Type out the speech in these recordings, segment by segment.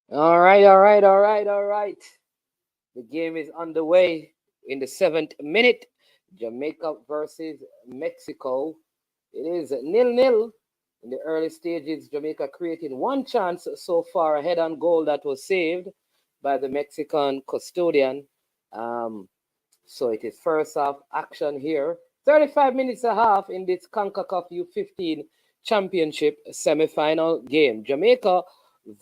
All right, all right, all right, all right. The game is underway in the seventh minute. Jamaica versus Mexico. It is nil-nil in the early stages. Jamaica creating one chance so far, a head-on goal that was saved by the Mexican custodian. Um, so it is first half action here. 35 minutes and a half in this CONCACAF U15 championship semi-final game. Jamaica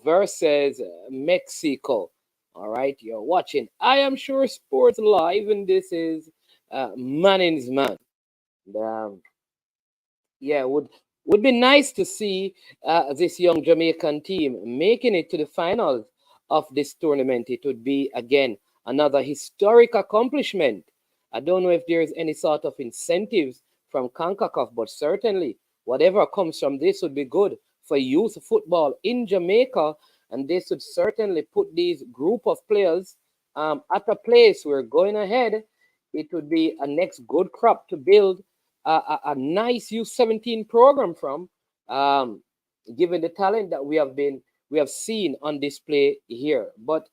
versus Mexico. All right, you're watching I Am Sure Sports Live, and this is Manning's Man. Um, yeah, would be nice to see this young Jamaican team making it to the finals of this tournament. It would be again another historic accomplishment. I don't know if there is any sort of incentives from CONCACAF, but certainly whatever comes from this would be good for youth football in Jamaica, and this would certainly put these group of players at a place where going ahead, it would be a next good crop to build a nice U17 program from, um, given the talent that we have seen on display here. But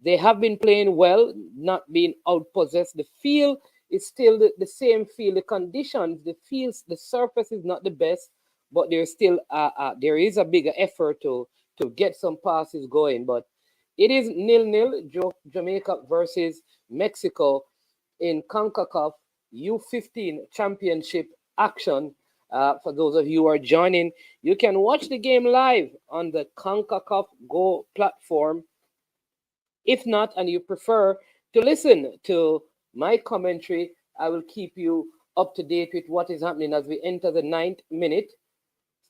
they have been playing well, not being outpossessed. The field is still the same field. The conditions, the fields, the surface is not the best, but there is a bigger effort to get some passes going. But it is nil-nil. Jamaica versus Mexico in CONCACAF U15 championship action. For those of you who are joining, you can watch the game live on the CONCACAF Go platform. If not, and you prefer to listen to my commentary, I will keep you up to date with what is happening as we enter the ninth minute.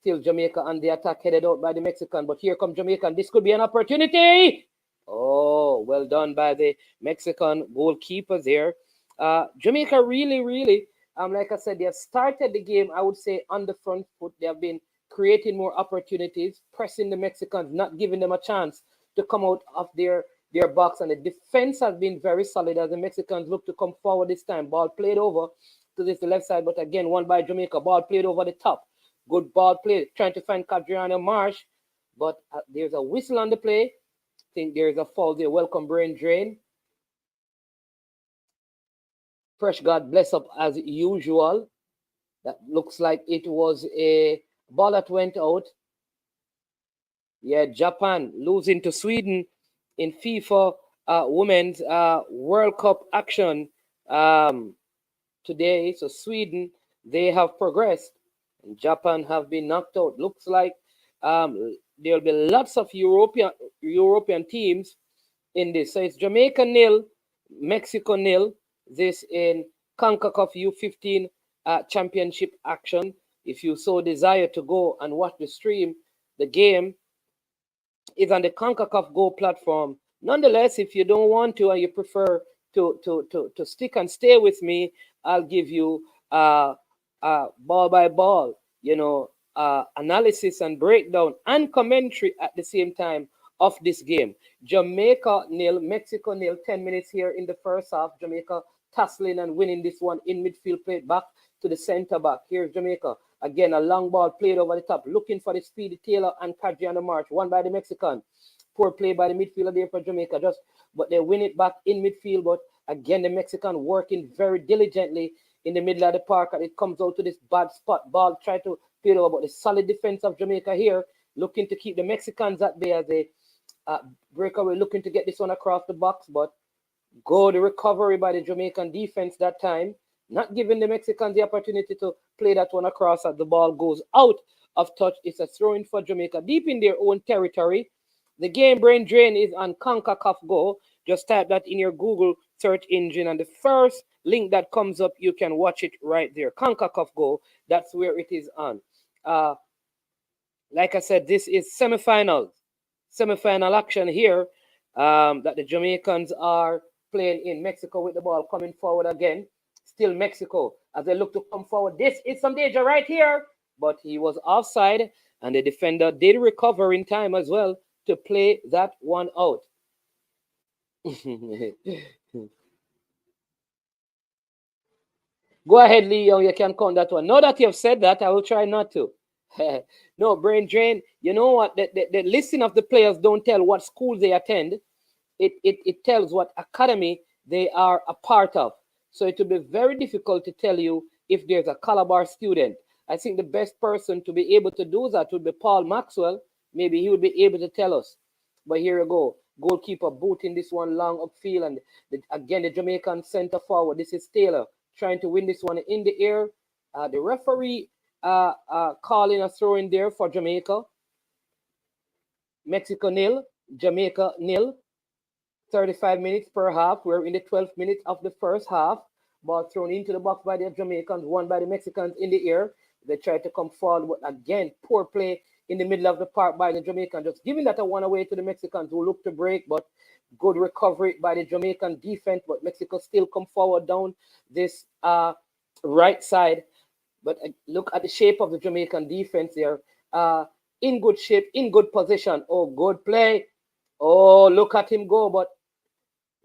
Still Jamaica on the attack, headed out by the Mexican, but here comes Jamaica, and this could be an opportunity. Oh, well done by the Mexican goalkeeper there. Jamaica really, like I said, they have started the game, I would say, on the front foot. They have been creating more opportunities, pressing the Mexicans, not giving them a chance to come out of their box. And the defense has been very solid as the Mexicans look to come forward this time. Ball played over to this the left side, but again, one by Jamaica. Ball played over the top. Good ball play, trying to find Cadriano Marsh, but there's a whistle on the play. I think there's a foul there. Welcome, brain drain. Fresh God bless up as usual. That looks like it was a ball that went out. Yeah, Japan losing to Sweden in FIFA Women's World Cup action um, today. So Sweden, they have progressed, and Japan have been knocked out. Looks like there'll be lots of European teams in this. So it's Jamaica nil, Mexico nil. This in CONCACAF U15 championship action. If you so desire to go and watch the stream, the game is on the CONCACAF Go platform. Nonetheless, if you don't want to and you prefer to stick and stay with me, I'll give you ball by ball, analysis and breakdown and commentary at the same time of this game. Jamaica nil, Mexico nil, 10 minutes here in the first half. Jamaica tussling and winning this one in midfield, played back to the center back. Here's Jamaica. Again, a long ball played over the top, looking for the speedy Taylor and Cadriano March, one by the Mexican. Poor play by the midfielder there for Jamaica, but they win it back in midfield. But again, the Mexican working very diligently in the middle of the park, and it comes out to this bad spot. Ball try to play over, but the solid defense of Jamaica here, looking to keep the Mexicans at bay as they breakaway, looking to get this one across the box, but good recovery by the Jamaican defense that time, not giving the Mexicans the opportunity to play that one across as the ball goes out of touch. It's a throw in for Jamaica deep in their own territory. The game Brain Drain is on CONCACAF Go. Just type that in your Google search engine, and the first link that comes up, you can watch it right there. CONCACAF Go, that's where it is on. Uh, like I said, this is semifinal action here that the Jamaicans are playing in. Mexico with the ball coming forward again. Still Mexico as they look to come forward. This is some danger right here, but he was offside, and the defender did recover in time as well to play that one out. Go ahead, Lee Young. You can count that one. Now that you have said that, I will try not to. No, brain drain. You know what? The listing of the players don't tell what schools they attend. It tells what academy they are a part of. So it will be very difficult to tell you if there's a Calabar student. I think the best person to be able to do that would be Paul Maxwell. Maybe he would be able to tell us. But here you go. Goalkeeper booting this one long upfield. And again, the Jamaican center forward. This is Taylor trying to win this one in the air. The referee calling a throw in there for Jamaica. Mexico nil, Jamaica nil. 35 minutes per half. We're in the 12th minute of the first half. Ball thrown into the box by the Jamaicans, won by the Mexicans in the air. They tried to come forward, but again, poor play in the middle of the park by the Jamaicans, just giving that a one away to the Mexicans who look to break, but good recovery by the Jamaican defense. But Mexico still come forward down this right side. But look at the shape of the Jamaican defense there. In good shape, in good position. Oh, good play. Oh, look at him go, but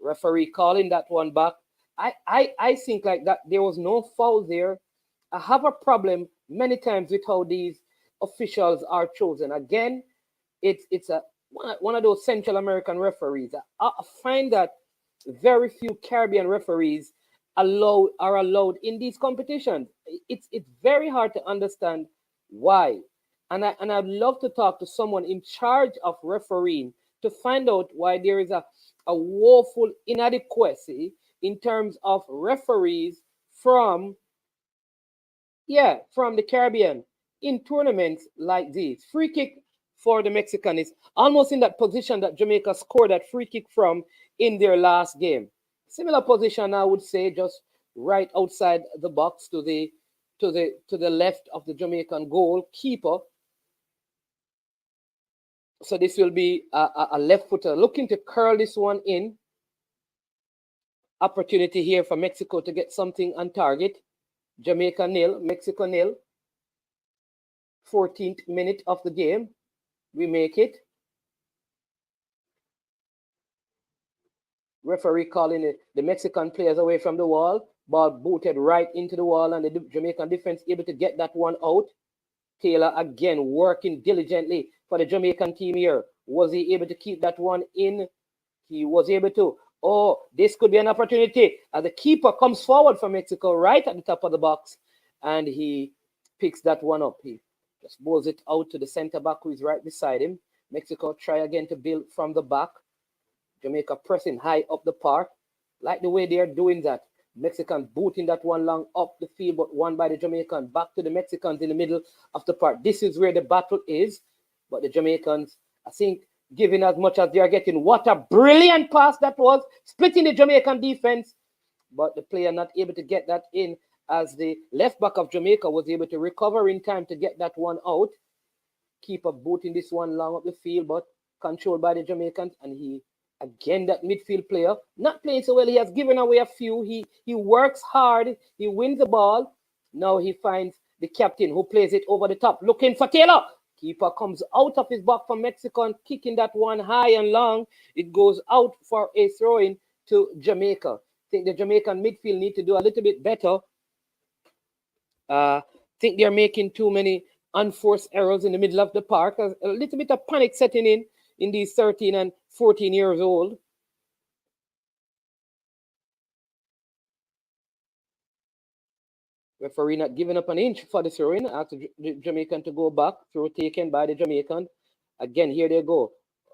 referee calling that one back. I think like that there was no foul there. I have a problem many times with how these officials are chosen. Again, it's a one of those Central American referees. I find that very few Caribbean referees are allowed in these competitions. It's very hard to understand why. And I'd love to talk to someone in charge of refereeing to find out why there is a woeful inadequacy in terms of referees from from the Caribbean in tournaments like these. Free kick for the Mexican is almost in that position that Jamaica scored that free kick from in their last game. Similar position, I would say, just right outside the box to the left of the Jamaican goalkeeper. So this will be a left footer looking to curl this one in. Opportunity here for Mexico to get something on target. Jamaica nil, Mexico nil. 14th minute of the game. We make it. Referee calling the Mexican players away from the wall. Ball booted right into the wall, and the Jamaican defense able to get that one out. Taylor again working diligently for the Jamaican team here. Was he able to keep that one in? He was able to. Oh, this could be an opportunity as the keeper comes forward for Mexico right at the top of the box, and he picks that one up. He just bowls it out to the center back who is right beside him. Mexico try again to build from the back. Jamaica pressing high up the park. Like the way they are doing that. Mexicans booting that one long up the field, but won by the Jamaican. Back to the Mexicans in the middle of the park. This is where the battle is. But the Jamaicans, I think, giving as much as they are getting. What a brilliant pass that was. Splitting the Jamaican defense. But the player not able to get that in as the left back of Jamaica was able to recover in time to get that one out. Keeper booting this one long up the field, but controlled by the Jamaicans. And he, again, that midfield player, not playing so well. He has given away a few. He works hard. He wins the ball. Now he finds the captain who plays it over the top, looking for Taylor. Keeper comes out of his box from Mexico and kicking that one high and long. It goes out for a throw-in to Jamaica. I think the Jamaican midfield need to do a little bit better. I think they're making too many unforced errors in the middle of the park. A little bit of panic setting in these 13 and 14 years old. Referee not giving up an inch for the throw-in. Ask the Jamaican to go back. Throw taken by the Jamaican. Again, here they go.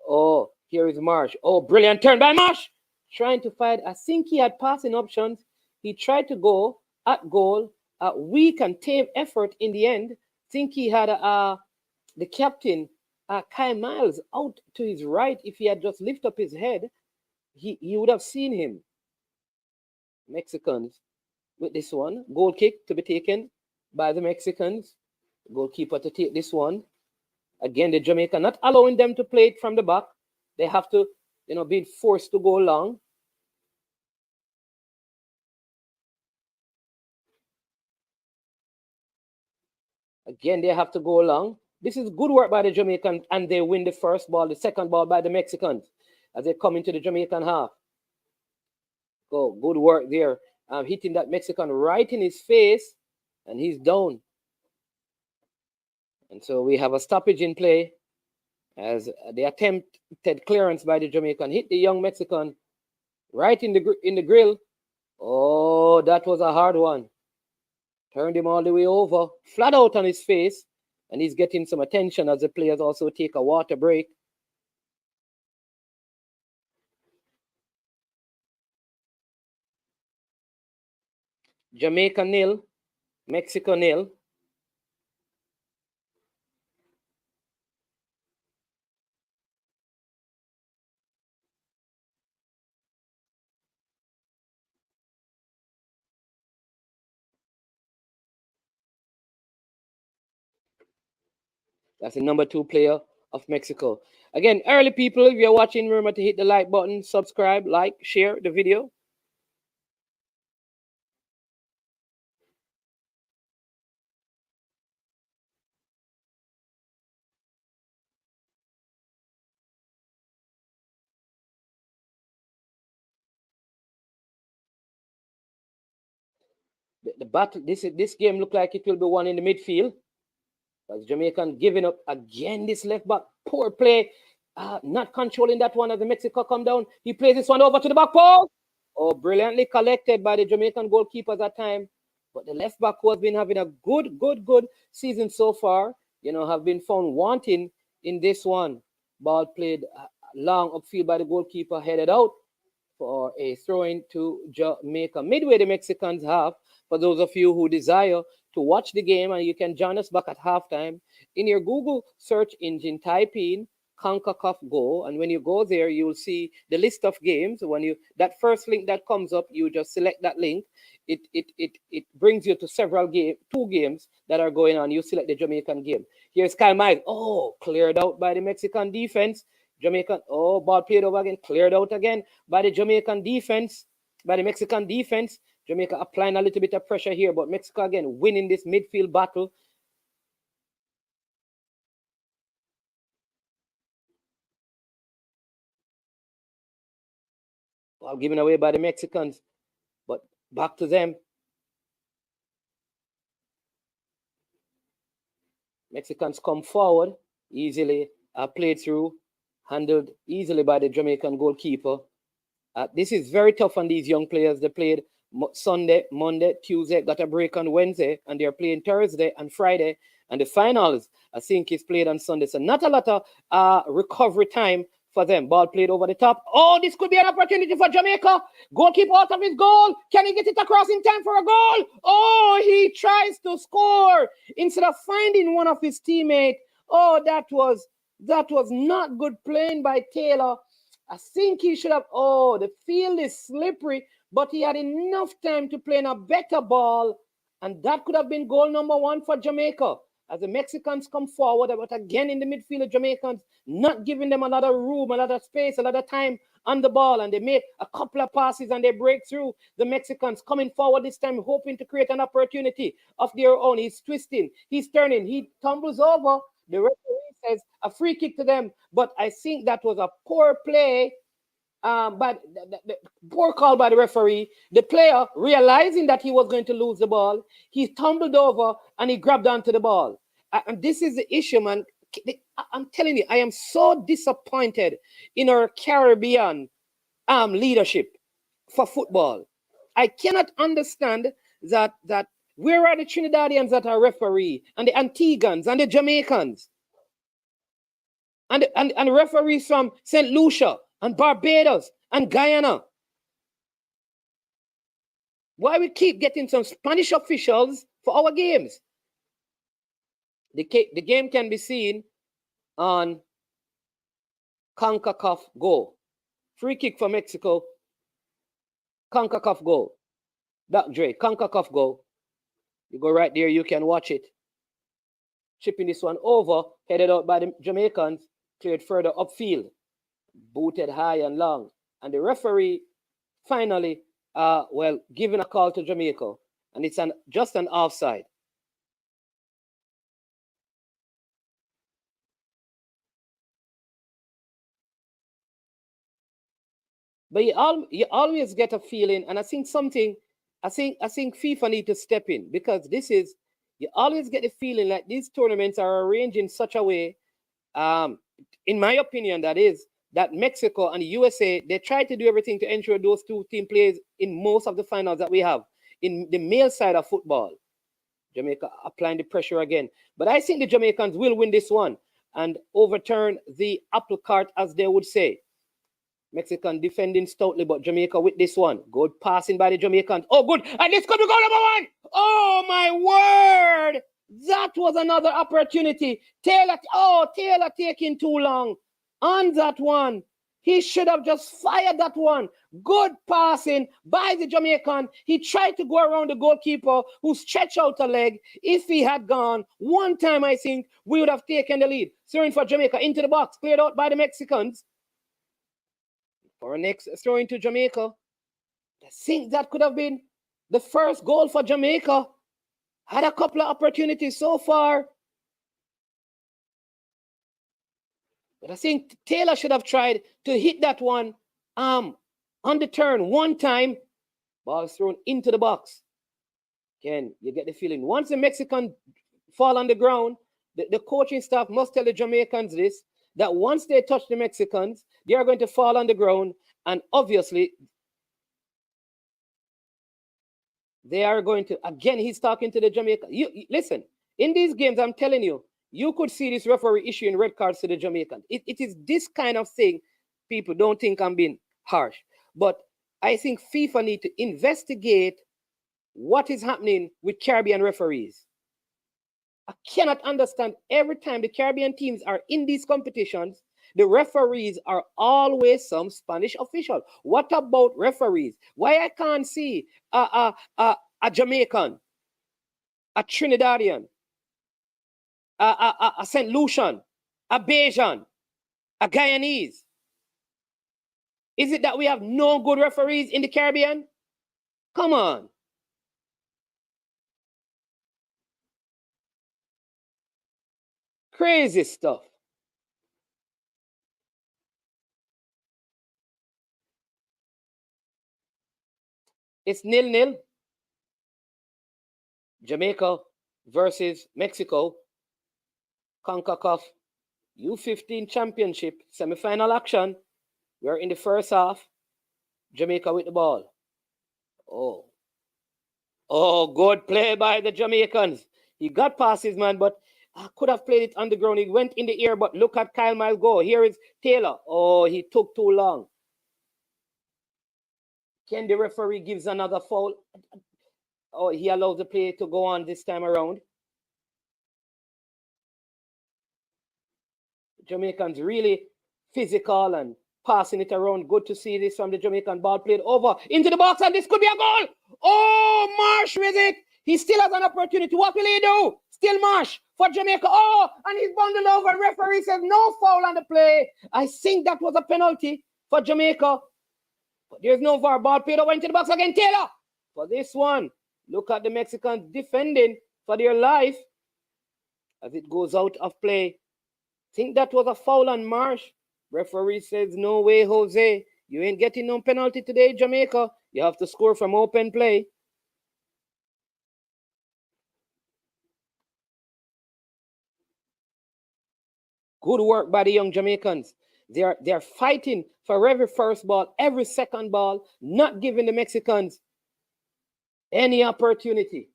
Oh, here is Marsh. Oh, brilliant turn by Marsh. Trying to fight. I think he had passing options. He tried to go at goal. Weak and tame effort in the end. Think he had the captain, Kai Miles, out to his right. If he had just lifted up his head, he would have seen him. Mexicans with this one. Goal kick to be taken by the Mexicans. Goalkeeper to take this one. Again, the Jamaica not allowing them to play it from the back. They have to, be forced to go long. Again, they have to go long. This is good work by the Jamaicans, and they win the first ball. The second ball by the Mexicans as they come into the Jamaican half. Go, good work there. Hitting that Mexican right in his face, and he's down. And so we have a stoppage in play as the attempted clearance by the Jamaican hit the young Mexican right in the grill. Oh, that was a hard one. Turned him all the way over, flat out on his face, and he's getting some attention as the players also take a water break. Jamaica nil, Mexico nil. That's the number 2 player of Mexico. Again, early people, if you're watching, remember to hit the like button, subscribe, like, share the video. The battle, this game look like it will be won in the midfield. As Jamaican giving up again, this left back, poor play, not controlling that one as the Mexico come down. He plays this one over to the back post. Oh, brilliantly collected by the Jamaican goalkeepers at time. But the left back, who has been having a good season so far, have been found wanting in this one. Ball played long upfield by the goalkeeper, headed out for a throw-in to Jamaica. Midway, the Mexicans have, for those of you who desire to watch the game, and you can join us back at halftime. In your Google search engine, type in CONCACAF Go, and when you go there, you'll see the list of games. That first link that comes up, you just select that link. It brings you to two games that are going on. You select the Jamaican game. Here's Kyle Miles. Oh, cleared out by the Mexican defense. Jamaican, ball played over again, cleared out again by the Jamaican defense, by the Mexican defense. Jamaica applying a little bit of pressure here, but Mexico again winning this midfield battle. Ball given away by the Mexicans, but back to them. Mexicans come forward easily, played through, handled easily by the Jamaican goalkeeper. This is very tough on these young players. They played Sunday, Monday, Tuesday, got a break on Wednesday, and they're playing Thursday and Friday. And the finals, I think, is played on Sunday. So not a lot of recovery time for them. Ball played over the top. Oh, this could be an opportunity for Jamaica. Goalkeeper out of his goal. Can he get it across in time for a goal? Oh, he tries to score instead of finding one of his teammates. Oh, that was not good playing by Taylor. I think he should have. Oh, the field is slippery, but he had enough time to play in a better ball, and that could have been goal number 1 for Jamaica. As the Mexicans come forward, but again in the midfield, the Jamaicans not giving them a lot of room, a lot of space, a lot of time on the ball, and they make a couple of passes and they break through. The Mexicans coming forward this time, hoping to create an opportunity of their own. He's twisting, he's turning, he tumbles over. The referee says a free kick to them, but I think that was a poor play, but the poor call by the referee. The player, realizing that he was going to lose the ball, he tumbled over and he grabbed onto the ball. And this is the issue, man. I'm telling you, I am so disappointed in our Caribbean leadership for football. I cannot understand that where are the Trinidadians that are referee, and the Antiguans and the Jamaicans and referees from St. Lucia and Barbados and Guyana? Why we keep getting some Spanish officials for our games? The game can be seen on CONCACAF Go. Free kick for Mexico. CONCACAF Go. Doc Dre, CONCACAF Go. You go right there, you can watch it. Chipping this one over, headed out by the Jamaicans, cleared further upfield, booted high and long. And the referee finally, giving a call to Jamaica, and it's just an offside. But you always get a feeling, and I think FIFA need to step in, because this is You always get the feeling like these tournaments are arranged in such a way, in my opinion, that is, that Mexico and the USA, they try to do everything to ensure those two team plays in most of the finals that we have in the male side of football. Jamaica applying the pressure again. But I think the Jamaicans will win this one and overturn the apple cart, as they would say. Mexican defending stoutly, but Jamaica with this one. Good passing by the Jamaicans. Oh, good. And this could be goal number one. Oh, my word. That was another opportunity. Taylor taking too long on that one. He should have just fired that one. Good passing by the Jamaican. He tried to go around the goalkeeper who stretched out a leg. If he had gone one time, I think we would have taken the lead. Throwing for Jamaica into the box, cleared out by the Mexicans. For a next throwing to Jamaica. I think that could have been the first goal for Jamaica. Had a couple of opportunities so far. But I think Taylor should have tried to hit that one on the turn one time. Ball thrown into the box. Again, you get the feeling. Once the Mexican fall on the ground, the coaching staff must tell the Jamaicans this, that once they touch the Mexicans, they are going to fall on the ground. And obviously, they are going to, again, he's talking to the Jamaican. Listen, in these games, I'm telling you, you could see this referee issuing red cards to the Jamaicans. It is this kind of thing. People don't think I'm being harsh. But I think FIFA need to investigate what is happening with Caribbean referees. I cannot understand, every time the Caribbean teams are in these competitions, the referees are always some Spanish official. What about referees? Why I can't see a Jamaican, a Trinidadian, a St. Lucian, a Bajan, a Guyanese? Is it that we have no good referees in the Caribbean? Come on. Crazy stuff. It's 0-0. Jamaica versus Mexico. CONCACAF U15 Championship semi-final action. We're in the first half. Jamaica with the ball. Oh, good play by the Jamaicans. He got past his man, but I could have played it on the ground. He went in the air, but look at Kyle Miles go. Here is Taylor. Oh, he took too long. Can the referee gives another foul? Oh, he allows the play to go on this time around. Jamaicans really physical and passing it around. Good to see this from the Jamaican. Ball played over into the box, and this could be a goal. Oh, Marsh with it. He still has an opportunity. What will he do? Still Marsh for Jamaica. Oh, and he's bundled over. Referee says no foul on the play. I think that was a penalty for Jamaica. But there's no VAR. Ball played over into the box again. Taylor for this one. Look at the Mexicans defending for their life as it goes out of play. Think that was a foul on Marsh. Referee says, no way, Jose. You ain't getting no penalty today, Jamaica. You have to score from open play. Good work by the young Jamaicans. They're fighting for every first ball, every second ball, not giving the Mexicans any opportunity.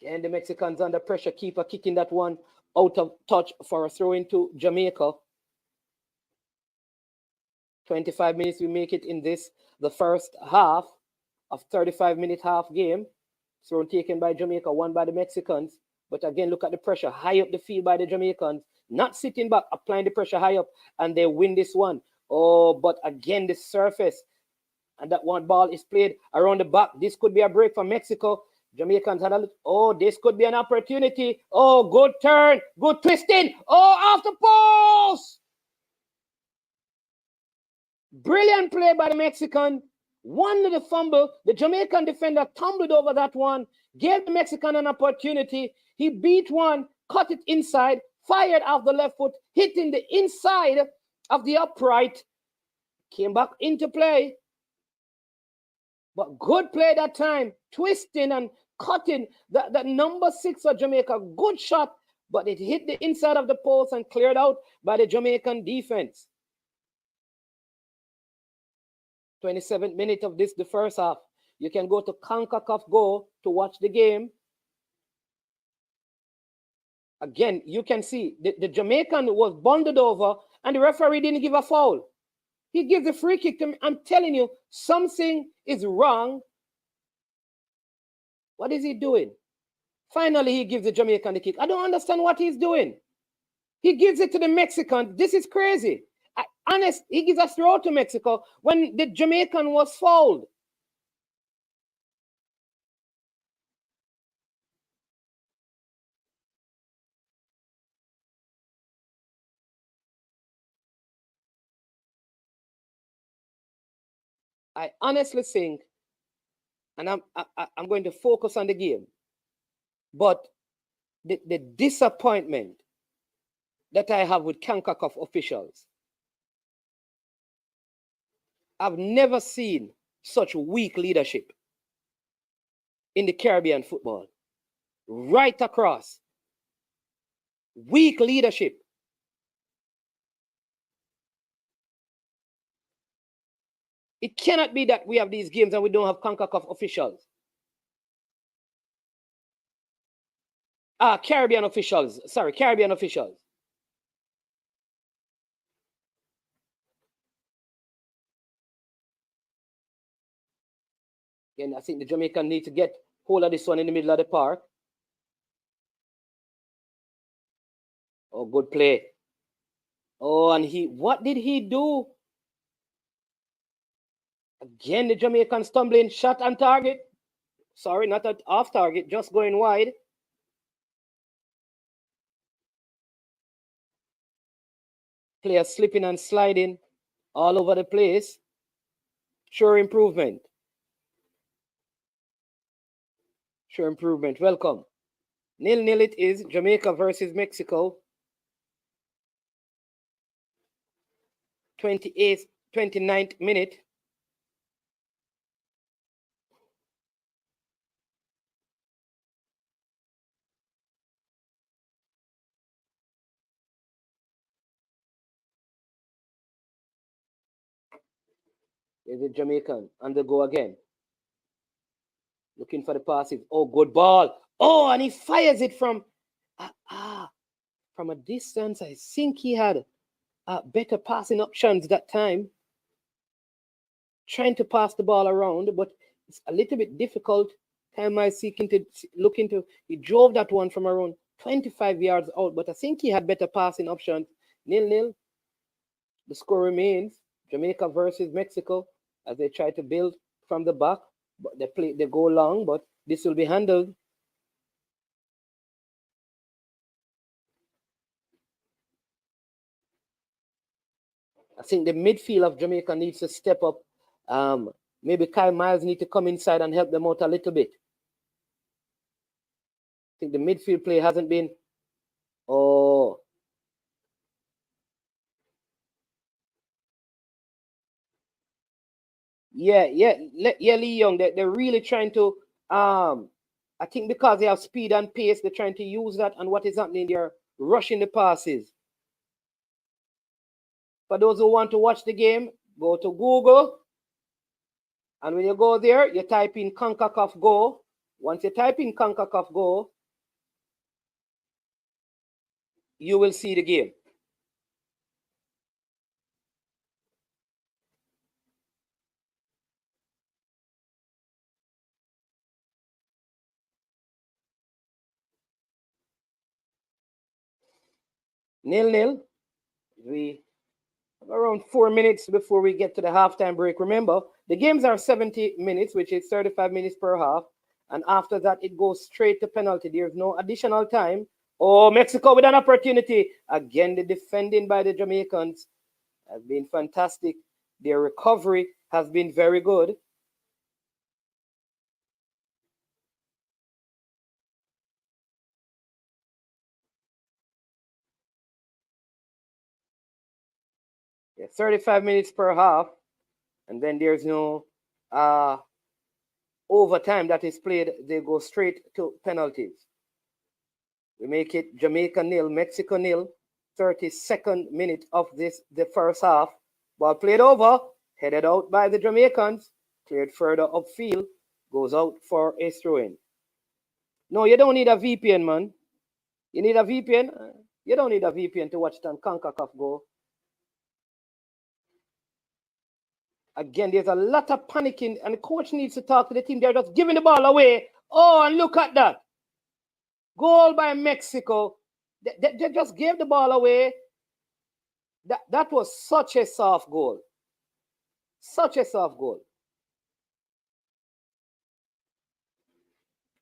And the Mexicans under pressure, keeper kicking that one out of touch for a throw into Jamaica. 25 minutes we make it in this, the first half of 35-minute half game. Throw taken by Jamaica, one by the Mexicans. But again, look at the pressure high up the field by the Jamaicans. Not sitting back, applying the pressure high up, and they win this one. Oh, but again, the surface. And that one ball is played around the back. This could be a break for Mexico. Jamaicans had a look. Oh, this could be an opportunity. Oh, good turn. Good twisting. Oh, off the post. Brilliant play by the Mexican. One little fumble. The Jamaican defender tumbled over that one. Gave the Mexican an opportunity. He beat one, cut it inside, fired off the left foot, hitting the inside of the upright. Came back into play. But good play that time. Twisting and cutting. That number 6 for Jamaica, good shot, but it hit the inside of the post and cleared out by the Jamaican defense. 27th minute of the first half. You can go to CONCACAF Go to watch the game. Again, you can see the Jamaican was bundled over and the referee didn't give a foul. He gives a free kick to me. I'm telling you, something is wrong. What is he doing? Finally, he gives the Jamaican the kick. I don't understand what he's doing. He gives it to the Mexican. This is crazy. Honest, he gives a throw to Mexico when the Jamaican was fouled. I honestly think, and I'm going to focus on the game, but the disappointment that I have with CONCACAF officials, I've never seen such weak leadership in the Caribbean football. Right across. Weak leadership. It cannot be that we have these games and we don't have CONCACAF officials. Caribbean officials. Sorry, Caribbean officials. Again, I think the Jamaican need to get hold of this one in the middle of the park. Oh, good play. Oh, and what did he do? Again, the Jamaican stumbling, shot on target. Sorry, not off target, just going wide. Player slipping and sliding all over the place. Sure improvement. Sure improvement. Welcome. 0-0 it is. Jamaica versus Mexico. 29th minute. There's a Jamaican on the go again. Looking for the passes. Oh, good ball. Oh, and he fires it from a distance. I think he had better passing options that time. Trying to pass the ball around, but it's a little bit difficult. Time I seeking to look into. He drove that one from around 25 yards out, but I think he had better passing options. 0-0. The score remains Jamaica versus Mexico as they try to build from the back, but they go long, but this will be handled. I think the midfield of Jamaica needs to step up. Maybe Kyle Miles need to come inside and help them out a little bit. I think the midfield play hasn't been. Oh. Yeah, Lee Young. They're really trying to. I think because they have speed and pace, they're trying to use that. And what is happening? They're rushing the passes. For those who want to watch the game, go to Google. And when you go there, you type in CONCACAF Go. Once you type in CONCACAF Go, you will see the game. Nil-nil. We have around 4 minutes before we get to the halftime break. Remember, the games are 70 minutes, which is 35 minutes per half. And after that, it goes straight to penalty. There's no additional time. Oh, Mexico with an opportunity. Again, the defending by the Jamaicans has been fantastic. Their recovery has been very good. Yeah, 35 minutes per half. And then there's no overtime that is played, they go straight to penalties. We make it Jamaica 0, Mexico 0, 32nd minute of the first half. Ball played over, headed out by the Jamaicans, cleared further upfield, goes out for a throw-in. No, you don't need a VPN, man. You need a VPN? You don't need a VPN to watch it on CONCACAF Go. Again, there's a lot of panicking, and the coach needs to talk to the team. They're just giving the ball away. Oh, and look at that. Goal by Mexico. They just gave the ball away. That was such a soft goal. Such a soft goal.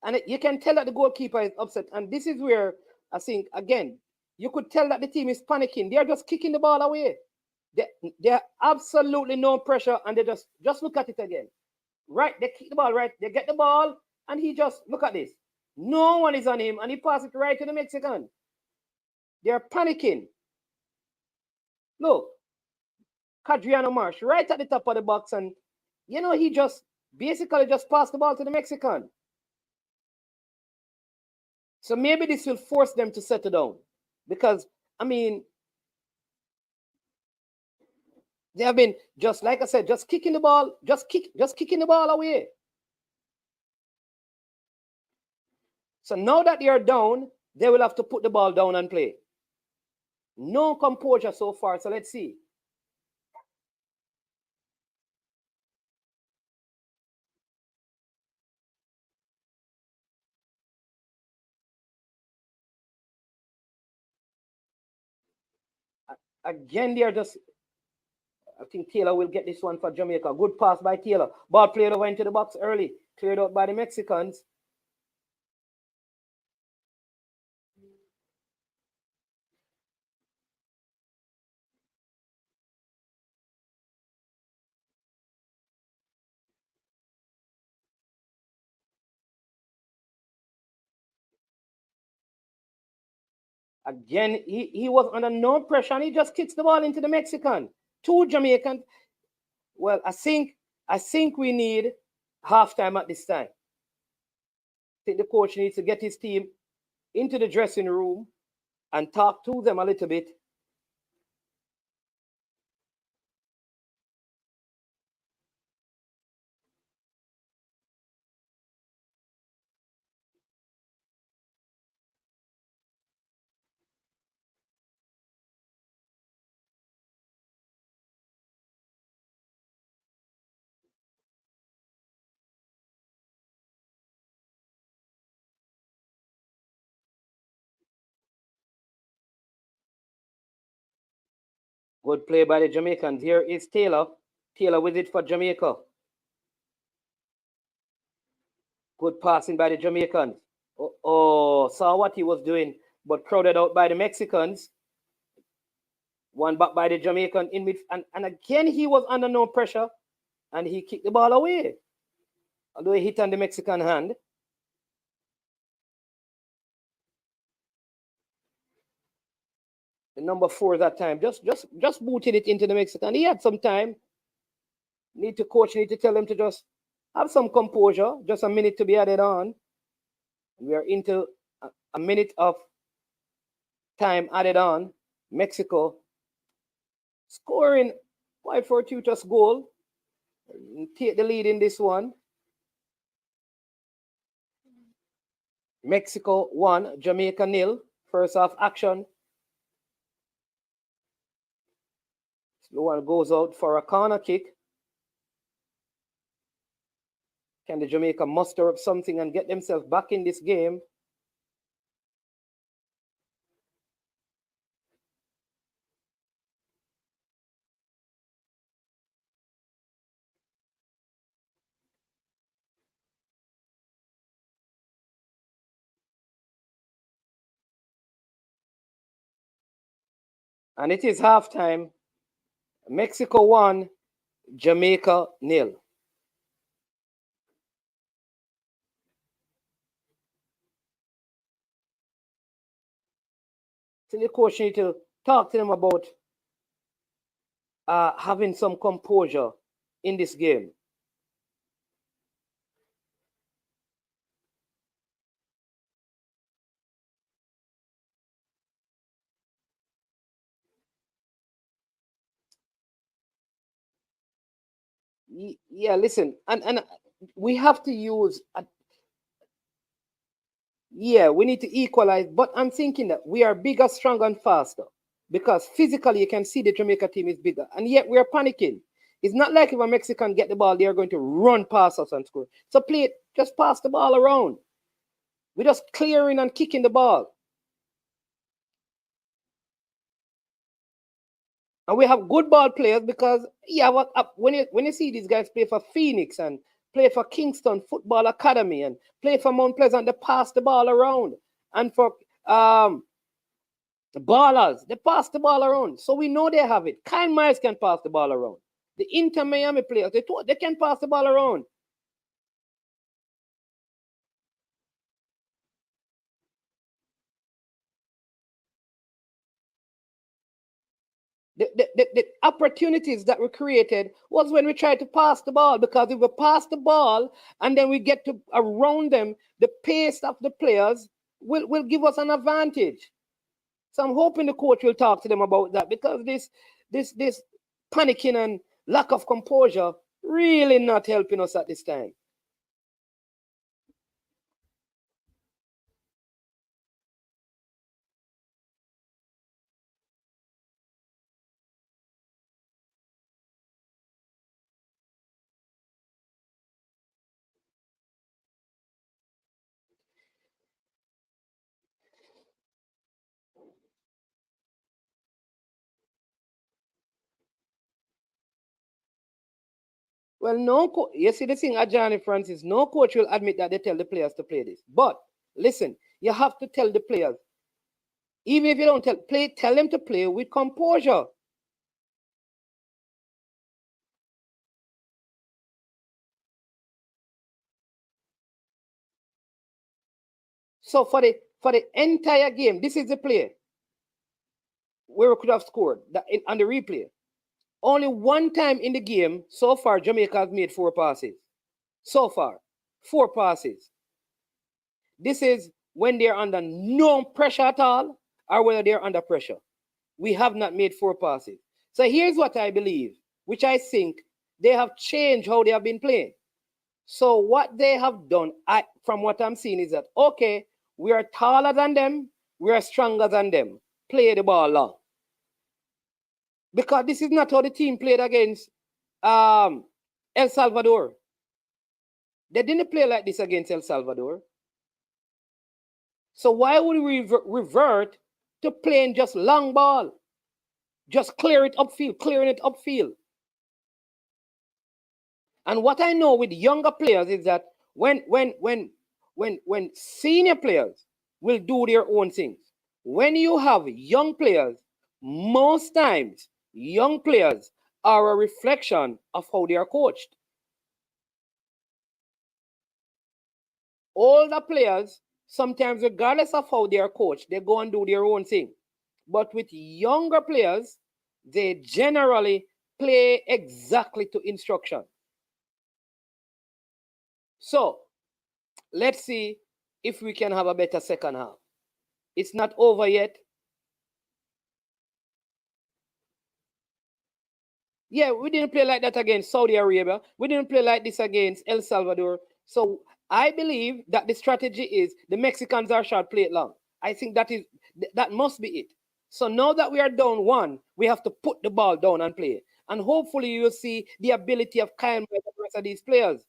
And you can tell that the goalkeeper is upset. And this is where I think, again, you could tell that the team is panicking. They're just kicking the ball away. They're absolutely no pressure, and they just look at it again. Right, they kick the ball, right? They get the ball, and he just, look at this. No one is on him, and he passes it right to the Mexican. They're panicking. Look, Cadriano Marsh, right at the top of the box, and, you know, he just basically just passed the ball to the Mexican. So maybe this will force them to settle down. Because, I mean, they have been, just like I said, just kicking the ball, just kicking the ball away. So now that they are down, they will have to put the ball down and play. No composure so far, so let's see. Again, they are just, I think Taylor will get this one for Jamaica. Good pass by Taylor. Ball played over into the box early. Cleared out by the Mexicans. Again, he was under no pressure, and he just kicks the ball into the Mexican. 2 Jamaicans. Well, I think we need halftime at this time. I think the coach needs to get his team into the dressing room and talk to them a little bit. Good play by the Jamaicans. Here is Taylor. Taylor with it for Jamaica. Good passing by the Jamaicans. Saw what he was doing, but crowded out by the Mexicans. One back by the Jamaican in mid, and again he was under no pressure, and he kicked the ball away. Although he hit on the Mexican hand. The number 4 that time just booted it into the Mexican. He had some time. Need to tell him to just have some composure. Just a minute to be added on. We are into a minute of time added on. Mexico scoring quite fortuitous goal. Take the lead in this one. Mexico 1, Jamaica 0. First half action. Slow one goes out for a corner kick. Can the Jamaica muster up something and get themselves back in this game? And it is halftime. Mexico 1, Jamaica 0. So the coach need to talk to them about having some composure in this game. Yeah, listen, and we have to use. Yeah, we need to equalize. But I'm thinking that we are bigger, stronger, and faster because physically you can see the Jamaica team is bigger, and yet we are panicking. It's not like if a Mexican get the ball, they are going to run past us and score. So play it, just pass the ball around. We're just clearing and kicking the ball. And we have good ball players because yeah, when you see these guys play for Phoenix and play for Kingston Football Academy and play for Mount Pleasant, they pass the ball around. And for the ballers, they pass the ball around. So we know they have it. Kyle Myers can pass the ball around. The Inter Miami players, they can pass the ball around. The opportunities that were created was when we tried to pass the ball, because if we pass the ball and then we get to around them, the pace of the players will give us an advantage. So I'm hoping the coach will talk to them about that, because this panicking and lack of composure really not helping us at this time. Well, you see the thing, Johnny Francis, no coach will admit that they tell the players to play this. But listen, you have to tell the players, even if you don't tell them to play with composure. So for the entire game, this is the play where we could have scored on the replay. Only one time in the game so far, Jamaica has made 4 passes. So far, 4 passes. This is when they're under no pressure at all, or whether they're under pressure. We have not made 4 passes. So here's what I believe, which I think they have changed how they have been playing. So what they have done, from what I'm seeing, is that okay, we are taller than them, we are stronger than them. Play the ball long. Because this is not how the team played against El Salvador. They didn't play like this against El Salvador. So why would we revert to playing just long ball? Just clearing it upfield. And what I know with younger players is that when senior players will do their own things, when you have young players, most times young players are a reflection of how they are coached. Older players, sometimes regardless of how they are coached, they go and do their own thing. But with younger players, they generally play exactly to instruction. So let's see if we can have a better second half. It's not over yet. Yeah, we didn't play like that against Saudi Arabia. We didn't play like this against El Salvador. So I believe that the strategy is the Mexicans are short, play it long. I think that must be it. So now that we are down 1, we have to put the ball down and play. And hopefully you'll see the ability of Kyle and the rest of these players.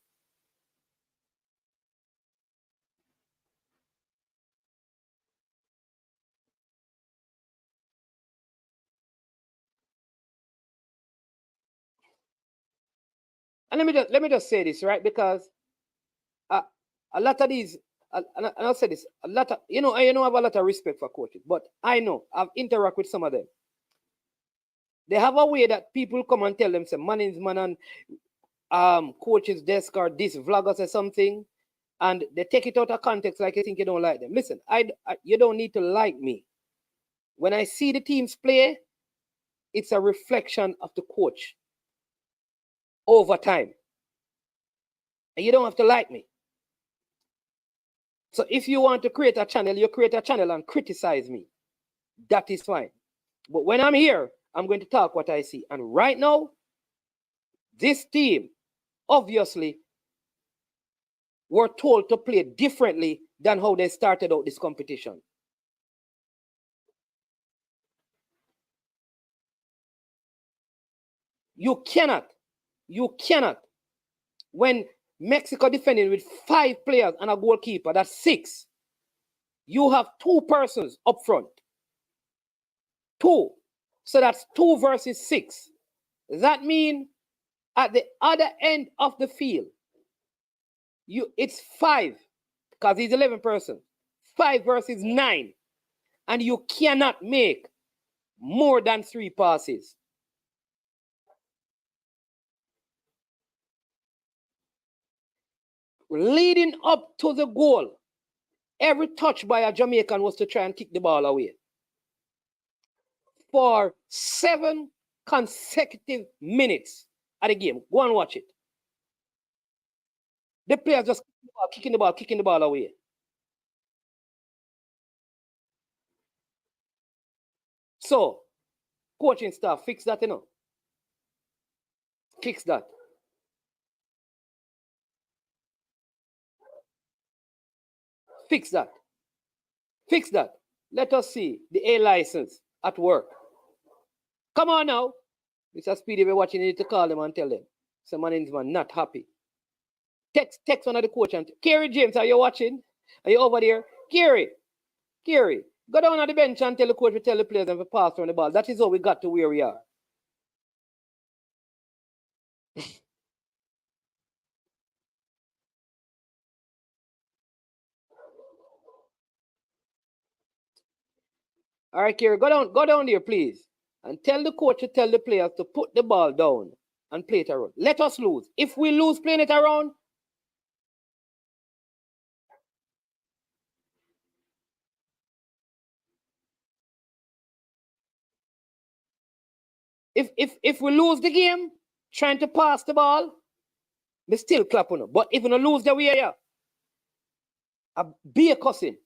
And let me just say this, right? Because uh, a lot of these, and I'll say this, a lot of I have a lot of respect for coaches, but I know I've interacted with some of them. They have a way that people come and tell them, say, man is man, and coach's desk or this vloggers or something, and they take it out of context like you think you don't like them. Listen, you don't need to like me. When I see the teams play, it's a reflection of the coach over time. And you don't have to like me. So if you want to create a channel, you create a channel and criticize me. That is fine. But when I'm here, I'm going to talk what I see. And right now, this team obviously were told to play differently than how they started out this competition. You cannot, when Mexico defending with 5 players and a goalkeeper, that's 6. You have 2 persons up front. 2. So that's 2 versus 6. That means at the other end of the field, it's 5, because he's 11 persons. 5 versus 9. And you cannot make more than 3 passes. Leading up to the goal, every touch by a Jamaican was to try and kick the ball away. For 7 consecutive minutes at the game. Go and watch it. The players just kicking the ball away. So, coaching staff, fix that, you know. Fix that. Fix that. Fix that. Let us see the A license at work. Come on now. Mr. Speedy, we're watching, you need to call them and tell them. Some man's man not happy. Text one of the coach and Kerry James, are you watching? Are you over there? Kerry, go down on the bench and tell the coach to tell the players and to pass on the ball. That is how we got to where we are. All right, Kerry, go down there, please. And tell the coach to tell the players to put the ball down and play it around. Let us lose. If we lose playing it around, if we lose the game trying to pass the ball, we still clap on it. But if we don't lose the way, yeah, I'll be a cussing.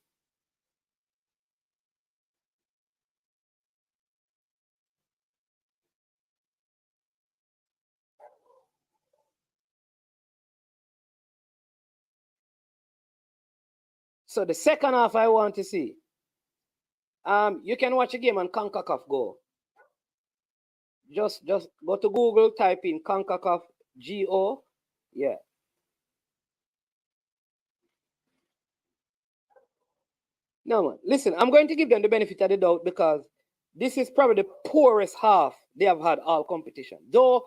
So the second half I want to see. You can watch a game on CONCACAF Go. Just go to Google, type in CONCACAF GO. Yeah. No, man. Listen, I'm going to give them the benefit of the doubt because this is probably the poorest half they have had all competition. Though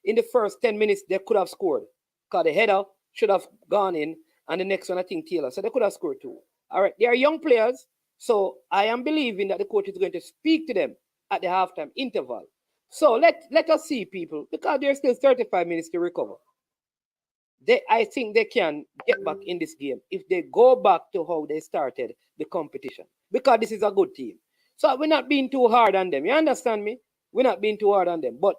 in the first 10 minutes they could have scored because the header should have gone in and the next one, I think, Taylor. So they could have scored 2. All right. They are young players. So I am believing that the coach is going to speak to them at the halftime interval. So let us see, people, because there's still 35 minutes to recover. I think they can get back in this game if they go back to how they started the competition. Because this is a good team. So we're not being too hard on them. You understand me? We're not being too hard on them. But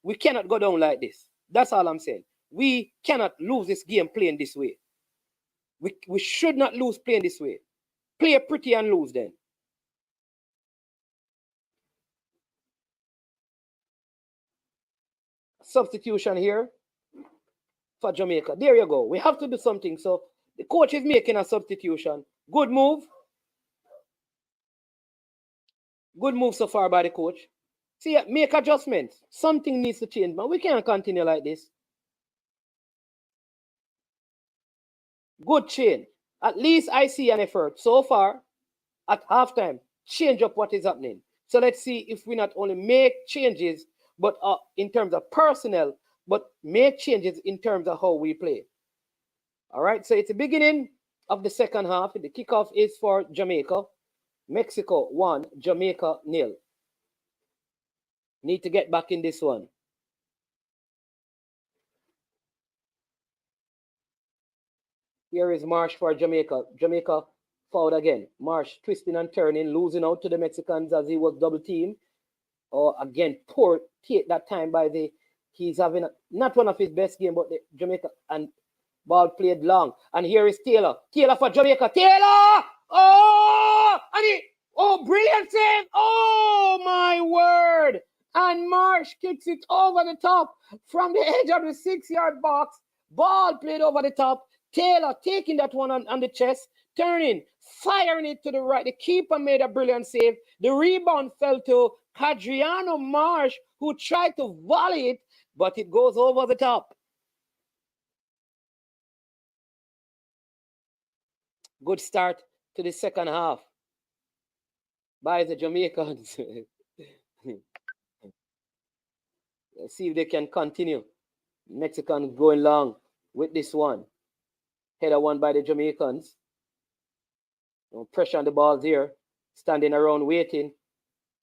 we cannot go down like this. That's all I'm saying. We cannot lose this game playing this way. We should not lose playing this way. Play pretty and lose then. Substitution here for Jamaica. There you go. We have to do something. So the coach is making a substitution. Good move. Good move so far by the coach. See, make adjustments. Something needs to change, man. We can't continue like this. Good change. At least I see an effort so far at halftime. Change up what is happening. So let's see if we not only make changes, but in terms of personnel, but make changes in terms of how we play. All right, so it's the beginning of the second half. The kickoff is for Jamaica. Mexico 1, Jamaica 0. Need to get back in this one. Here is Marsh for Jamaica. Jamaica fouled again. Marsh twisting and turning, losing out to the Mexicans as he was double teamed. Or again, poor take that time by he's having not one of his best game, but the Jamaica and ball played long. And here is Taylor. Taylor for Jamaica. Taylor! Oh! And brilliant save! Oh my word! And Marsh kicks it over the top from the edge of the 6-yard box. Ball played over the top. Taylor taking that one on the chest, turning, firing it to the right. The keeper made a brilliant save. The rebound fell to Adriano Marsh, who tried to volley it, but it goes over the top. Good start to the second half by the Jamaicans. Let's see if they can continue. Mexicans going long with this one. Header one by the Jamaicans. No pressure on the balls here. Standing around waiting.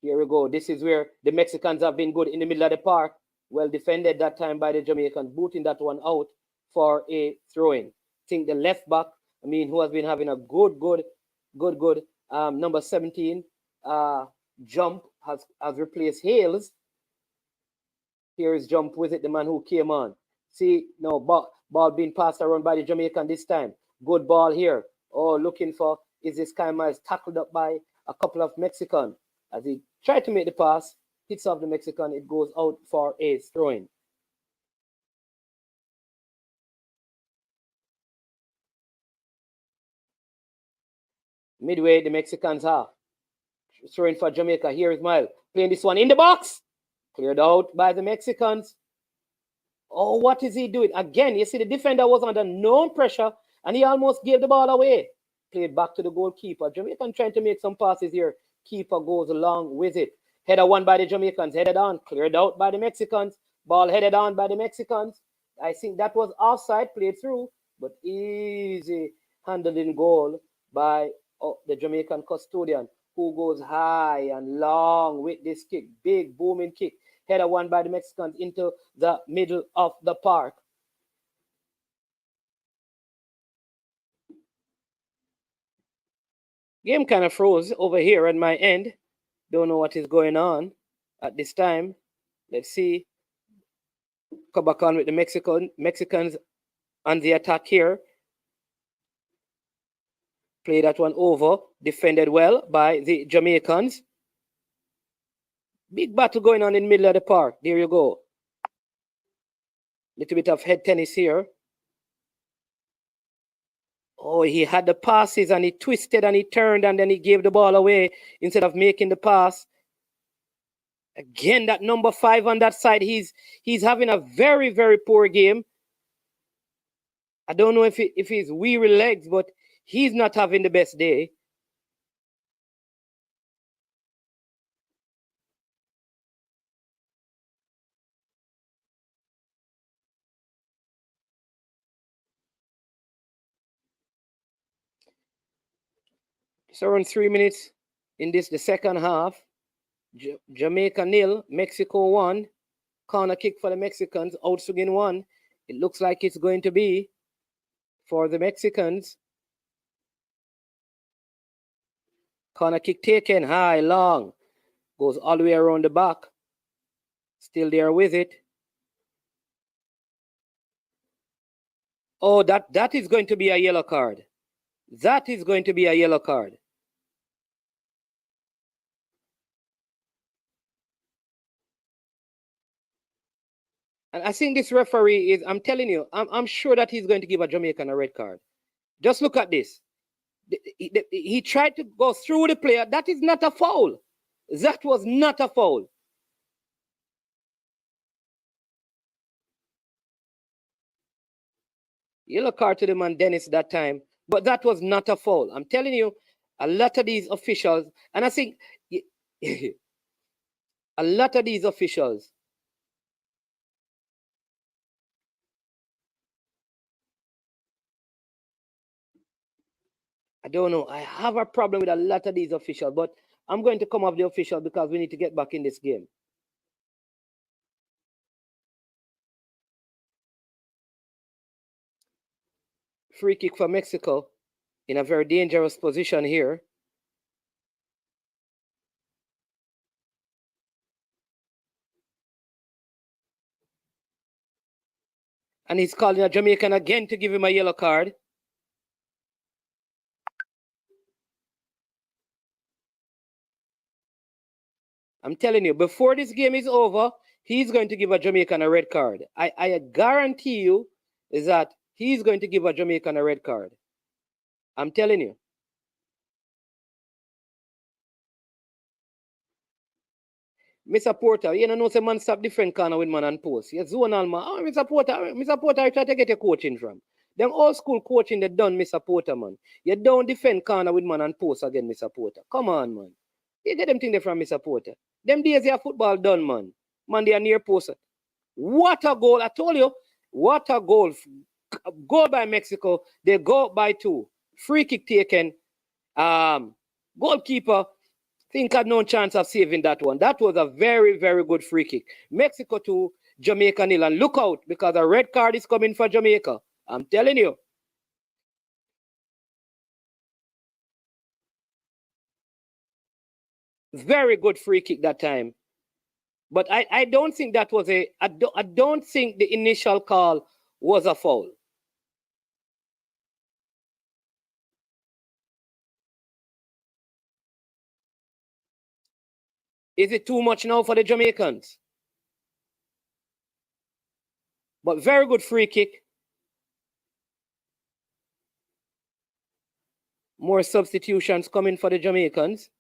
Here we go. This is where the Mexicans have been good in the middle of the park. Well defended that time by the Jamaicans. Booting that one out for a throw-in. I think the left back, who has been having a good number 17 jump has replaced Hales. Here is Jump with it, the man who came on. See, no, ball being passed around by the Jamaican this time. Good ball here. Oh, looking for, is this Sky Miles tackled up by a couple of Mexican. As he tried to make the pass, hits off the Mexican, it goes out for a throw-in. Midway, the Mexicans are throwing for Jamaica. Here is Miles playing this one in the box. Cleared out by the Mexicans. Oh, what is he doing? Again, you see the defender was under no pressure and he almost gave the ball away. Played back to the goalkeeper. Jamaican trying to make some passes here. Keeper goes along with it. Header one by the Jamaicans. Headed on. Cleared out by the Mexicans. Ball headed on by the Mexicans. I think that was offside. Played through. But easy handled in goal by the Jamaican custodian, who goes high and long with this kick. Big booming kick. Header one by the Mexicans into the middle of the park. Game kind of froze over here at my end. Don't know what is going on at this time. Let's see. Come back on with the Mexicans on the attack here. Play that one over. Defended well by the Jamaicans. Big battle going on in the middle of the park. There you go. Little bit of head tennis here. Oh, he had the passes and he twisted and he turned and then he gave the ball away instead of making the pass. Again, that number 5 on that side, he's having a very, very poor game. I don't know if he's weary legs, but he's not having the best day. So around 3 minutes in the second half. Jamaica 0, Mexico 1. Corner kick for the Mexicans, outswinging 1. It looks like it's going to be for the Mexicans. Corner kick taken, high, long. Goes all the way around the back. Still there with it. Oh, that is going to be a yellow card. That is going to be a yellow card. And I think this referee is, I'm telling you, I'm sure that he's going to give a Jamaican a red card. Just look at this. He tried to go through the player. That is not a foul. That was not a foul. Yellow card to the man Dennis that time. But that was not a foul. I'm telling you, a lot of these officials, and I think a lot of these officials, I don't know. I have a problem with a lot of these officials, but I'm going to come off the official because we need to get back in this game. Free kick for Mexico in a very dangerous position here. And he's calling a Jamaican again to give him a yellow card. I'm telling you, before this game is over, he's going to give a Jamaican a red card. I guarantee you is that he's going to give a Jamaican a red card. I'm telling you. Mr. Porter, you know, say man stop different corner with man and post. You zonal man. Oh, Mr. Porter, I try to get your coaching from. Them old school coaching they done, Mr. Porter, man. You don't defend corner with man and post again, Mr. Porter. Come on, man. You get them thing there from Mr. Porter. Them days your football done, man. Man, they are near post. What a goal. I told you, what a goal. Goal by Mexico. They go by 2. Free kick taken. Goalkeeper think had no chance of saving that one. That was a very, very good free kick. Mexico 2, Jamaica 0. And look out, because a red card is coming for Jamaica. I'm telling you. Very good free kick that time. But I don't think that was I don't think the initial call was a foul. Is it too much now for the Jamaicans? But very good free kick. More substitutions coming for the Jamaicans.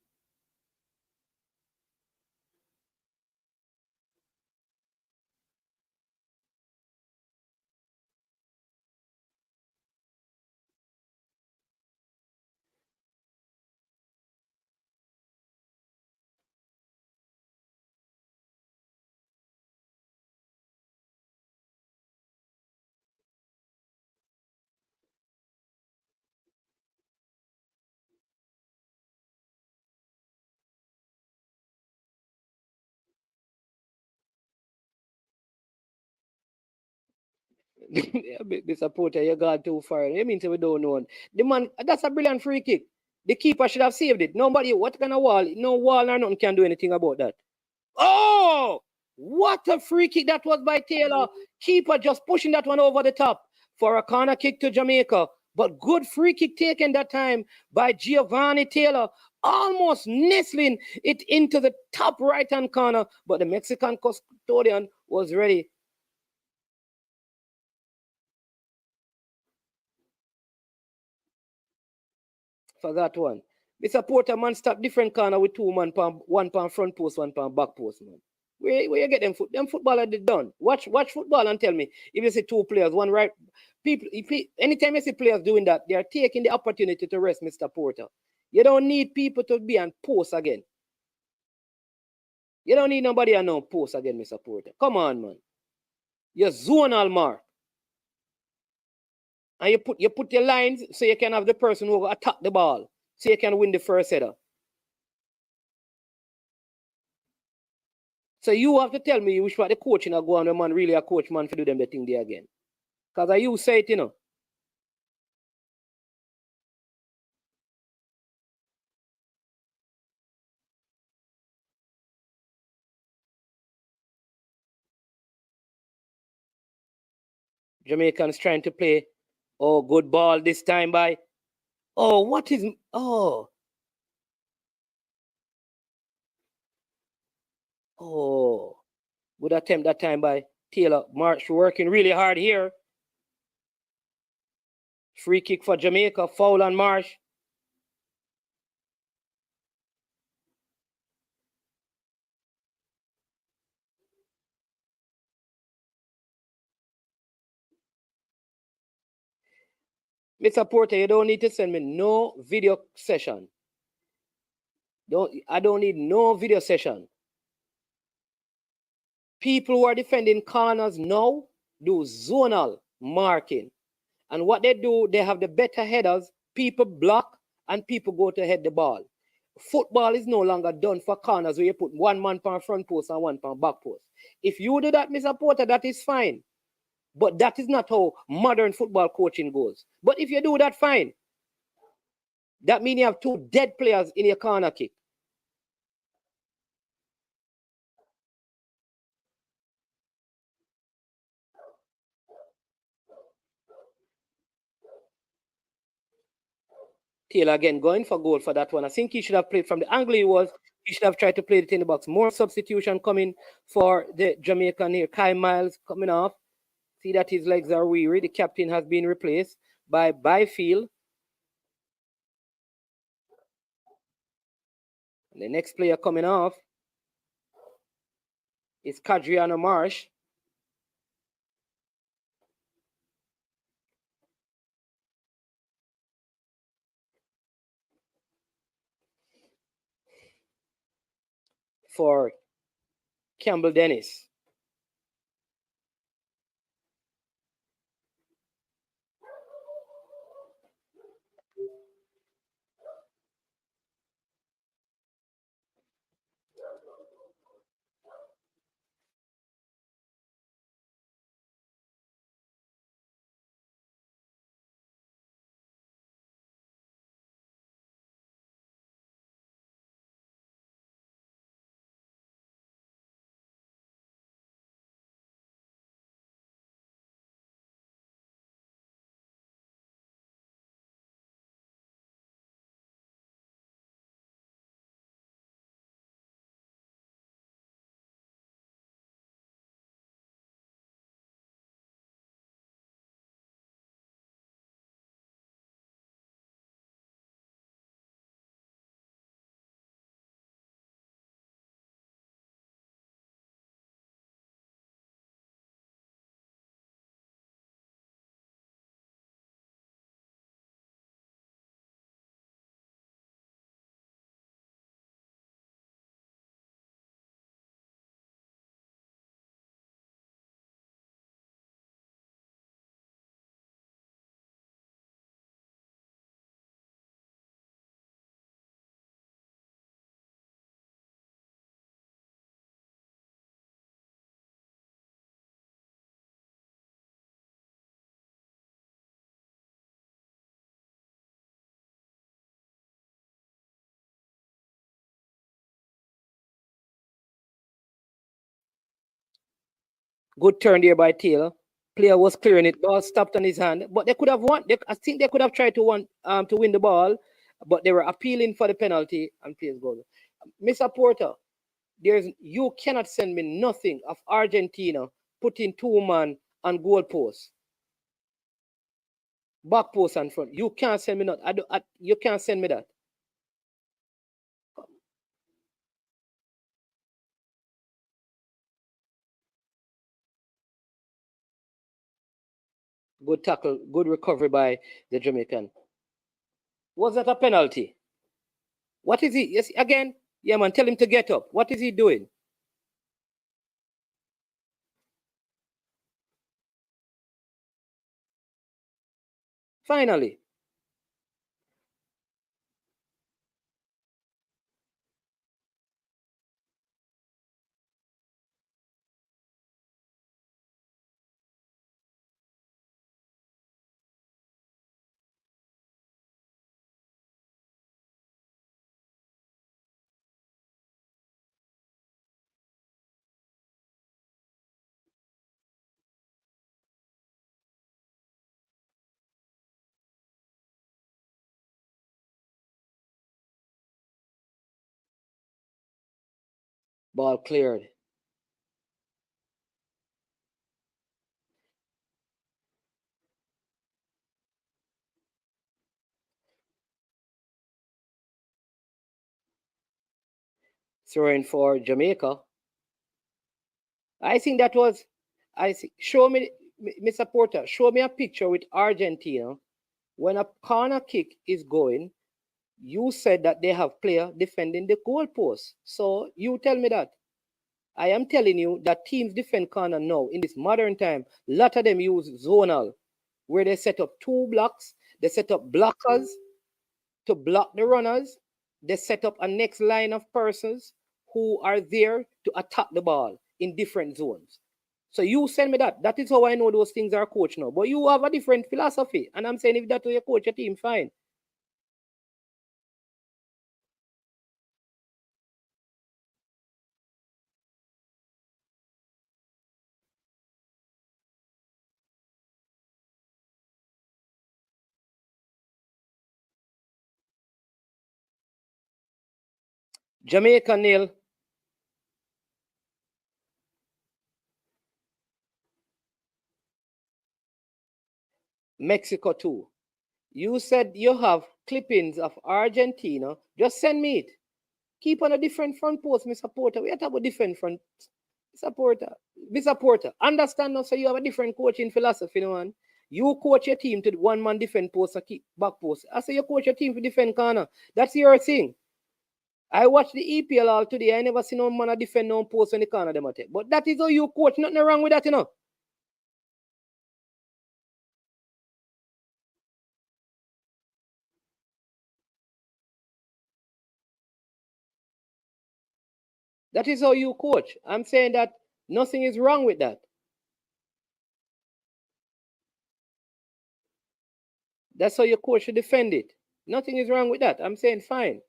The supporter, you got too far. You mean we don't know. The man, that's a brilliant free kick. The keeper should have saved it. Nobody, what kind of wall? No wall or nothing can do anything about that. Oh, what a free kick that was by Taylor. Keeper just pushing that one over the top for a corner kick to Jamaica. But good free kick taken that time by Giovanni Taylor, almost nestling it into the top right-hand corner. But the Mexican custodian was ready. For that one. Mr. Porter, man, stop different corner with 2 man, one pan front post, one pan back post, man. Where you get them them footballer they done? Watch football and tell me if you see 2 players, one right. People, anytime you see players doing that, they are taking the opportunity to rest Mr. Porter. You don't need people to be on post again. You don't need nobody on no post again, Mr. Porter. Come on, man. You're zonal mark. And you put your lines so you can have the person who will attack the ball. So you can win the first header. So you have to tell me which part the coaching are going when man really a coach man for do them the thing there again. Because I you say it, you know. Jamaicans trying to play. Oh, good ball this time by. Oh, what is. Oh. Oh. Good attempt that time by Taylor. March working really hard here. Free kick for Jamaica. Foul on Marsh. Mr. Porter, you don't need to send me no video session. I don't need no video session. People who are defending corners now do zonal marking. And what they do, they have the better headers, people block, and people go to head the ball. Football is no longer done for corners where you put 1 man per front post and 1 per back post. If you do that, Mr. Porter, that is fine. But that is not how modern football coaching goes. But if you do that, fine. That means you have 2 dead players in your corner kick. Taylor again going for goal for that one. I think he should have played from the angle he was. He should have tried to play it in the box. More substitution coming for the Jamaican here. Kai Miles coming off. See that his legs are weary. The captain has been replaced by Byfield. And the next player coming off is Cadriano Marsh. For Campbell Dennis. Good turn there by Taylor. Player was clearing it. Ball stopped on his hand. But they could have won. I think they could have tried to win the ball, but they were appealing for the penalty and players goal. Mr. Porter, you cannot send me nothing of Argentina putting two man on goal post, back post and front. You can't send me nothing. You can't send me that. Good tackle, good recovery by the Jamaican. Was that a penalty? What is he? Yes, again. Yeah, man. Tell him to get up. What is he doing? Finally, ball cleared. Throwing for Jamaica. I think that was. I see. Show me, Mr. Porter. Show me a picture with Argentina when a corner kick is going. You said that they have player defending the goalpost. So you tell me that. I am telling you that teams defend corner now in this modern time. A lot of them use zonal, where they set up two blocks. They set up blockers to block the runners. They set up a next line of persons who are there to attack the ball in different zones. So you send me that. That is how I know those things are coached now. But you have a different philosophy. And I'm saying if that's how you coach your team, fine. Jamaica nil. Mexico 2. You said you have clippings of Argentina. Just send me it. Keep on a different front post, Mr. Porter. We have to have a different front. Mr. Porter. Mr. Porter. Understand now, so you have a different coaching philosophy, you know, man. You coach your team to one man defend post and keep back post. I say you coach your team to defend corner. That's your thing. I watched the EPL all today. I never see no man defend no post when the corner them attack. But that is how you coach. Nothing wrong with that, you know. That is how you coach. I'm saying that nothing is wrong with that. That's how your coach should defend it. Nothing is wrong with that. I'm saying fine.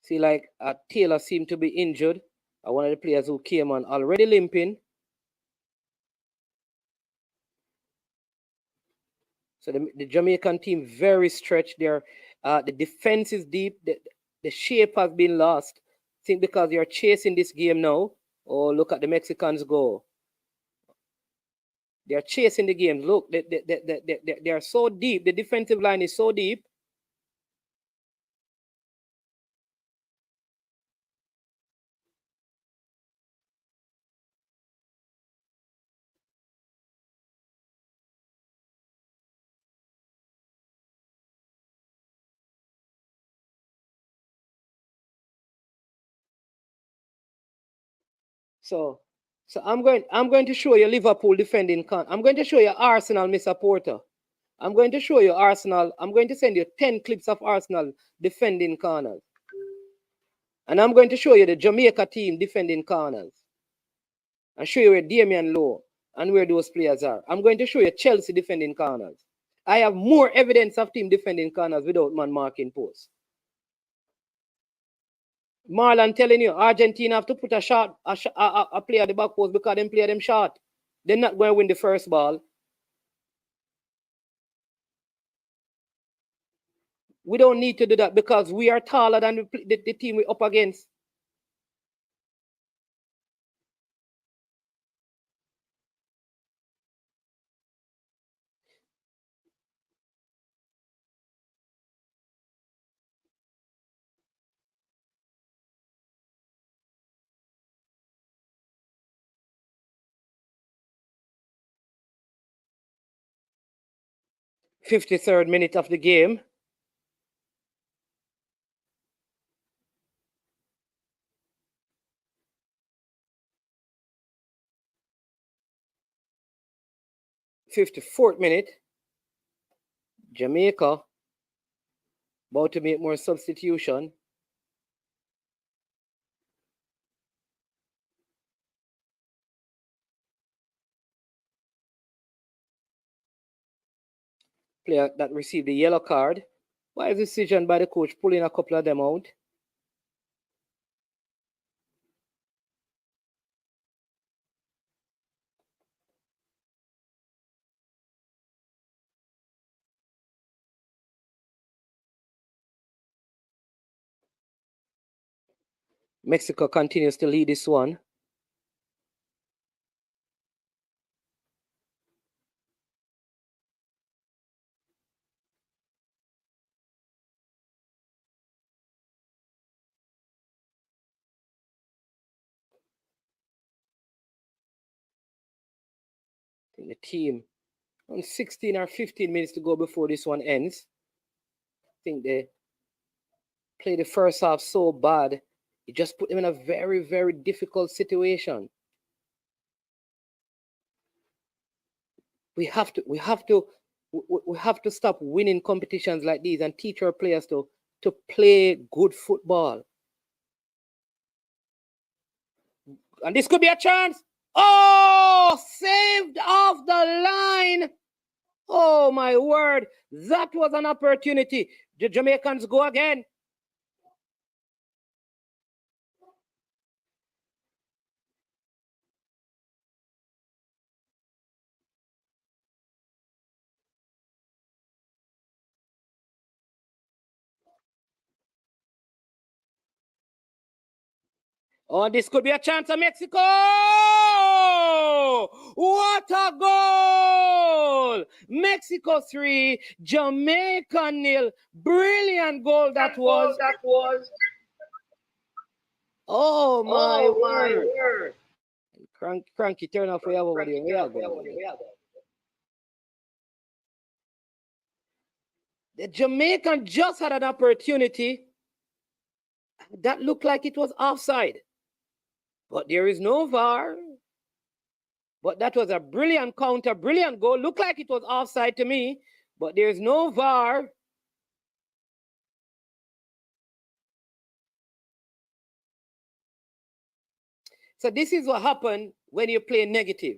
See, like Taylor seemed to be injured. One of the players who came on already limping. So the Jamaican team very stretched there. The defense is deep. The shape has been lost. I think because you're chasing this game now. Oh, look at the Mexicans go. They're chasing the game. Look, they are so deep. The defensive line is so deep. So I'm going to show you Liverpool defending. I'm going to show you Arsenal, Mr. Porter. I'm going to show you Arsenal. I'm going to send you 10 clips of Arsenal defending corners. And I'm going to show you the Jamaica team defending corners. And show you where Damian Lowe and where those players are. I'm going to show you Chelsea defending corners. I have more evidence of team defending corners without man marking posts. Marlon telling you, Argentina have to put a player at the back post because they play them short. They're not going to win the first ball. We don't need to do that because we are taller than the team we're up against. '53rd minute of the game. '54th minute. Jamaica about to make more substitution. Player that received the yellow card. Wise decision by the coach pulling a couple of them out. Mexico continues to lead this one. I think the team on 16 or 15 minutes to go before this one ends. I think they played the first half so bad, it just put them in a very, very difficult situation. We have to stop winning competitions like these and teach our players to play good football. And this could be a chance. Oh, saved off the line. Oh, my word. That was an opportunity. The Jamaicans go again. Oh, this could be a chance of Mexico. What a goal! Mexico 3, Jamaica 0. Brilliant goal that was. Oh my word. Cranky, turn off way over there. Where you The Jamaican just had an opportunity that looked like it was offside. But there is no VAR. But that was a brilliant counter, brilliant goal. Looked like it was offside to me, but there's no VAR. So this is what happened when you play negative.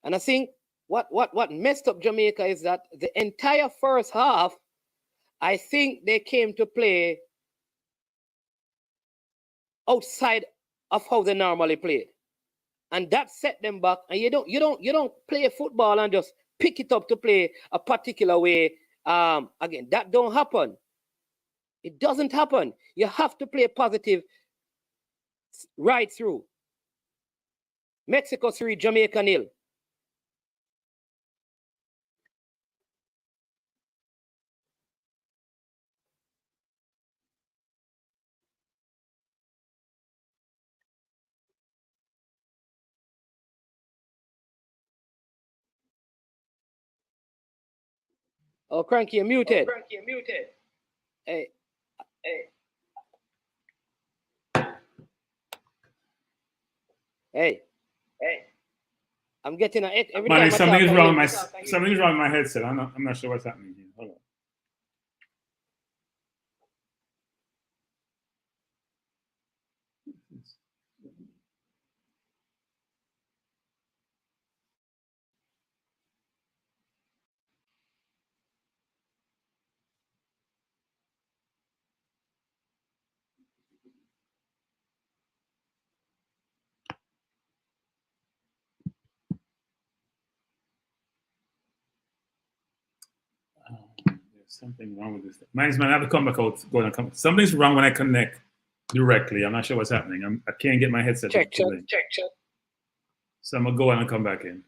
And I think what messed up Jamaica is that the entire first half, I think they came to play outside of how they normally played. And that set them back. And you don't play football and just pick it up to play a particular way. Again, that don't happen. It doesn't happen. You have to play positive right through. Mexico 3, Jamaica 0. Oh, Cranky, you're muted. Hey. Hey. I'm getting an every Man, time something's wrong. Something's wrong with my headset. I'm not sure what's happening here. Hold on. There's something wrong with this. Man, I have to come back out. Go and come. Something's wrong when I connect directly. I'm not sure what's happening. I can't get my headset. Check. So I'm gonna go on and come back in.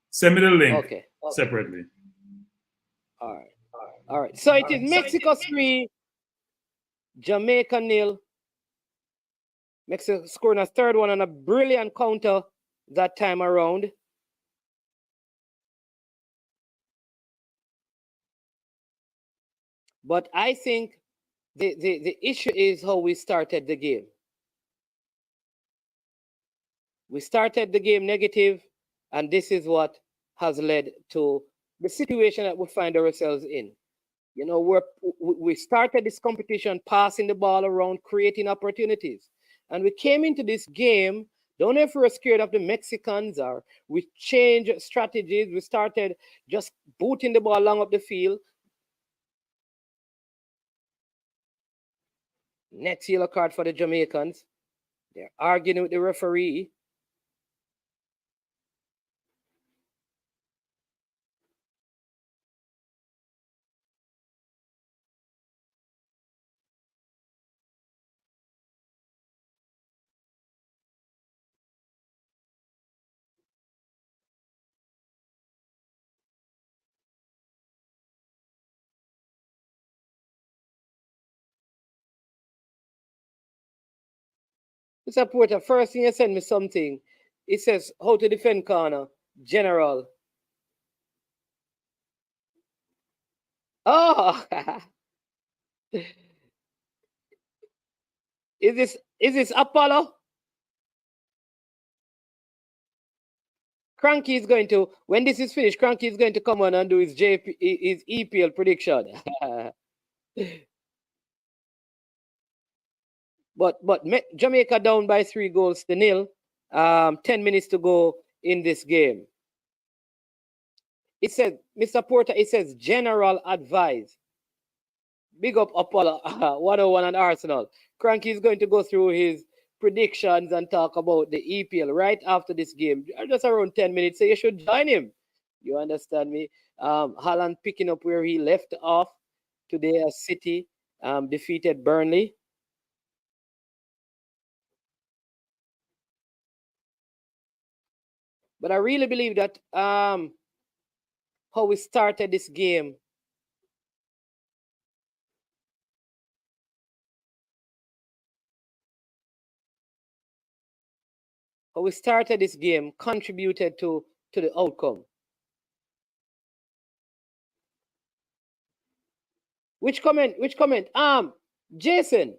Send me the link separately. All right. So it is Mexico 3, Jamaica 0. Mexico scoring a third one on a brilliant counter that time around. But I think the issue is how we started the game. We started the game negative, and this is what has led to the situation that we find ourselves in. You know, we started this competition passing the ball around, creating opportunities. And we came into this game, don't know if we were scared of the Mexicans or we changed strategies. We started just booting the ball along up the field. Next yellow card for the Jamaicans. They're arguing with the referee. Mr. Porter, first thing you send me something. It says how to defend corner, general. Oh, is this Apollo? Cranky is going to, when this is finished, Cranky is going to come on and do his EPL prediction. but Jamaica down by 3-0. 10 minutes to go in this game. It says, Mr. Porter, it says general advice. Big up Apollo 101 and Arsenal. Cranky is going to go through his predictions and talk about the EPL right after this game. Just around 10 minutes, so you should join him. You understand me? Haaland picking up where he left off today as City defeated Burnley. But I really believe that how we started this game contributed to the outcome. Which comment? Jason,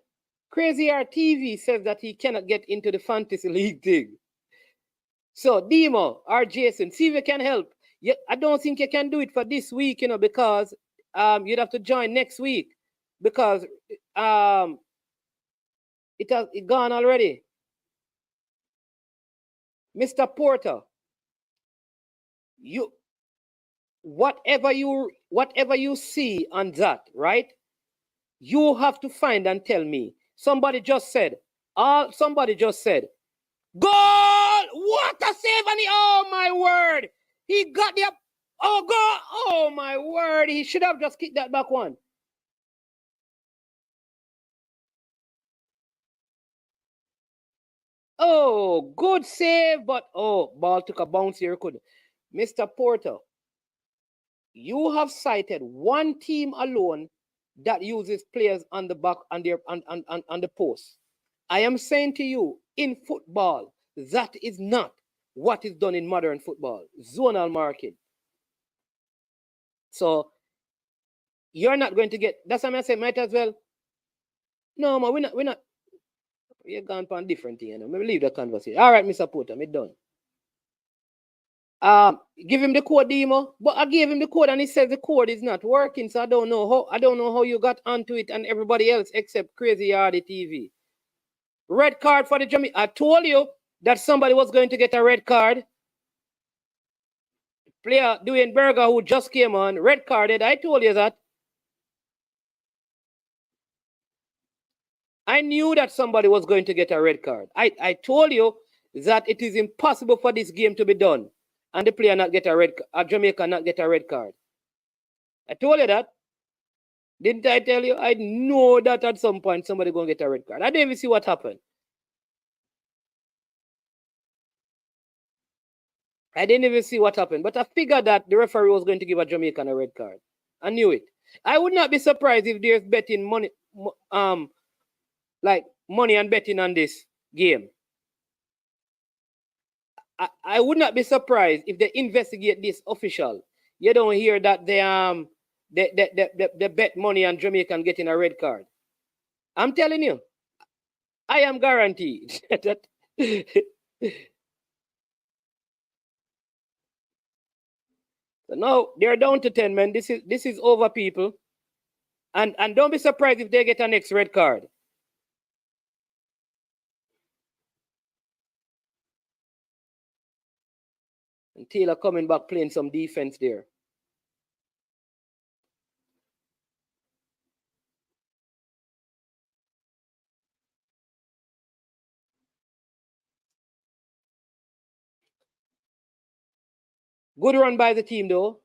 Crazy RTV says that he cannot get into the fantasy league thing. So Demo or Jason, see if you can help. I don't think you can do it for this week, because you'd have to join next week because it has gone already. Mr. Porter, whatever you see on that, right? You have to find and tell me. Somebody just said, goal! What a save! And oh my word! He got the goal! Oh my word! He should have just kicked that back one. Oh, good save, but ball took a bounce here. Mr. Porter, you have cited one team alone that uses players on the back on the post. I am saying to you, in football, that is not what is done in modern football. Zonal marking. So you're not going to get. That's what I say. Might as well. No, man, we're not. You're gone for a different thing. Maybe leave the conversation. All right, Mr. Porter, me done. Give him the code, Demo. But I gave him the code and he says the code is not working. So I don't know how you got onto it and everybody else except Crazy Yardy TV. Red card for the Jamaica. I told you that somebody was going to get a red card. Player Dwayne Berger, who just came on, red carded. I told you that. I knew that somebody was going to get a red card. I told you that it is impossible for this game to be done and the player not get Jamaica not get a red card. I told you that. Didn't I tell you? I know that at some point somebody going to get a red card. I didn't even see what happened. But I figured that the referee was going to give a Jamaican a red card. I knew it. I would not be surprised if there's betting money, like money and betting on this game. I would not be surprised if they investigate this official. You don't hear that they bet money on Jamaican getting a red card. I'm telling you, I am guaranteed that. So now they're down to 10 men. This is over, people. And don't be surprised if they get a next red card. And Taylor coming back playing some defense there. Good run by the team, though.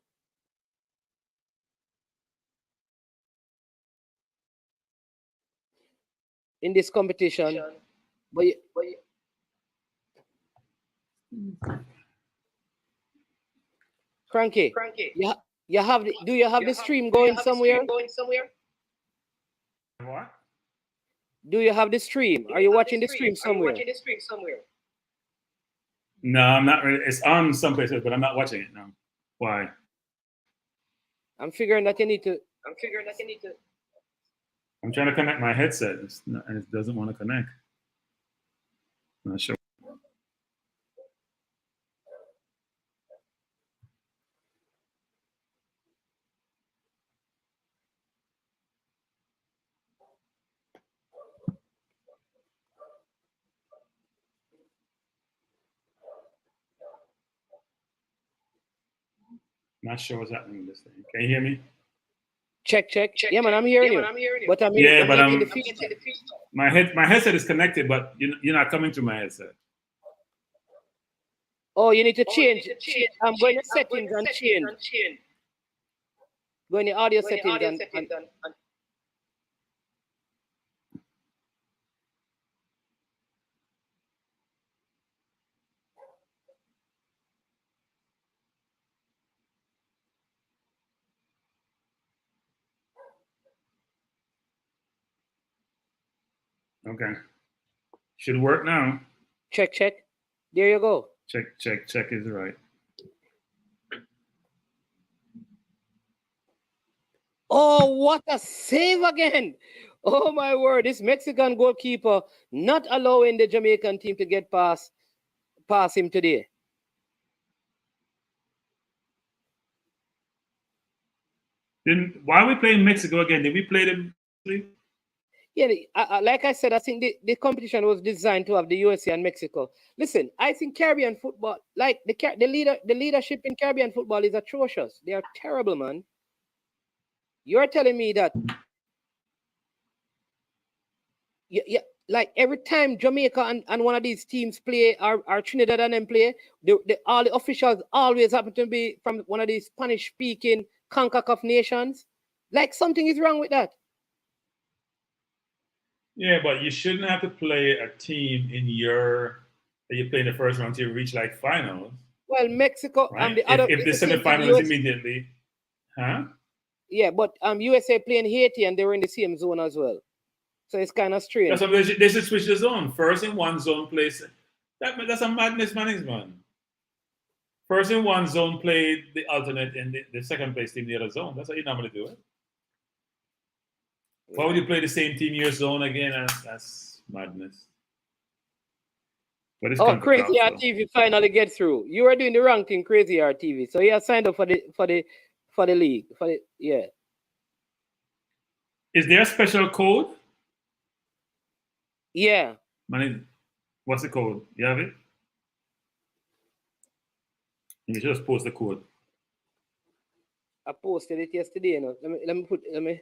In this competition. But Cranky. You have do you have the stream going somewhere? What? Do you have the stream? Are you watching the stream somewhere? No, I'm not really. It's on some places, but I'm not watching it now. Why? I'm figuring that you need to. I'm trying to connect my headset, and it doesn't want to connect. I'm not sure. Not sure what's happening with this thing. Can you hear me? Check. Yeah, man, I'm hearing you. But I'm in the feed. My headset is connected, but you're not coming through my headset. Oh, you need to change. I'm going to settings and change. Go in the audio settings and Okay. Should work now. Check, check. There you go. Check is right. Oh, what a save again. Oh, my word. This Mexican goalkeeper not allowing the Jamaican team to get past him today. Then why are we playing Mexico again? Did we play them? Yeah, like I said, I think the competition was designed to have the USA and Mexico. Listen, I think Caribbean football, like the leadership in Caribbean football is atrocious. They are terrible, man. You're telling me that, yeah, like every time Jamaica and one of these teams play, or Trinidad and them play, all the officials always happen to be from one of these Spanish-speaking CONCACAF nations. Like something is wrong with that. Yeah, but you shouldn't have to play a team in that you play in the first round to reach like finals. Well, Mexico right? The other if the semifinals immediately, huh? Yeah, but USA playing Haiti and they were in the same zone as well, so it's kind of strange. That's what they should switch the zone. First in one zone place. That's a madness, man. First in one zone played the alternate and the second place team in the other zone. That's how you normally do it. Why would you play the same team in your zone again? That's madness. But it's Crazy RTV finally get through. You were doing the wrong thing, Crazy RTV. So you have signed up for the league. Yeah. Is there a special code? Yeah. What's the code? You have it? You just post the code. I posted it yesterday. You know. Let me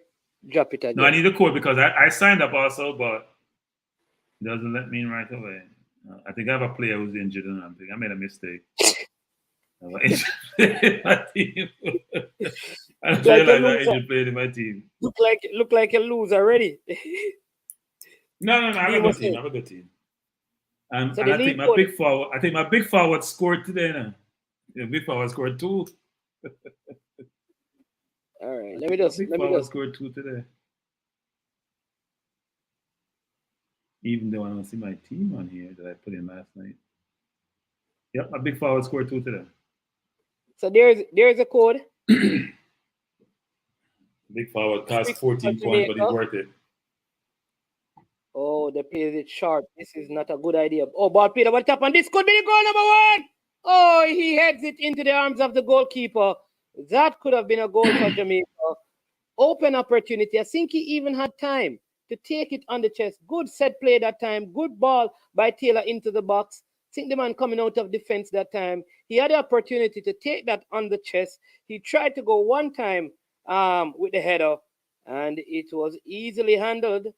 drop it again. No, I need the code because I signed up also, but it doesn't let me in right away. I think I have a player who's injured and I think I made a mistake. My team. I don't realize I injured player in my team. Look like a loser already. No, I have a good team. And I think my big forward scored today now. The big forward scored 2. All right, let me just scored 2 today. Even though I don't see my team on here that I put in last night. Yep, my big forward scored 2 today. So there's a code. Big forward cost 14 points, but it's worth it. Oh, they plays it short. This is not a good idea. Oh, ball played over the top, and this could be the goal number 1. Oh, he heads it into the arms of the goalkeeper. That could have been a goal for Jamaica. Open opportunity. I think he even had time to take it on the chest. Good set play that time. Good ball by Taylor into the box. I think the man coming out of defense that time. He had the opportunity to take that on the chest. He tried to go one time with the header, and it was easily handled.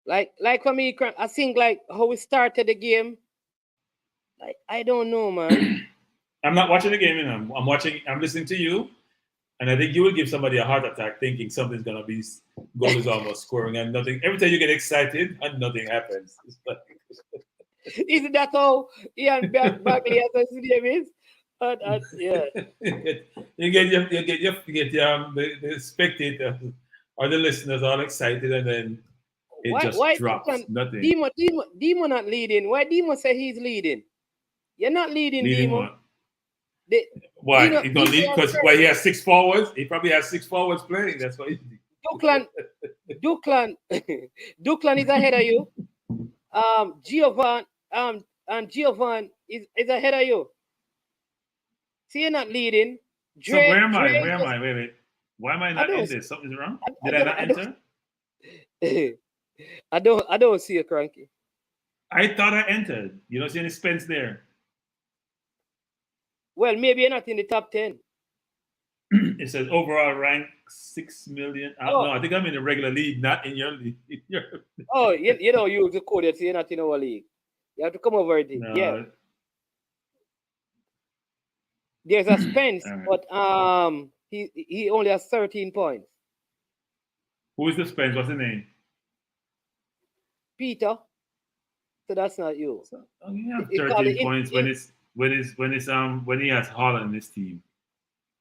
Like for me, I think like how we started the game. I don't know, man. I'm not watching the game, I'm listening to you, and I think you will give somebody a heart attack thinking something's gonna be goal is almost scoring and nothing. Every time you get excited and nothing happens. Isn't that how Ian Bagley as his name is? Yeah. you get the spectators or the listeners all excited, and then it drops. Nothing. Demo not leading. Why Demo say he's leading? You're not leading Demo. Why? He's not leading because he has 6 forwards. He probably has 6 forwards playing. That's why. Duklan is ahead of you. Giovan and Giovan is ahead of you. See, you're not leading. So where am I? Wait. Why am I not in this? Something's wrong? Did I not enter? I don't see a Cranky. I thought I entered. You don't see any Spence there. Well, maybe you're not in the top 10. It says overall rank 6 million. No, I think I'm in the regular league, not in your league. Oh, you don't use the code, so you're not in our league. You have to come over it. No. Yeah. There's a Spence, All right. but he only has 13 points. Who is the Spence? What's the name? Peter, so that's not you. So, you have It's called 13 points when he has Holland in his team.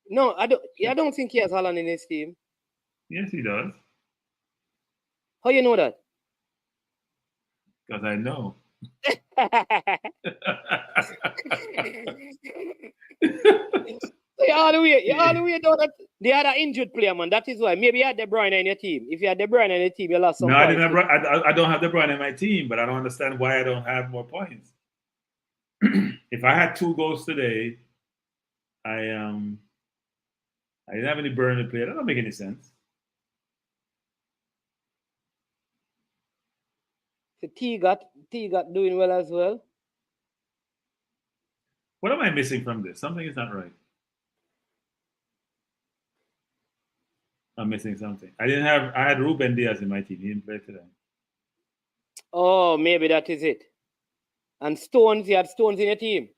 no, I don't think he has Holland in his team. Yes, he does. How you know that? Because I know. You all the way down that the other injured player, man. That is why. Maybe you had De Bruyne in your team. If you had De Bruyne in your team, you lost some No, I points. didn't have. I don't have De Bruyne in my team, but I don't understand why I don't have more points. If I had 2 goals today, I didn't have any Burnley player. That don't make any sense. So T got doing well as well. What am I missing from this? Something is not right. I'm missing something. I had Ruben Diaz in my team. He didn't play today. Oh, maybe that is it. And Stones, you had Stones in your team.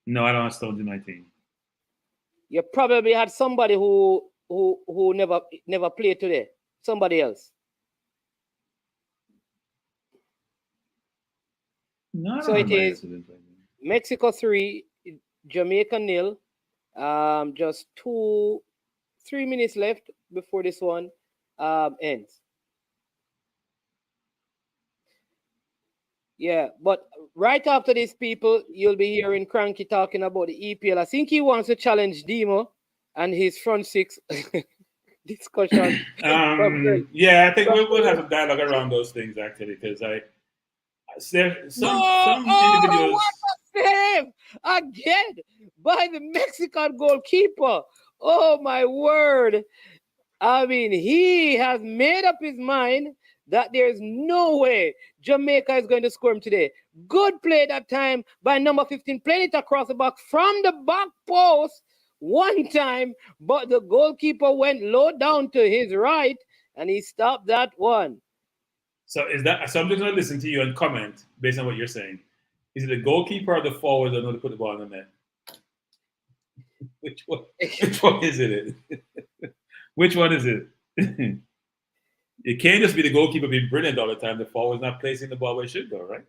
No, I don't have Stones in my team. You probably had somebody who never played today. Somebody else. No, I So don't it is play. Mexico 3, Jamaica 0. Just 3 minutes left before this one ends. Yeah, but right after these people, you'll be hearing Cranky talking about the EPL. I think he wants to challenge Demo and his front six discussion. Yeah, I think we'll have a dialogue around those things actually, because some individuals. What a save again by the Mexican goalkeeper! Oh my word! I mean, he has made up his mind that there's no way Jamaica is going to score him today. Good play that time by number 15, playing it across the back from the back post one time, but the goalkeeper went low down to his right and he stopped that one. So is that? So I'm just going to listen to you and comment based on what you're saying. Is it the goalkeeper or the forward that know to put the ball in the net? Which one? Which one is it? Which one is it? It can't just be the goalkeeper being brilliant all the time. The forward's not placing the ball where it should go, right?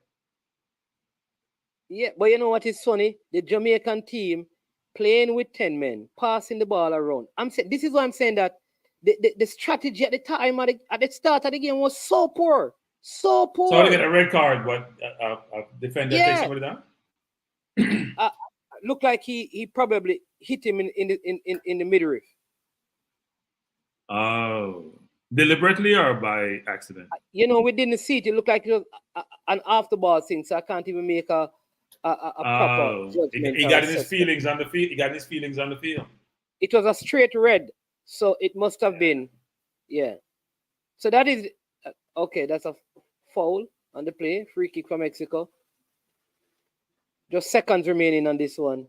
Yeah, but you know what is funny? The Jamaican team playing with 10 men, passing the ball around. I'm saying this is why I'm saying that the strategy at the time at the start of the game was so poor. So poor. So to get a red card, what a defender takes somebody down? Looked like he probably hit him in the midriff. Oh, deliberately or by accident? You know, we didn't see it. It looked like it was an after ball thing, so I can't even make a proper judgment. He got his feelings on the field. He got his feelings on the field. It was a straight red, so it must have been, yeah. So that is okay. That's a foul on the play. Free kick for Mexico. Just seconds remaining on this one.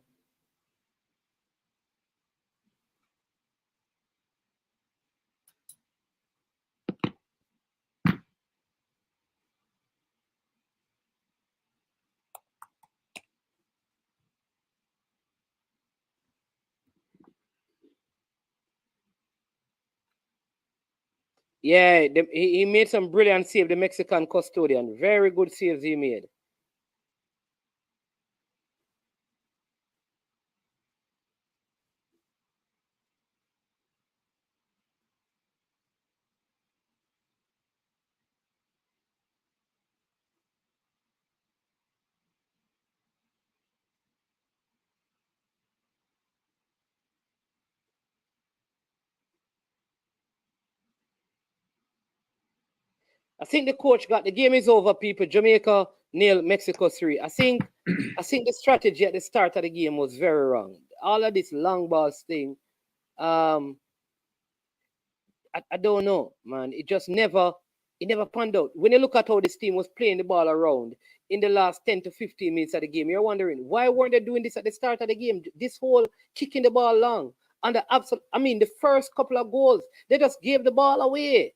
Yeah, he made some brilliant save, the Mexican custodian. Very good saves he made. I think the coach got the game is over, people. Jamaica 0, Mexico 3. I think the strategy at the start of the game was very wrong. All of this long balls thing, I don't know, man. It never panned out. When you look at how this team was playing the ball around in the last 10 to 15 minutes of the game, you're wondering why weren't they doing this at the start of the game? This whole kicking the ball long. And the first couple of goals, they just gave the ball away.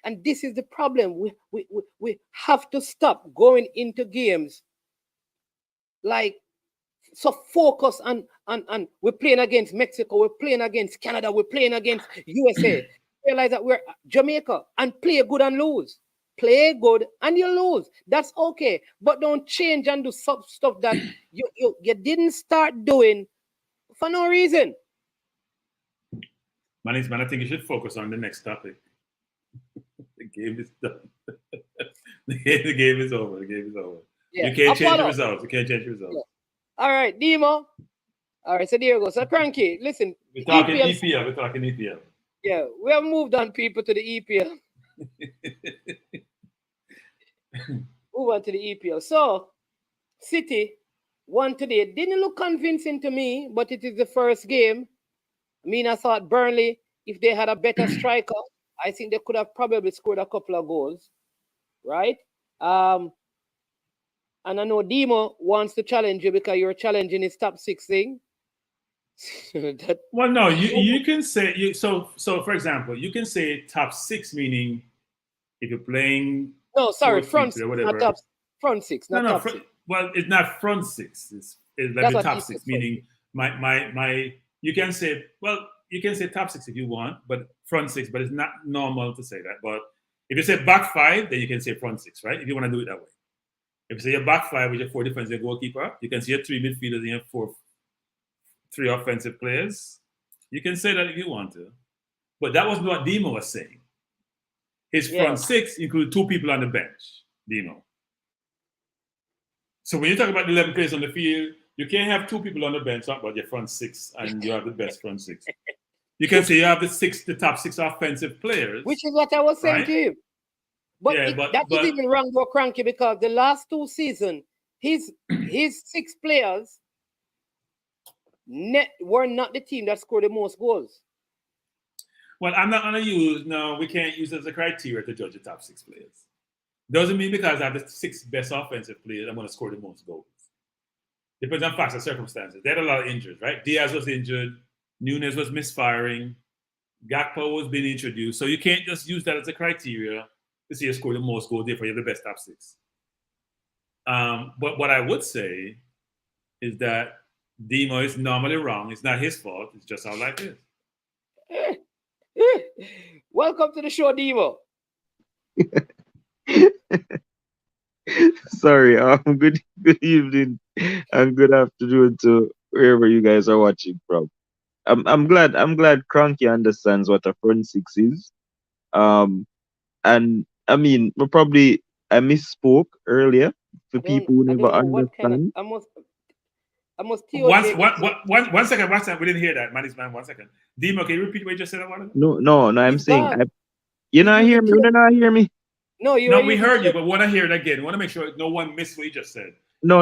And this is the problem. We have to stop going into games like so focused on we're playing against Mexico, we're playing against Canada, we're playing against USA. Realize that we're Jamaica and play good and lose. Play good and you lose. That's okay. But don't change and do stuff that you didn't start doing for no reason. Man, I think you should focus on the next topic. The game is done. The game is over. The game is over. Yeah. You can't change the results. You can't change the results. Yeah. All right, Demo. All right, so there you go. So Cranky, listen. We're talking EPL. We're talking EPL. Yeah, we have moved on people to the EPL. Move on to the EPL. So, City won today. Didn't look convincing to me, but it is the first game. I mean, I thought Burnley, if they had a better striker, I think they could have probably scored a couple of goals, right? And I know Demo wants to challenge you because you're challenging his top 6 thing. Well, no, you can say so. For example, you can say top 6, meaning if you're playing. No, sorry, front 6, not top. Front 6, not top 6. Well, it's not front 6. It's like the top 6, meaning my. You can say, well, you can say top 6 if you want, but front 6. But it's not normal to say that. But if you say back 5, then you can say front 6, right? If you want to do it that way. If you say your back 5 with your 4 defensive and goalkeeper, you can see your 3 midfielders and your 3 offensive players. You can say that if you want to. But that wasn't what Demo was saying. His front 6 included 2 people on the bench, Demo. So when you talk about the 11 players on the field, you can't have 2 people on the bench, talk about your front 6, and you have the best front 6. You can say you have the top 6 offensive players. Which is what I was saying to you. But that is even wrong for Cranky, because the last 2 seasons, his 6 players were not the team that scored the most goals. Well, I'm not going to use, no, we can't use it as a criteria to judge the top 6 players. Doesn't mean because I have the 6 best offensive players, I'm going to score the most goals. Depends on facts and circumstances. They had a lot of injuries, right? Diaz was injured. Nunes was misfiring. Gakpo was being introduced. So you can't just use that as a criteria to see you score the most goals, therefore you have the best top 6. But what I would say is that Demo is normally wrong. It's not his fault. It's just how life is. Welcome to the show, Demo. Sorry, good evening and good afternoon to wherever you guys are watching from. I'm glad Cranky understands what a front 6 is. And I mean, I misspoke earlier for people who never understand. I must one second. We didn't hear that, man. 1 second. Demo, can you repeat what you just said? No. I'm saying, you not hear me? You not hear me? No, we heard you, but want to hear it again. Want to make sure no one missed what you just said. No.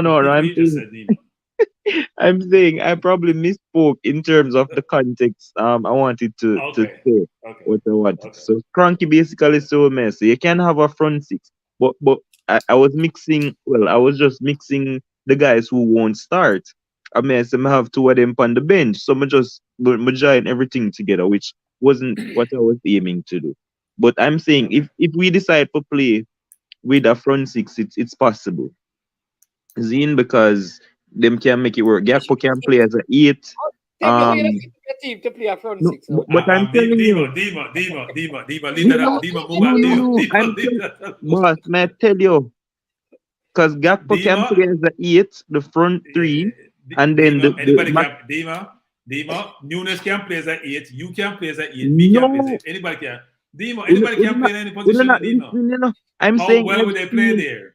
I'm saying I probably misspoke in terms of the context. I wanted to say what I wanted. Okay. So Cranky basically so messy. You can have a front 6, but I was mixing. Well, I was just mixing the guys who won't start. I mean, I have 2 of them on the bench, so I just join everything together, which wasn't what I was aiming to do. But I'm saying if we decide to play with a front 6, it's possible. Zine, because them can make it work. Gakpo can play as an 8. Team to play a front 6. But I'm telling you, Demo, leave that up. Demo, move on. Boss, may I tell you? Because Gakpo can play as an 8, the front 3, and then Demo, Nunes can play as an 8. You can play as an 8. Me can play as an 8. Anybody can. Demo, anybody can play in any position. I'm saying, well would they play there?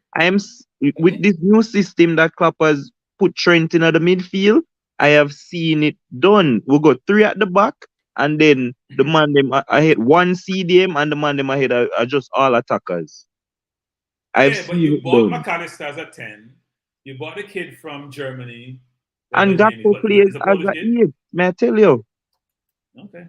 With this new system that Klopp has put Trent in the midfield, I have seen it done. We got 3 at the back, and then the man them I hit 1 CDM, and the man them ahead are just all attackers. But you bought McAllister as a 10. You bought the kid from Germany. And Gakpo plays as an 8, may I tell you? Okay.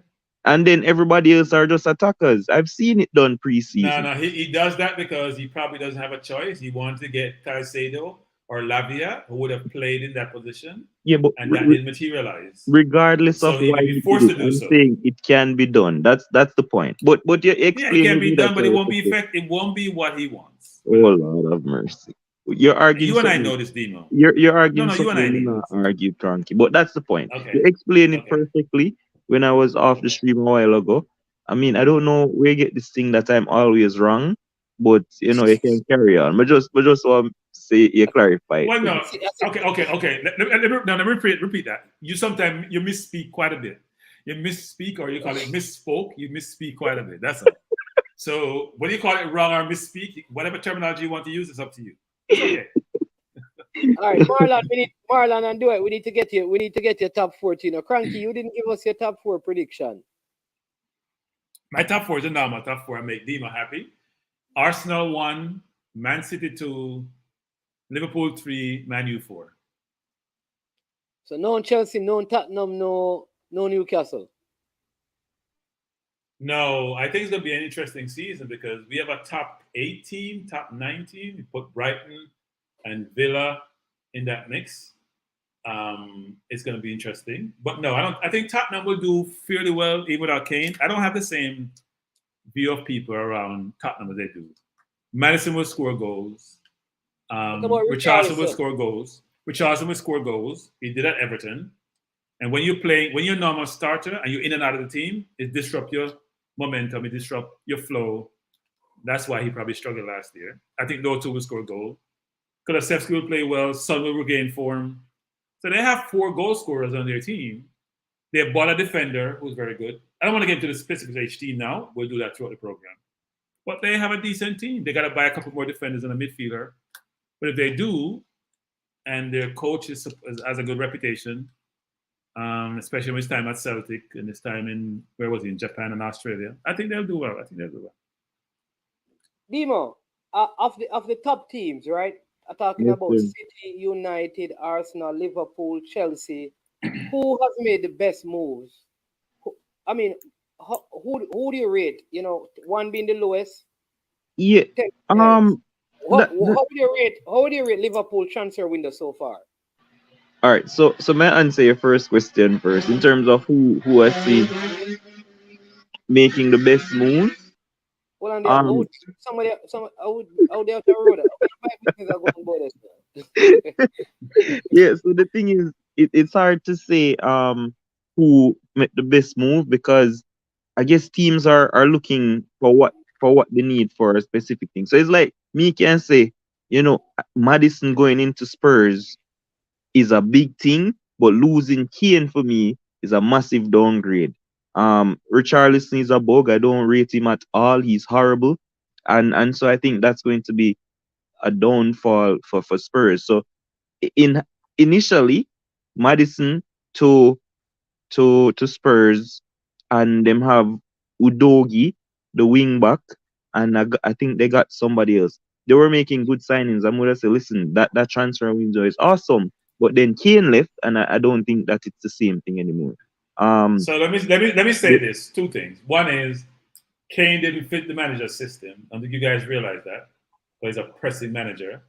And then everybody else are just attackers. I've seen it done pre-season. No, he does that because he probably doesn't have a choice. He wants to get Caicedo or Lavia, who would have played in that position. Yeah, but and that didn't materialize. Regardless of why he forced to do so, I'm saying it can be done. That's the point. But you explain. Yeah, it can be done, but it won't be effective. It won't be what he wants. Oh Lord of mercy. You're arguing You and I something. know this, Demo. You're No, arguing no, you and I something we know not this. argued, Cranky. But that's the point. You Okay. explained it Okay. perfectly when I was off the stream a while ago. I mean, I don't know where you get this thing that I'm always wrong, but you can carry on. But just want to say you clarify it Well, for no. me. Okay. Let me repeat that. You sometimes you misspeak quite a bit. You misspeak, or you call it misspoke. You misspeak quite a bit. That's all. So whether you call it wrong or misspeak, whatever terminology you want to use, is up to you. It's okay. All right, Marlon, Marlon and do it. We need to get you. We need to get your top 14. Cranky, you didn't give us your top 4 prediction. My top 4 is a normal top 4. I make Dima happy. Arsenal 1, Man City 2, Liverpool 3, Man U 4. So no Chelsea, no Tottenham, no Newcastle. No, I think it's going to be an interesting season because we have a top 8 team, top 9 team. We put Brighton and Villa in that mix. It's going to be interesting. But no, I think Tottenham will do fairly well even without Kane. I don't have the same view of people around Tottenham as they do. Madison will score goals. Richarlison will score goals. Richarlison will score goals. He did at Everton. And when you're a normal starter and you're in and out of the team, it disrupts your momentum, it disrupts your flow. That's why he probably struggled last year. I think those two will score goals. Kulusevski will play well. Son will regain form. So they have 4 goal scorers on their team. They have bought a defender who's very good. I don't want to get into the specifics of each team now. We'll do that throughout the program. But they have a decent team. They got to buy a couple more defenders and a midfielder. But if they do, and their coach has a good reputation, especially when his time at Celtic and his time in, where was he, in Japan and Australia, I think they'll do well. Demo, of the top teams, right? I'm talking about City, United, Arsenal, Liverpool, Chelsea. Who has made the best moves? I mean, who do you rate? 1 being the lowest. Yeah. 10, how would you rate Liverpool transfer window so far? All right. So may I answer your first question first in terms of who I see making the best moves? Well, somebody out there the road. Yeah. So the thing is, it's hard to say who made the best move because I guess teams are looking for what they need for a specific thing. So it's like me can say, Madison going into Spurs is a big thing, but losing Kane for me is a massive downgrade. Richarlison is a bug. I don't rate him at all. He's horrible. And so I think that's going to be a downfall for Spurs. So initially, Madison to Spurs, and them have Udogi, the wing back, and I think they got somebody else. They were making good signings. I'm gonna say, listen, that transfer window is awesome. But then Kane left, and I don't think that it's the same thing anymore. So let me say this: 2 things. One is Kane didn't fit the manager's system. I think you guys realize that. But he's a pressing manager.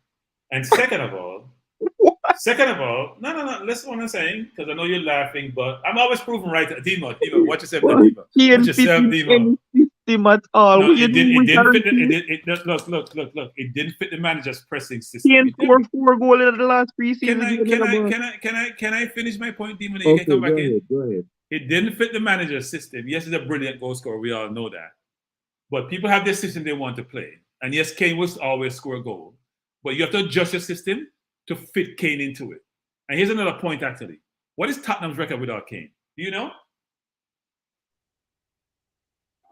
And second of all, no, listen what I'm saying, because I know you're laughing, but I'm always proven right. Demo, watch yourself, Demo. Watch yourself, Demo. System at all. No, it didn't fit. Look. It didn't fit the manager's pressing system. He scored 4 goals in the last preseason. Can I finish my point, Demo? Okay, You can come back in. Go ahead. It didn't fit the manager's system. Yes, he's a brilliant goal scorer. We all know that. But people have their system they want to play. And yes, Kane will always score a goal. But you have to adjust your system to fit Kane into it. And here's another point, actually. What is Tottenham's record without Kane? Do you know?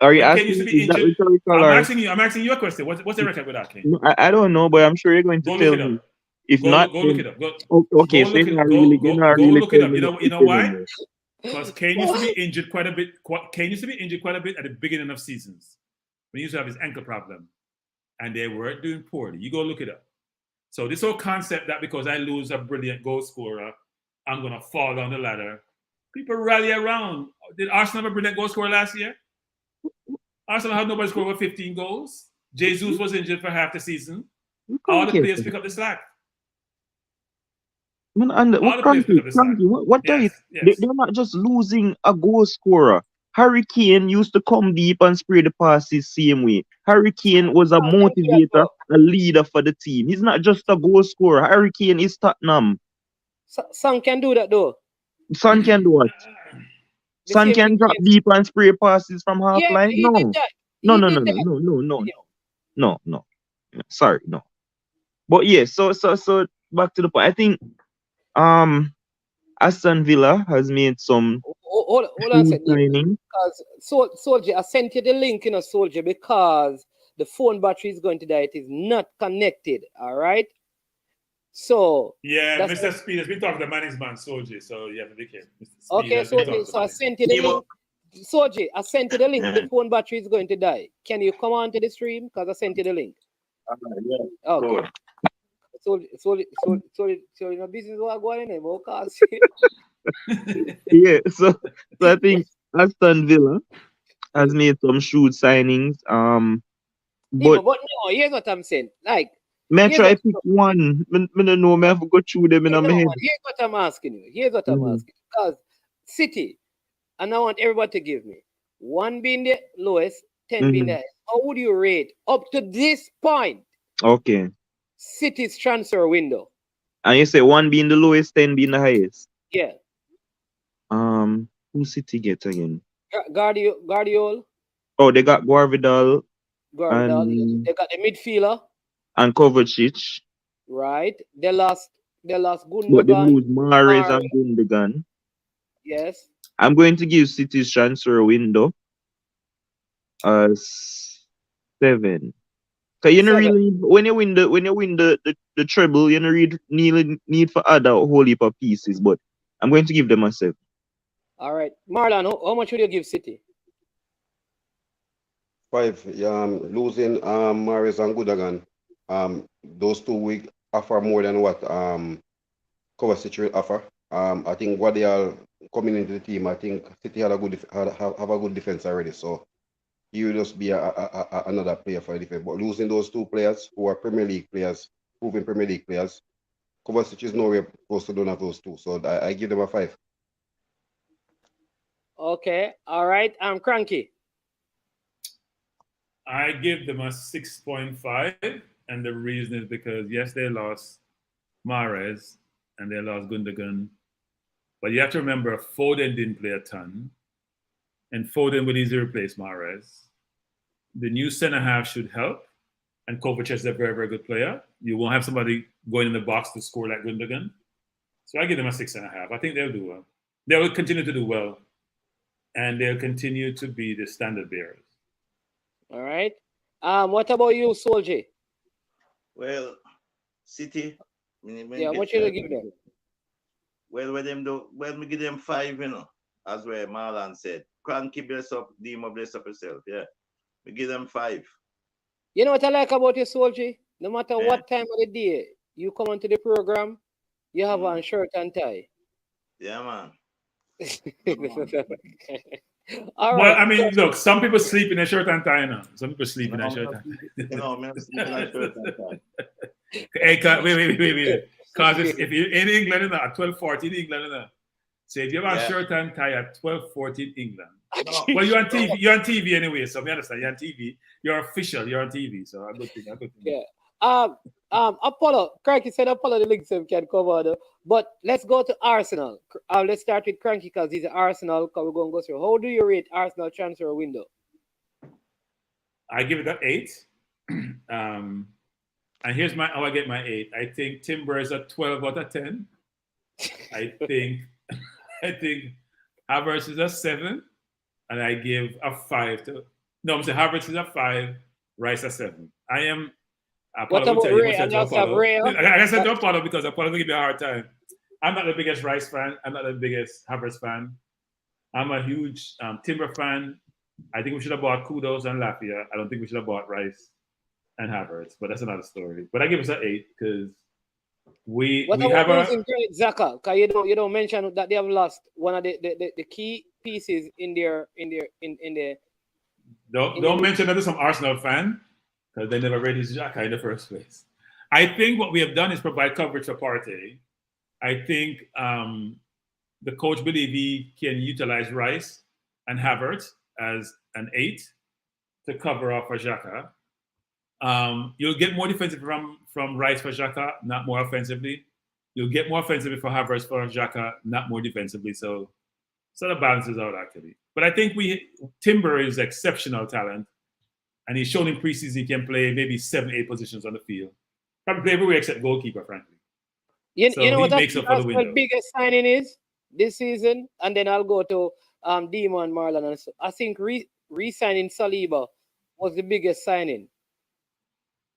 Are you asking me? I'm asking you a question. What's the record without Kane? No, I don't know, but I'm sure you're going to tell me. If not, go look it up. Okay, so you're not really look it up. You know why? Because Kane used to be injured quite a bit. Kane used to be injured quite a bit at the beginning of seasons when he used to have his ankle problem, and they weren't doing poorly. You go look it up. So this whole concept that because I lose a brilliant goal scorer, I'm gonna fall down the ladder. People rally around. Did Arsenal have a brilliant goal scorer last year? Arsenal had nobody score over 15 goals. Jesus was injured for half the season. All the players pick up the slack. What guys? They're not just losing a goal scorer. Harry Kane used to come deep and spray the passes same way. Harry Kane was a Sam can do that, motivator, though. a leader for the team. He's not just a goal scorer. Harry Kane is Tottenham. Sam can do that, though. Son can do what? The Son same can thing. drop deep and spray passes from half Yeah, line? he did No. that. No, He no, no, did no, that. no, no, no, no, no. Sorry, no. But yeah, so back to the point. I think Aston Villa has made some Hold on a good second. signings. Because Soldier, I sent you the link, Soldier, because the phone battery is going to die. It is not connected. All right. So Yeah, that's Mr. Speed has been talking to management Soldier, so you have to be careful. Mr. Speed okay. has been Soldier, talking to so I management. sent you the link. Soldier, I sent you the link. The phone battery is going to die. Can you come on to the stream? Because I sent you the link. Yeah. Okay. Good. So this is what I'm going in, because Yeah, so I think Aston Villa has made some shrewd signings. But but no, here's what I'm saying. Like, may I here's try what pick one. I don't know, may I have to go through them in no, my head. here's what I'm asking you. Here's what I'm Mhm. asking. Because City, and I want everybody to give me 1 being the lowest, 10 being the Mhm. highest. How would you rate up to this point Okay. City's transfer window? And you say 1 being the lowest, 10 being the highest. Yeah. Who City get again? Guardiol, Oh, they got Guarvidal they got the midfielder, and Kovacic, right? They lost but they Gundogan, lose Mahrez Mare, and Gundogan. yes. I'm going to give City's transfer window as 7. Cause you don't 7. really when you win the treble, you don't really need for other whole heap of pieces. But I'm going to give them a 7. All right. Marlon, how much would you give City? 5. Losing Maris and Gudagan. Those two will offer more than what Kovacic will offer. I think Guardiola coming into the team, I think City had a good have a good defense already. So he will just be another player for the defense. But losing those two players who are Premier League players, proven Premier League players, Kovacic is nowhere close to none of those two. So I give them a 5. Okay. All right. I'm cranky. I give them a 6.5, and the reason is because yes, they lost Mahrez and they lost Gundogan, but you have to remember Foden didn't play a ton, and Foden will easily replace Mahrez. The new centre half should help, and Kovacic is a very, very good player. You won't have somebody going in the box to score like Gundogan. So I give them a 6.5. I think they'll do well. They will continue to do well, and they'll continue to be the standard bearers. All right. What about you, Soldier? Well, City. Yeah, what should I give them? Well, we give them 5, as where Marlon said. Cranky bless up, Demo bless up yourself. Yeah. We give them 5. You know what I like about you, Soldier? No matter what time of the day you come onto the program, you have on shirt and tie. Yeah, man. All Well, right. I mean, look, some people sleep in a shirt and tie now. Some people sleep in a shirt and tie. I'm sleeping in a shirt and tie. Hey, wait. Because if you're in England at 12:40 in England, so if you have a shirt and tie at 12:40 in England, well, you're on TV. You're on TV anyway, so we understand. You're on TV. You're official. You're on TV, so a good thing. Yeah. Apollo, Cranky said Apollo the links can cover, but let's go to Arsenal. Let's start with Cranky because he's Arsenal. Because we're going to go through. How do you rate Arsenal transfer window? I give it an 8. And here's how I get my 8. I think Timber is a 12 out of 10. I think Havertz is a 7, and I give a 5 to. No, I'm saying Havertz is a 5, Rice a 7. I am. What about Ray? I said to Apollo because Apollo will give me a hard time. I'm not the biggest Rice fan. I'm not the biggest Havertz fan. I'm a huge Timber fan. I think we should have bought Kudos and Lafia. I don't think we should have bought Rice and Havertz, but that's another story. But I give us an 8 because we have losing Xhaka? Because you don't mention that they have lost one of the key pieces in their. Don't mention that to some Arsenal fan because they never rated Xhaka in the first place. I think what we have done is provide coverage for Partey. I think the coach believe he can utilize Rice and Havertz as an 8 to cover off for Xhaka. You'll get more defensive from Rice for Xhaka, not more offensively. You'll get more offensively for Havertz for Xhaka, not more defensively. So sort of balances out actually. But I think Timber is exceptional talent, and he's shown in preseason he can play maybe 7-8 positions on the field. Probably play everywhere except goalkeeper, frankly. You So know he what makes up for the window. biggest signing is this season, and then I'll go to Dima and Marlon. And so I think re-signing Saliba was the biggest signing,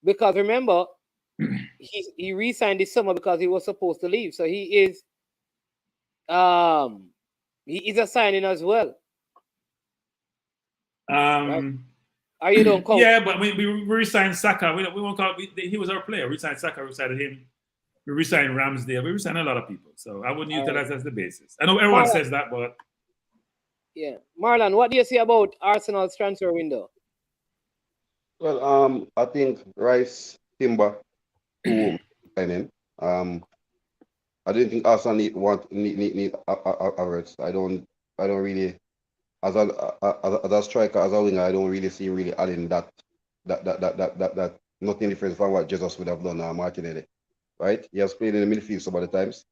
because remember he re-signed this summer because he was supposed to leave, so he is a signing as well. Right? Are you don't count? Yeah, but I mean, we re-signed Saka. We won't call he was our player. We re-signed Saka. We re-signed him. We re-signed Ramsdale. We re-signed a lot of people. So I wouldn't utilize that as the basis. I know everyone says that, but yeah, Marlon, what do you say about Arsenal's transfer window? Well, I think Rice, Timber, two signing. I don't think Arsenal need Havertz. I don't really, as a striker, as a winger, I don't really see adding that nothing different from what Jesus would have done Martinelli, right? He has played in the midfield some other times.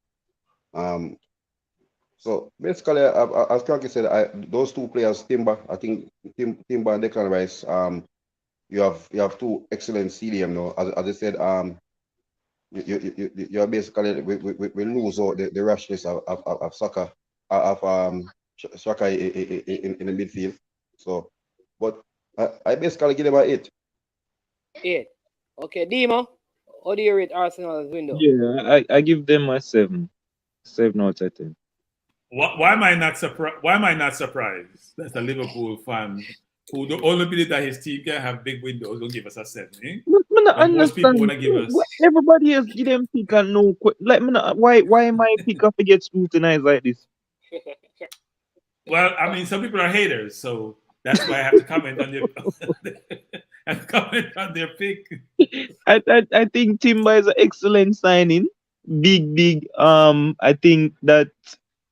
So basically, as Cranky said, those two players, Timber, I think Timber and Declan Rice, you have two excellent CDM now. As I said, you're basically we lose all the rashness of Saka of Saka in the midfield. So, but I basically give them an 8. 8. Okay, Dima, how do you rate Arsenal's window? Yeah, I give them a 7. 7 out of 10. Why am I not surprised? Why am I not surprised? That's a Liverpool fan who the only believe that his team can have big windows will give us a 7. Eh? But most people want to give us. Everybody else give them pick and no like why my pick up get scrutinized like this? Well, I mean, some people are haters, so that's why I have to comment on their pick. I think Timber is an excellent signing. Big. I think that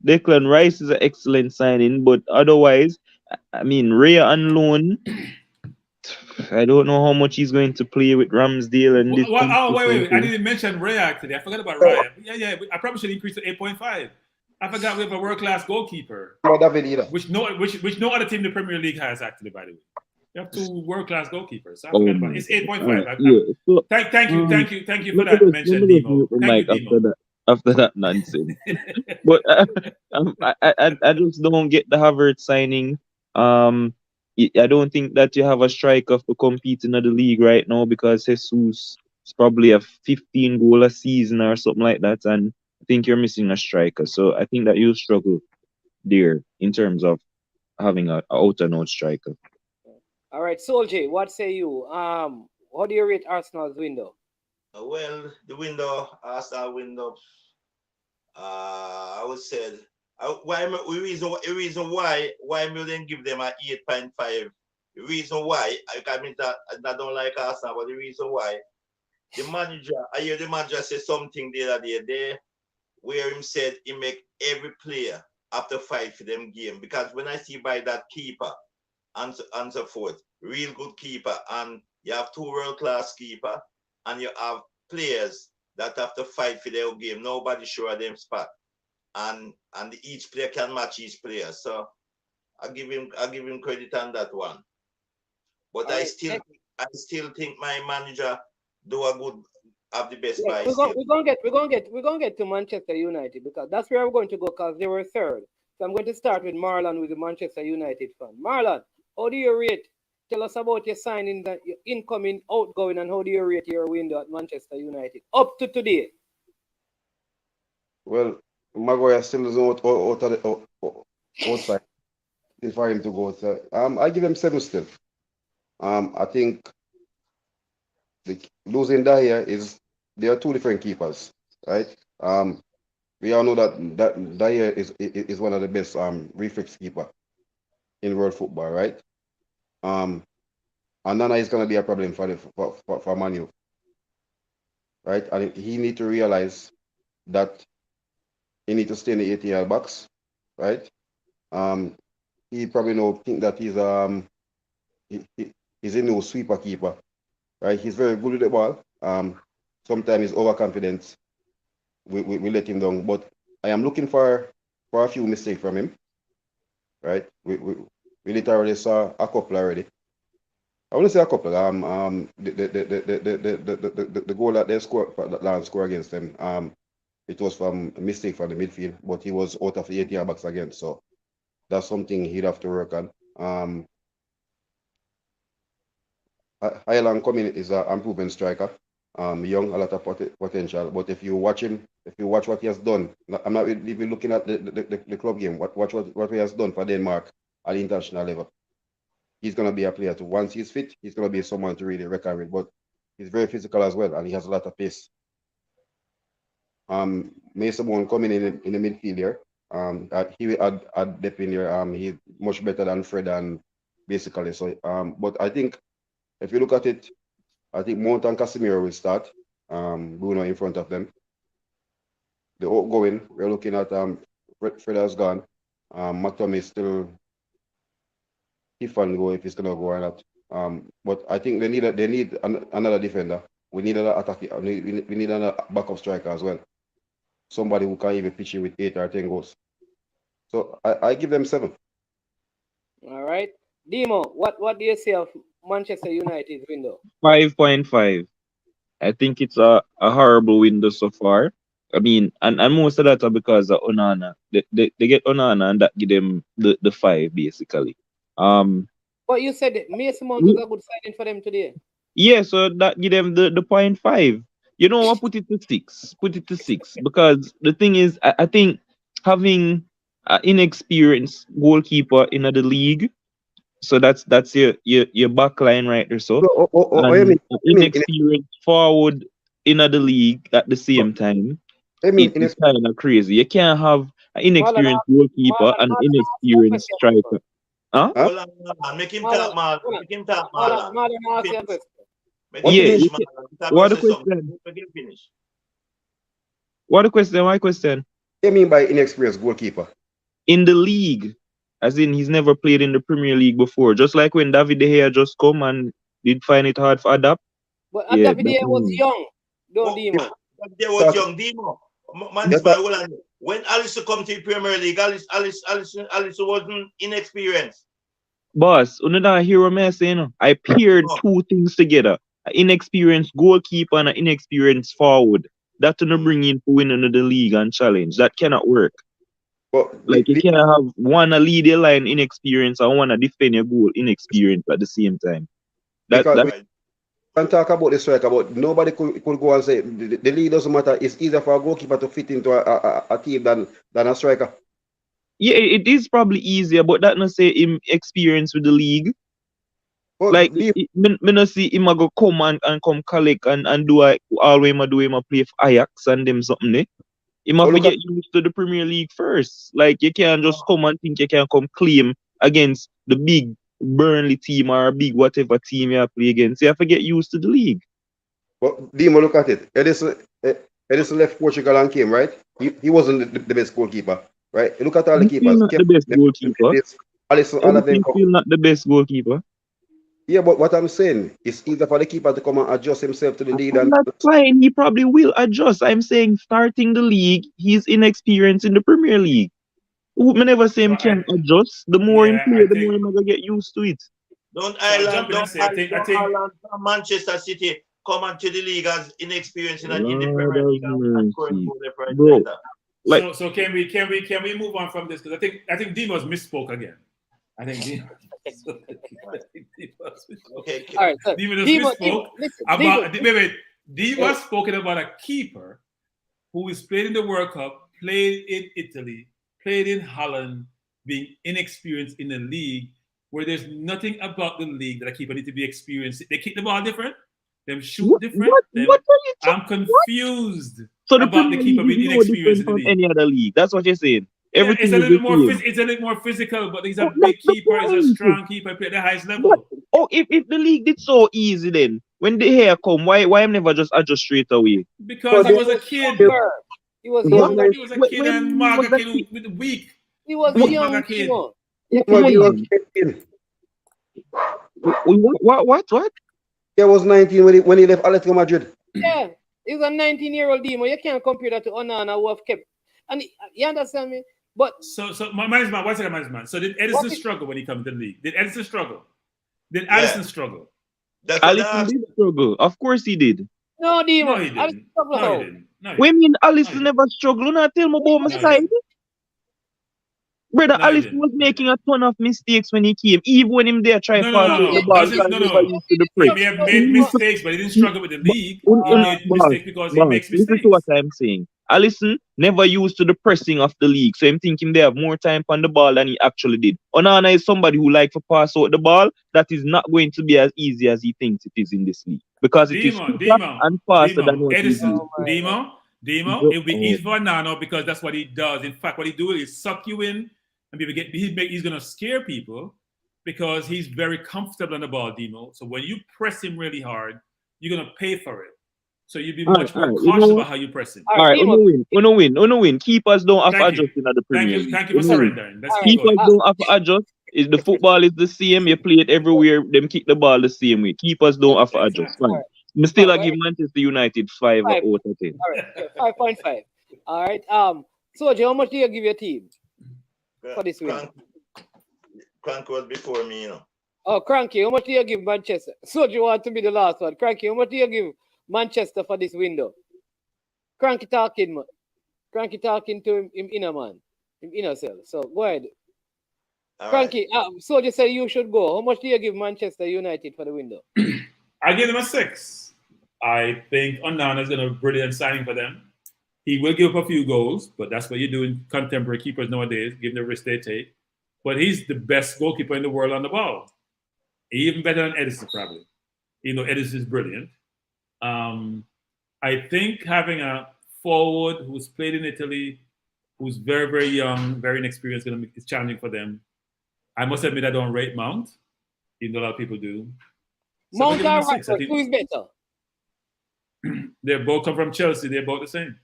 Declan Rice is an excellent signing, but otherwise, I mean, Raya on loan. I don't know how much he's going to play with Ramsdale and this. Wait! I didn't mention Raya actually. I forgot about Raya. Yeah. I probably should increase to 8.5. I forgot we have a world-class goalkeeper, which no other team in the Premier League has actually. By the way, you have 2 world-class goalkeepers. So I forgot about it. It's 8.5. Thank you for that mention, Demo. Thank you, Demo. After that nonsense, but I just don't get the Havertz signing. I don't think that you have a striker for competing in the league right now, because Jesus is probably a 15 goal a season or something like that, and I think you're missing a striker. So I think that you'll struggle there in terms of having an out and out striker. All right, Soldier, what say you? How do you rate Arsenal's window? Well, the Arsenal window, I would say, the reason why we didn't give them an 8.5. The reason why, I don't like Arsenal, but the reason why, I hear the manager say something the other day there, where he said he make every player have to fight for them game. Because when I see by that keeper and so forth, real good keeper, and you have 2 world-class keeper, and you have players that have to fight for their game. Nobody sure of them spot. And each player can match each player. So I give him credit on that one. But I still think my manager have the best buy. We're gonna get to Manchester United, because that's where we're going to go, because they were 3rd. So I'm going to start with Marlon, with the Manchester United fan. Marlon, how do you rate? Tell us about your signing, that your incoming, outgoing, and how do you rate your window at Manchester United up to today? Well, Maguire still is outside for him to go. So, I give him 7 still. I think losing Dyer there are 2 different keepers, right? We all know that Dyer is one of the best reflex keeper in world football, right? And Nana is gonna be a problem for Manu, right? And he need to realize that he need to stay in the 18-yard box, right? he probably think that he's he's a new sweeper keeper, right? He's very good with the ball. Sometimes his overconfidence we let him down. But I am looking for a few mistakes from him, right? We literally saw a couple already. I want to say a couple. The goal that they scored, that Lance scored against them, it was from a mistake from the midfield, but he was out of the 8-yard box again. So that's something he'd have to work on. Highland coming is an improving striker. Young, a lot of potential. But if you watch him, if you watch what he has done, I'm not even looking at the club game. Watch what he has done for Denmark at the international level. He's going to be a player too. Once he's fit, he's going to be someone to really reckon with. But he's very physical as well, and he has a lot of pace. Mason Mount coming in the midfield here. He will add depth in here. He's much better than Fred, and basically. So, but I think if you look at it, I think Mount and Casemiro will start. Bruno in front of them. The outgoing, we're looking at Fred has gone. McTominay is still if and go if he's gonna go or not. But I think they need another defender. We need another attack. We need another backup striker as well. Somebody who can even pitch it with 8 or 10 goals. So I give them 7. All right, Demo, what do you say of Manchester United's window? 5.5. I think it's a horrible window so far. I mean, and most of that are because of Onana. They get Onana and that give them the 5 basically. But you said Mason Mount was a good signing for them today. Yeah, so that give them the 0.5. You know what? Put it to 6. Put it to 6 because the thing is, I think having an inexperienced goalkeeper in the league, so that's your back line right there. So and inexperienced forward in the league at the same time. It's kind of crazy. You can't have an inexperienced goalkeeper and an inexperienced striker. Huh? Hold on, make him talk, man. Make him talk, man. Yeah. What the question? What the question? My question? What do you mean by inexperienced goalkeeper? In the league, as in he's never played in the Premier League before. Just like when David De Gea just come and did find it hard for adapt. But David De Gea was young. Don't Demo. David De Gea was young. Demo. Man, when Alice come to the Premier League, Alice wasn't inexperienced. Boss, you don't hear what I'm saying? I paired 2 things together. An inexperienced goalkeeper and an inexperienced forward. That to bring in for winning the league and challenge. That cannot work. But like you cannot have one a lead your line inexperienced and one a defend your goal inexperienced at the same time. We can talk about the striker, but nobody could go and say the league doesn't matter. It's easier for a goalkeeper to fit into a team than a striker. Yeah, it is probably easier, but that not say him experience with the league. But like me not see him go come and come collect and do all way do him play for Ajax and them something there. He must get used to the Premier League first. Like you can't just come and think you can come claim against the big Burnley team or a big whatever team you play against. You have to get used to the league. But Dimo, look at it. Edison left Portugal and came, right? He wasn't the best goalkeeper, right? Look at all the keepers. Not the best goalkeeper. Alisson, all of them still not the best goalkeeper. Yeah, but what I'm saying is either for the keeper to come and adjust himself to the league. And that's fine. He probably will adjust. I'm saying starting the league, he's inexperienced in the Premier League. We never say him can adjust. The more he play, the more he's gonna get used to it. Don't Ireland, Manchester City come into the league as inexperienced in the Premier League. Bro, like, so can we move on from this? Because I think Dimas misspoke again. I think Dimas. Okay. All right. So Dimas spoken about a keeper who is played in the World Cup, played in Italy, played in Holland, being inexperienced in the league, where there's nothing about the league that a keeper need to be experienced. They kick the ball different, them shoot different. I'm confused about the keeper being inexperienced in the league. Any other league? That's what you're saying. Everything it's a little more physical, but he's a big keeper, he's a strong keeper, play at the highest level. If the league did so easy, then when the hair come, why I'm never just adjust straight away? Because he was a kid. He was young. He was a kid and Maga kid with the weak. He was young. Yeah, But he was 19. What? He was 19 when he left Atletico Madrid. Yeah, he's a 19-year-old demon. You can't compare that to Onana who have kept. And you understand me? But So management, what's that management? So did Edison struggle when he came to the league? Did Edison struggle? Did Allison struggle? That's what Alisson did struggle. Of course he did. no, demon. No, he didn't. No, he didn't. No, he What didn't. mean Alisson never struggled? Not tell me about my No, he side. didn't. Brother, No, he Alisson didn't. was No, he making a ton of mistakes when he came. Even when him there try to pass out the ball, Does it? because he never used to the He press. may have He made used to mistakes, but he didn't struggle with the league. He made boss, mistakes because he makes listen mistakes. to what I'm saying. Alisson never used to the pressing of the league, so I'm thinking they have more time on the ball than he actually did. Onana is somebody who like to pass out the ball. That is not going to be as easy as he thinks it is in this league, because it is quicker and faster than what he Edison, is. Demo, it'll be easy for Nano because that's what he does. In fact, what he do is suck you in, and people he's gonna scare people because he's very comfortable on the ball, Demo. So when you press him really hard, you're gonna pay for it. So you'd be much more cautious about how you press him. All right, uno win. Keepers don't have to adjust in the Premier League. Thank you for surrendering. Keepers don't have to adjust. If the football is the same, you play it everywhere, them kick the ball the same way. Keepers don't have to adjust. Fine. I still give Manchester United 5 out of 10. All right, 5.5. All right. So how much do you give your team for this win? Crank was before me, you know. Oh, Cranky, how much do you give Manchester? So you want to be the last one. Cranky, how much do you give Manchester for this window? Cranky talking, man. Cranky talking to him inner man, him inner cell. So go ahead. All Cranky, so you say you should go. How much do you give Manchester United for the window? I give them a 6. I think Onana is going to be a brilliant signing for them. He will give up a few goals, but that's what you do in contemporary keepers nowadays, give them the risk they take. But he's the best goalkeeper in the world on the ball. Even better than Edison, probably. Even though Edison is brilliant. I think having a forward who's played in Italy, who's very, very young, very inexperienced, going to make it challenging for them. I must admit I don't rate Mount, even though a lot of people do. So Mount or Rashford, who is better? They both come from Chelsea. They're both the same.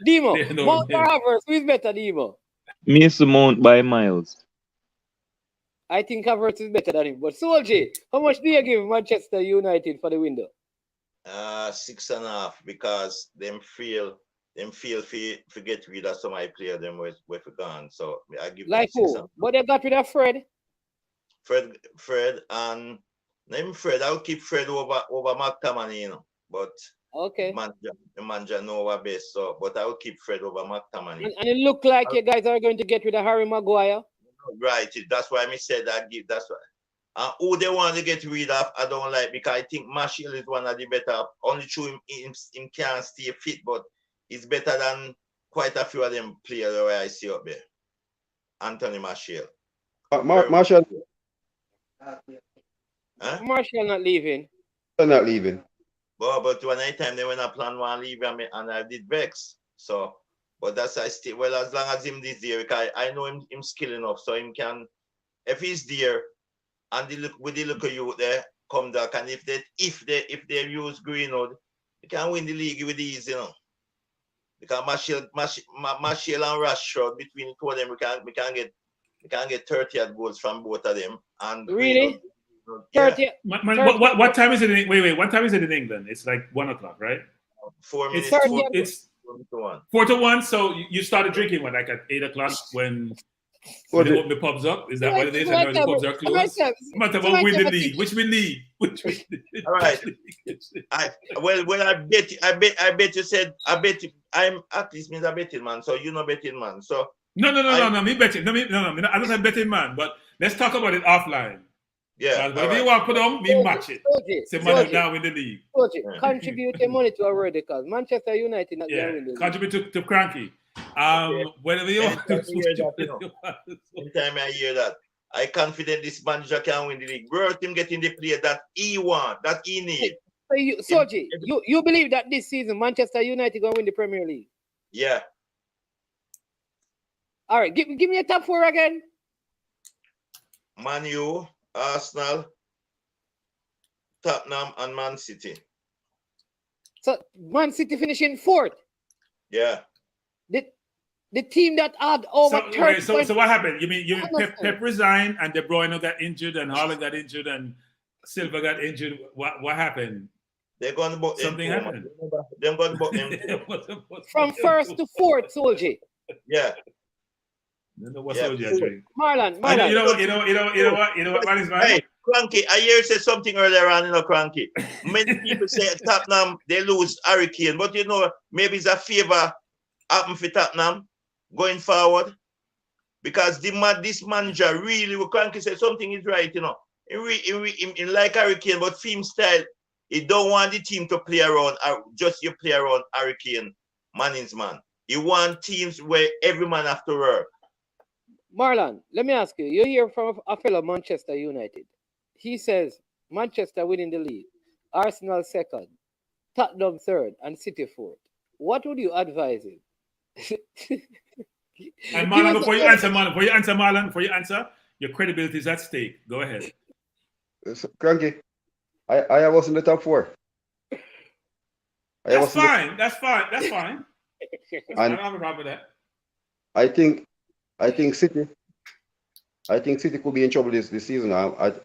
Demo, Mount or Havertz, who is better, Demo? Mason Mount by miles. I think Havertz is better than him. But Solji, how much do you give Manchester United for the window? 6.5, because them feel to get rid of some high player them were gone. So I give like them 6. Who? But they got rid of Fred. Fred and name Fred. I'll keep Fred over McTominay, you know. But okay, Manja know our best. So, but I will keep Fred over McTominay. And it look like you guys are going to get rid of Harry Maguire. Right. That's why I said I give. That's why. Who they want to get rid of, I don't like, because I think Martial is one of the better. Only through him can't stay fit, but he's better than quite a few of them players where I see up there. Anthony Martial. Martial. Martial not leaving. Not leaving. But when I time they when I plan one leave and I did vex. So, but that's I still well as long as him this year, because I know him skill enough, so him can, if he's there and with the look of you there come back, and if they use Greenwood, they can win the league with these, you know. Because Martial and Rashford, between the two of them, we can get 30 goals from both of them. And really? Yeah. 30. What time is it in wait, what time is it in England? It's like 1 o'clock, right? 4 minutes. It's 4 to 1. So you started drinking when, like at 8 o'clock when they open the pubs up? Is that what it is? And the pubs are closed? I'm about win the league. Which we league? All right. I bet you said I'm at least means a betting man. So you know betting man. So no. Me betting. No. I don't have betting man. But let's talk about it offline. Yeah. Whatever you want to put on, me match it. Say money now in the league. Contribute your money to a word because Manchester United not going to win the league. Contribute to Cranky. Whatever you want. Anytime I hear that, I confident this manager can win the league. Worth him getting the player that he want, that he need. So you believe that this season Manchester United going to win the Premier League? Yeah. All right, give me a top 4 again. Man U, Arsenal, Tottenham, and Man City. So Man City finishing 4th. Yeah. The team that had over So 30 okay, so what happened? You mean Understand. Pep resigned and De Bruyne got injured and Haaland got injured and Silva got injured? What happened? They're going to book him Something too, man. happened. They're going to book him too. From first to fourth, Soldier. Yeah. What's Yeah. Soldier doing? Marlon. You know what, man is man? Hey, Cranky, I hear you say something earlier on, Cranky. Many people say Tottenham, they lose Hurricane, but maybe it's a favor happen for Tottenham going forward. Because this manager really, what Cranky said, something is right, In like Hurricane, but film style, he don't want the team to play around, just you play around Hurricane, Manning's man. He want teams where every man have to work. Marlon, let me ask you. You hear from a fellow Manchester United. He says Manchester winning the league, Arsenal second, Tottenham third, and City fourth. What would you advise him? And Marlon, before you answer, Marlon, your credibility is at stake. Go ahead. Cranky, I was in the top four. That's fine. And I don't have a problem with that. I think City could be in trouble this season. Demo,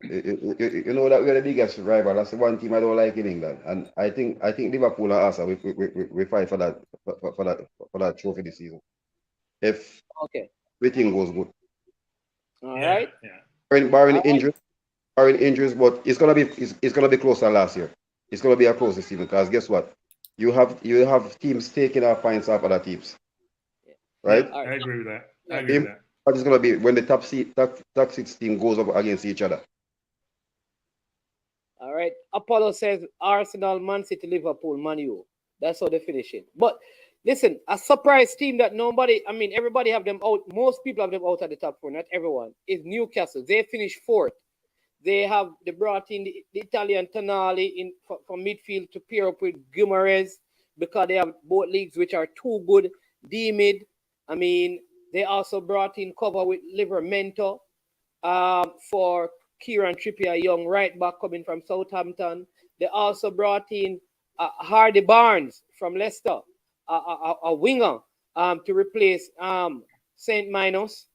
you know that we're the biggest rival. That's the one team I don't like in England, and I think Liverpool and Arsenal we fight for that trophy this season. If everything goes good. All right. Yeah. Barring injuries, but it's gonna be closer than last year. It's gonna be a close this season because guess what? You have teams taking our points off other teams. Right? I agree with that. What is going to be when the top 6 team goes up against each other? All right. Apollo says Arsenal, Man City, Liverpool, Man U. That's how they're finishing. But listen, a surprise team that everybody have them out. Most people have them out at the top four, not everyone. Is Newcastle. They finished fourth. They brought in the Italian Tonali from midfield to pair up with Guimaraes because they have both leagues which are too good. D-mid. They also brought in cover with Livermento for Kieran Trippier, young right back coming from Southampton. They also brought in Hardy Barnes from Leicester, a winger, to replace St. Minos,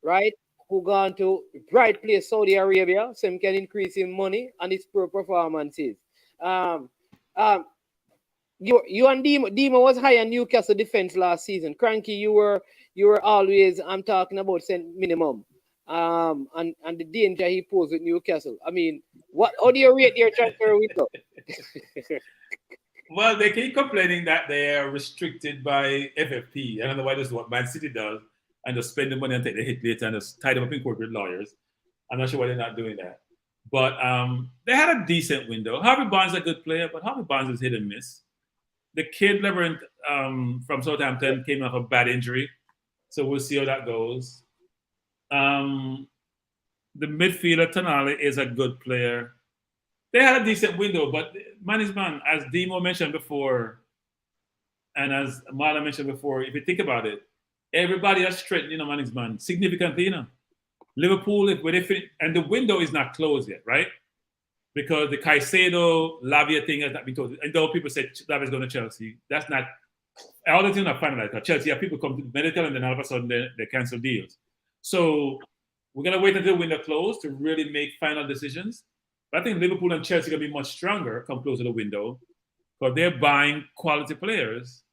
right? Who gone to bright place Saudi Arabia, so he can increase in money and his pro performances. You and Demo was high on Newcastle defense last season. Cranky, you were always talking about minimum. And the danger he posed with Newcastle. How do you rate their transfer window? Well, they keep complaining that they are restricted by FFP. I don't know why this is what Man City does, and just spend the money and take the hit later and just tie them up in court with lawyers. I'm not sure why they're not doing that. But they had a decent window. Harvey Barnes is a good player, but Harvey Barnes is hit and miss. The kid Labyrinth from Southampton came off a bad injury, so we'll see how that goes. The midfielder Tonali is a good player. They had a decent window, but man is man, as Demo mentioned before, and as Marlon mentioned before, if you think about it, everybody has strengthened, man is man, significantly, Liverpool, and the window is not closed yet, right? Because the Caicedo, Lavia thing has not been told. And though people say Lavia's going to Chelsea, that's not, all the things are finalized. Chelsea, people come to the medical and then all of a sudden they cancel deals. So we're going to wait until the window closed to really make final decisions. But I think Liverpool and Chelsea are going to be much stronger come close to the window because they're buying quality players.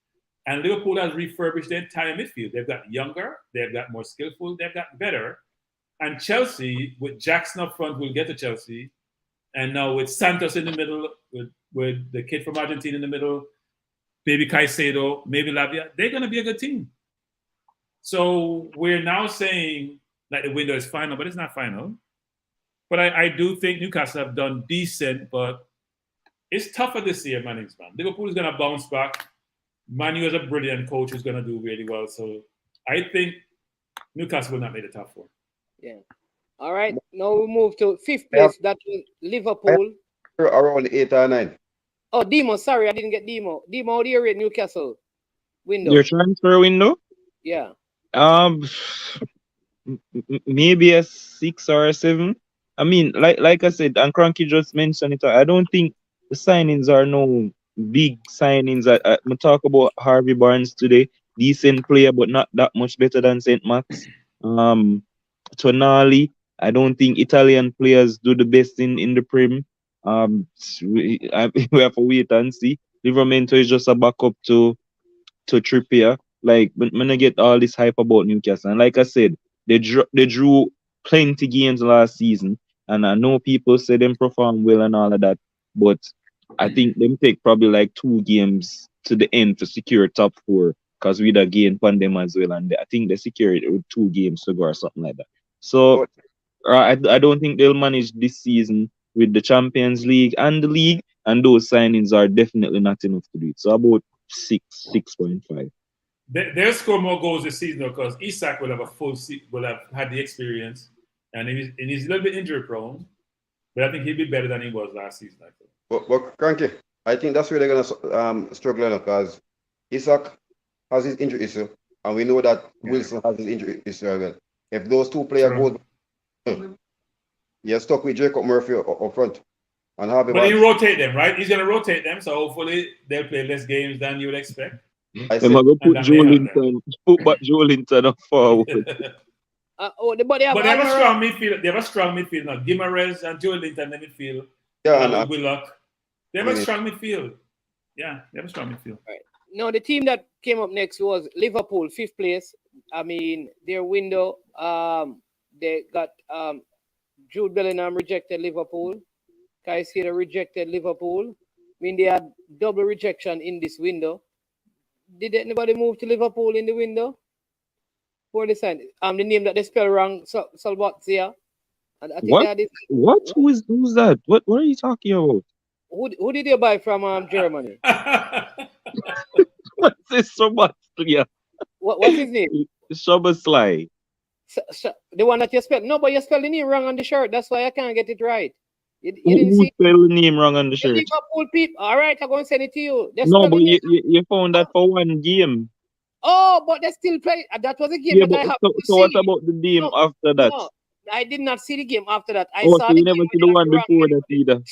And Liverpool has refurbished their entire midfield. They've got younger, they've got more skillful, they've got better. And Chelsea, with Jackson up front, will get to Chelsea. And now with Santos in the middle, with the kid from Argentina in the middle, maybe Caicedo, maybe Lavia, they're going to be a good team. So we're now saying that the window is final, but it's not final. But I do think Newcastle have done decent, but it's tougher this year, man. Liverpool is going to bounce back. Man U is a brilliant coach who's going to do really well. So I think Newcastle will not make the top four. Yeah. All right. Now we move to fifth place. That is Liverpool. Around 8 or 9. Oh, Demo. Sorry, I didn't get Demo. Demo, how do you rate Newcastle window? Your transfer window? Yeah. Maybe a 6 or a 7. Like I said, and Cranky just mentioned it. I don't think the signings are no big signings. I talk about Harvey Barnes today. Decent player, but not that much better than Saint Max. Um, Tonali. I don't think Italian players do the best in the Prem. We have to wait and see. Livramento is just a backup to Trippier. Like when I get all this hype about Newcastle, and like I said, they drew plenty games last season, and I know people say them perform well and all of that, but I think them take probably like 2 games to the end to secure top 4 because we'd again pan them as well, and I think they secured it with 2 games to go or something like that. So But I don't think they'll manage this season with the Champions League and the league, and those signings are definitely not enough to do it. So about 6.5. They'll score more goals this season though, because Isak will have a will have had the experience, and he's a little bit injury prone, but I think he'll be better than he was last season. I think. but Cranky, I think that's where they're gonna struggle because Isaac has his injury issue, and we know that Wilson has his injury issue as well. If those two players go, you're stuck with Jacob Murphy up front and Harvey But he Barnes. rotate them, right? He's gonna rotate them, so hopefully they'll play less games than you would expect. I I'm said, gonna put And Joe then they have them. Linton, put back Joe Linton up forward. But they have But they have a Almiron. strong midfield. They have a strong midfield now. Gimares and Joe Linton in the midfield. yeah, And and with Willock. They have a Willock. strong midfield. Yeah, they have a strong midfield. No, the team that came up next was Liverpool, 5th place. I mean, their window, they got Jude Bellingham rejected Liverpool. Caicedo rejected Liverpool. I mean, they had double rejection in this window. Did anybody move to Liverpool in the window? For the sign, the name that they spell wrong, Salvatierra. And I think What? they had this. What? Who's that? What are you talking about? Who did you buy from Germany? What's this so much? Yeah. What's his name? Szoboszlai. The one that you spelled. No, but you spelled the name wrong on the shirt. That's why I can't get it right. You didn't Who see spelled the name wrong on the the shirt? Liverpool people. All right, I'm going to send it to you. They No, spelled but the name. you found that for one game. Oh, but they still play. That was a game Yeah, that but I have so, to so what see. about the game No, after that? no, I did not see the game after that. I Oh, saw so the you game never when see they the had one the wrong before that name. either.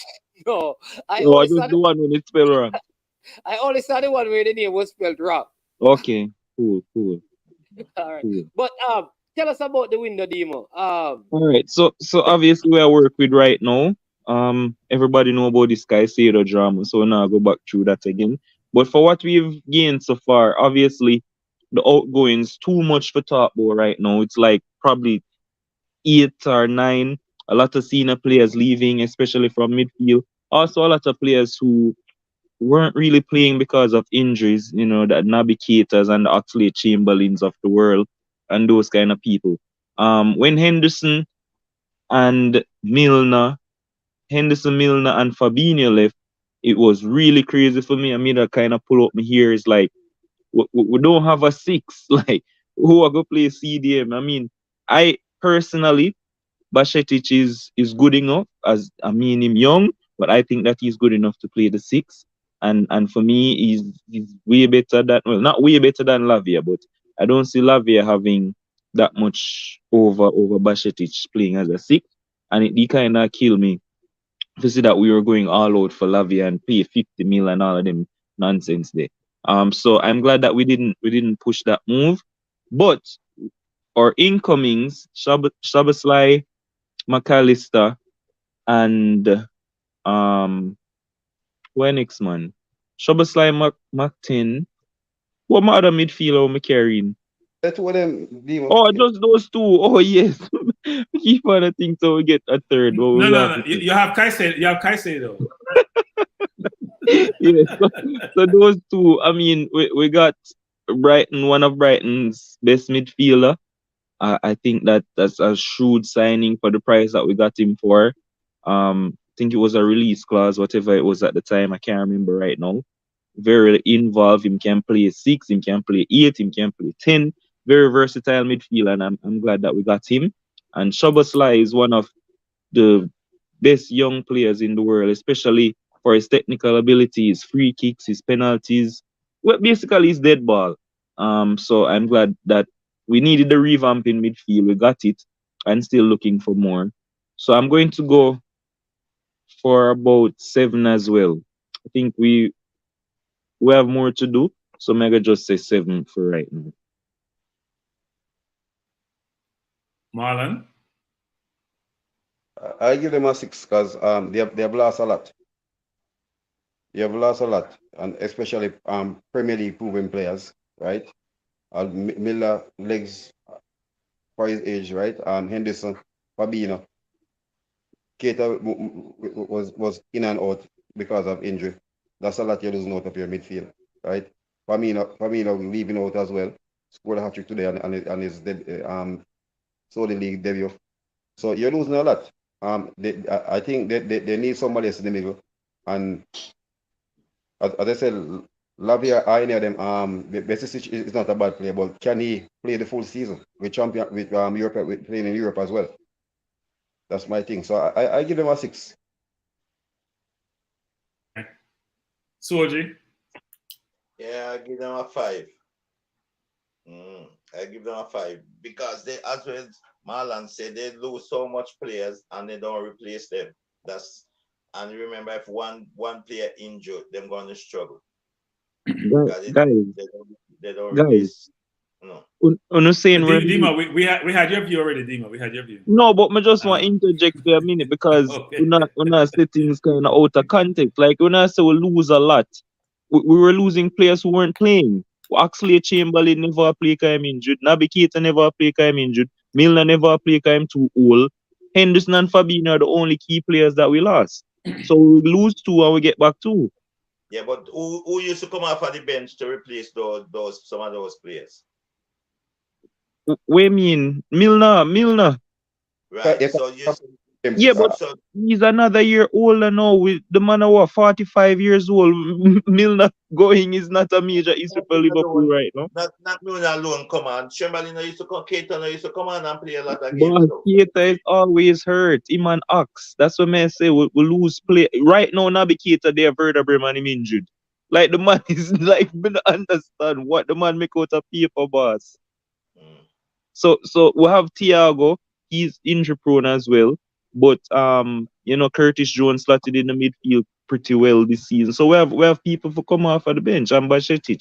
No, I Oh, only just saw the one when it's spelled wrong. I only saw the one where the name was spelled wrong. Okay, cool. All right, but tell us about the window demo. All right, so obviously we are work with right now. Everybody know about this Caicedo drama, so now I'll go back through that again. But for what we've gained so far, obviously the outgoings too much for talk about right now. It's like probably 8 or 9. A lot of senior players leaving, especially from midfield. Also, a lot of players who weren't really playing because of injuries. You know, the Naby Keitas and the Oxlade Chamberlains of the world, and those kind of people. When and Milner, Milner, and Fabinho left, it was really crazy for me. I mean, I kind of pull up my ears like, we don't have a 6. Like, who are going to play CDM? I mean, I personally, Bashetic is good enough, as I mean him young, but I think that he's good enough to play the 6. And for me, he's way better than, well, not way better than Lavia, but I don't see Lavia having that much over Bashetic playing as a 6. And it kind of kill me to see that we were going all out for Lavia and pay 50 mil and all of them nonsense there. So I'm glad that we didn't push that move. But our incomings, Shabasly, McAllister, and where next man? Shabasly, McTin. What my other midfielder am I carrying? that's what them Demo. Oh, just those 2. Oh yes. Keep on the thing so we get a third. But we have No. You have Caicedo. You have Caicedo. yeah, so those 2. I mean, we got Brighton, one of Brighton's best midfielder. I think that's a shrewd signing for the price that we got him for. I think it was a release clause, whatever it was at the time. I can't remember right now. Very involved. Him can play 6, him can play 8, him can play 10. Very versatile midfielder, and I'm glad that we got him. And Szoboszlai is one of the best young players in the world, especially for his technical abilities, free kicks, his penalties. Well, basically, his dead ball. So I'm glad that we needed the revamp in midfield. We got it, and still looking for more. So I'm going to go for about 7 as well. I think we we have more to do. So I'm gonna just say 7 for right now. Marlon? I give them a 6 because they have lost a lot. They have lost a lot, and especially Premier League proven players, right? Miller legs for his age, right? Henderson, Fabinho, Keita was in and out because of injury. That's a lot you're losing out of your midfield, right? Firmino leaving out as well. Scored a hat trick today on his Saudi League debut. So you're losing a lot. I think they need somebody else in the middle. And as I said, Lavia, any of them, Besisic is not a bad player, but can he play the full season with champion with Europe, with playing in Europe as well? That's my thing. So I give them a 6. Soji? Yeah, I give them a 5. I give them a 5 because they, as well as Marlon said, they lose so much players and they don't replace them. And remember, if one player injured, they're going to struggle. Guys, they don't replace. No. Saying Dima, we had your view already, Dima. We had your view. No, but I just want to interject for a minute because okay. we're not say things kind of out of context. Like when I say we lose a lot, we were losing players who weren't playing. Oxley Chamberlain never play because I'm injured. Naby Keita never play because I'm injured. Milner never play because I'm too old. Henderson and Fabinho are the only key players that we lost. So we lose 2 and we get back 2. Yeah, but who used to come off of the bench to replace some of those players? What do you mean? Milner. Right. So but he's another year older now. With the man who 45 years old, Milner going is not a major issue for Liverpool right now. Not Milner alone. Come on, Chamberlain used to come, Keita used to come on and play a lot of games. But Keita is always hurt. Him and Ox. That's what I say. We lose play right now. Naby Keita, they are vertebrae man him injured. Like the man is like, we don't understand what the man make out of paper, boss. So we have Thiago. He's injury prone as well. But Curtis Jones slotted in the midfield pretty well this season. So we have people for come off of the bench and Bacetic.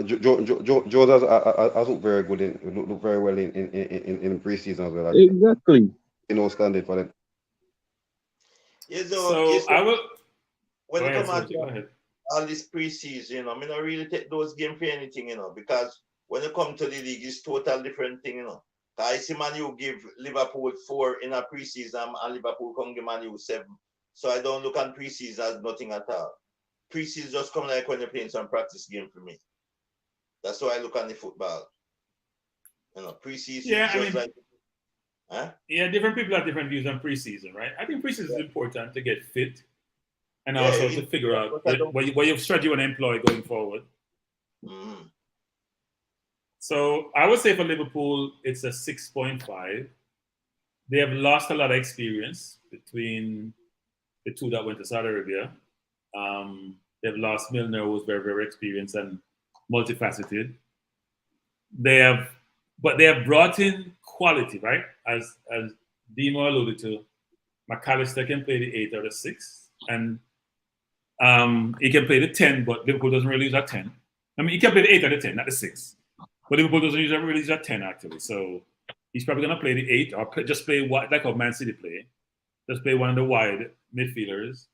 Jones has looked very good looked very well in preseason as well. Exactly. Standard for them. I will. When you come out all this preseason, I don't really take those games for anything, because when you come to the league, it's total different thing, I see Man U give Liverpool 4 in a preseason and Liverpool come give Man U 7. So I don't look at preseason as nothing at all. Preseason just come like when you're playing some practice game for me. That's how I look at the football. Preseason different people have different views on preseason, right? I think preseason is important to get fit and also to figure out what your strategy you want to employ going forward. Mm-hmm. So I would say for Liverpool, it's a 6.5. They have lost a lot of experience between the 2 that went to Saudi Arabia. They've lost Milner, who was very, very experienced and multifaceted. But they have brought in quality, right? As Dimo alluded to, McAllister can play the 8 or the 6, and he can play the 10, but Liverpool doesn't really use that 10. I mean, he can play the 8 or the 10, not the 6. But Liverpool doesn't really use that 10, actually. So he's probably going to play the 8 or just play like how Man City play. Just play one of the wide midfielders.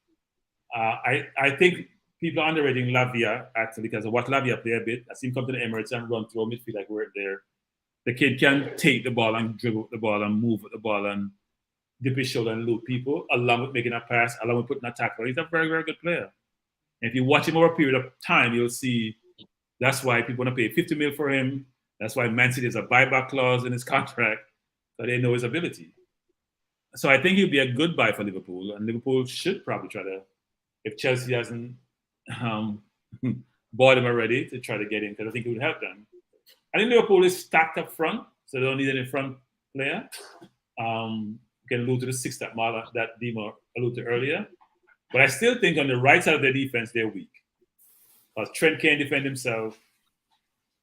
I think people are underrating Lavia, actually, because I watched Lavia play a bit. I see him come to the Emirates and run through a midfield like we're there. The kid can take the ball and dribble the ball and move with the ball and dip his shoulder and loop people, along with making a pass, along with putting a tackle. He's a very, very good player. And if you watch him over a period of time, you'll see that's why people want to pay 50 mil for him. That's why Man City has a buyback clause in his contract, so they know his ability. So I think he'll be a good buy for Liverpool, and Liverpool should probably try to, if Chelsea hasn't bought him already, to try to get him, because I think it would help them. I think Liverpool is stacked up front, so they don't need any front player. You can allude to the 6 that Dimo alluded to earlier. But I still think on the right side of their defense, they're weak. Trent can't defend himself.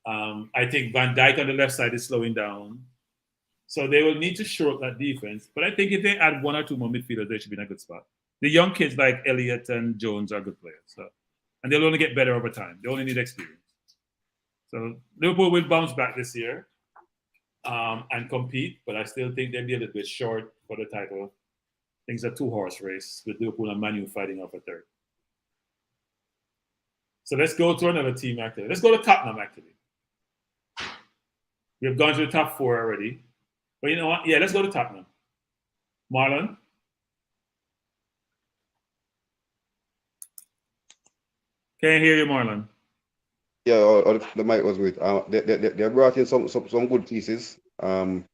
I think Van Dijk on the left side is slowing down. So they will need to shore up that defense. But I think if they add 1 or 2 more midfielders, they should be in a good spot. The young kids like Elliott and Jones are good players. So, and they'll only get better over time. They only need experience. So Liverpool will bounce back this year and compete, but I still think they'll be a little bit short for the title. I think it's a 2-horse race with Liverpool and Man U fighting off a third. So let's go to another team actually. Let's go to Tottenham actually. We have gone to the top 4 already. But you know what? Yeah, let's go to Tottenham. Marlon? Can't hear you, Marlon. Yeah, the mic was weak. They brought in some good pieces. The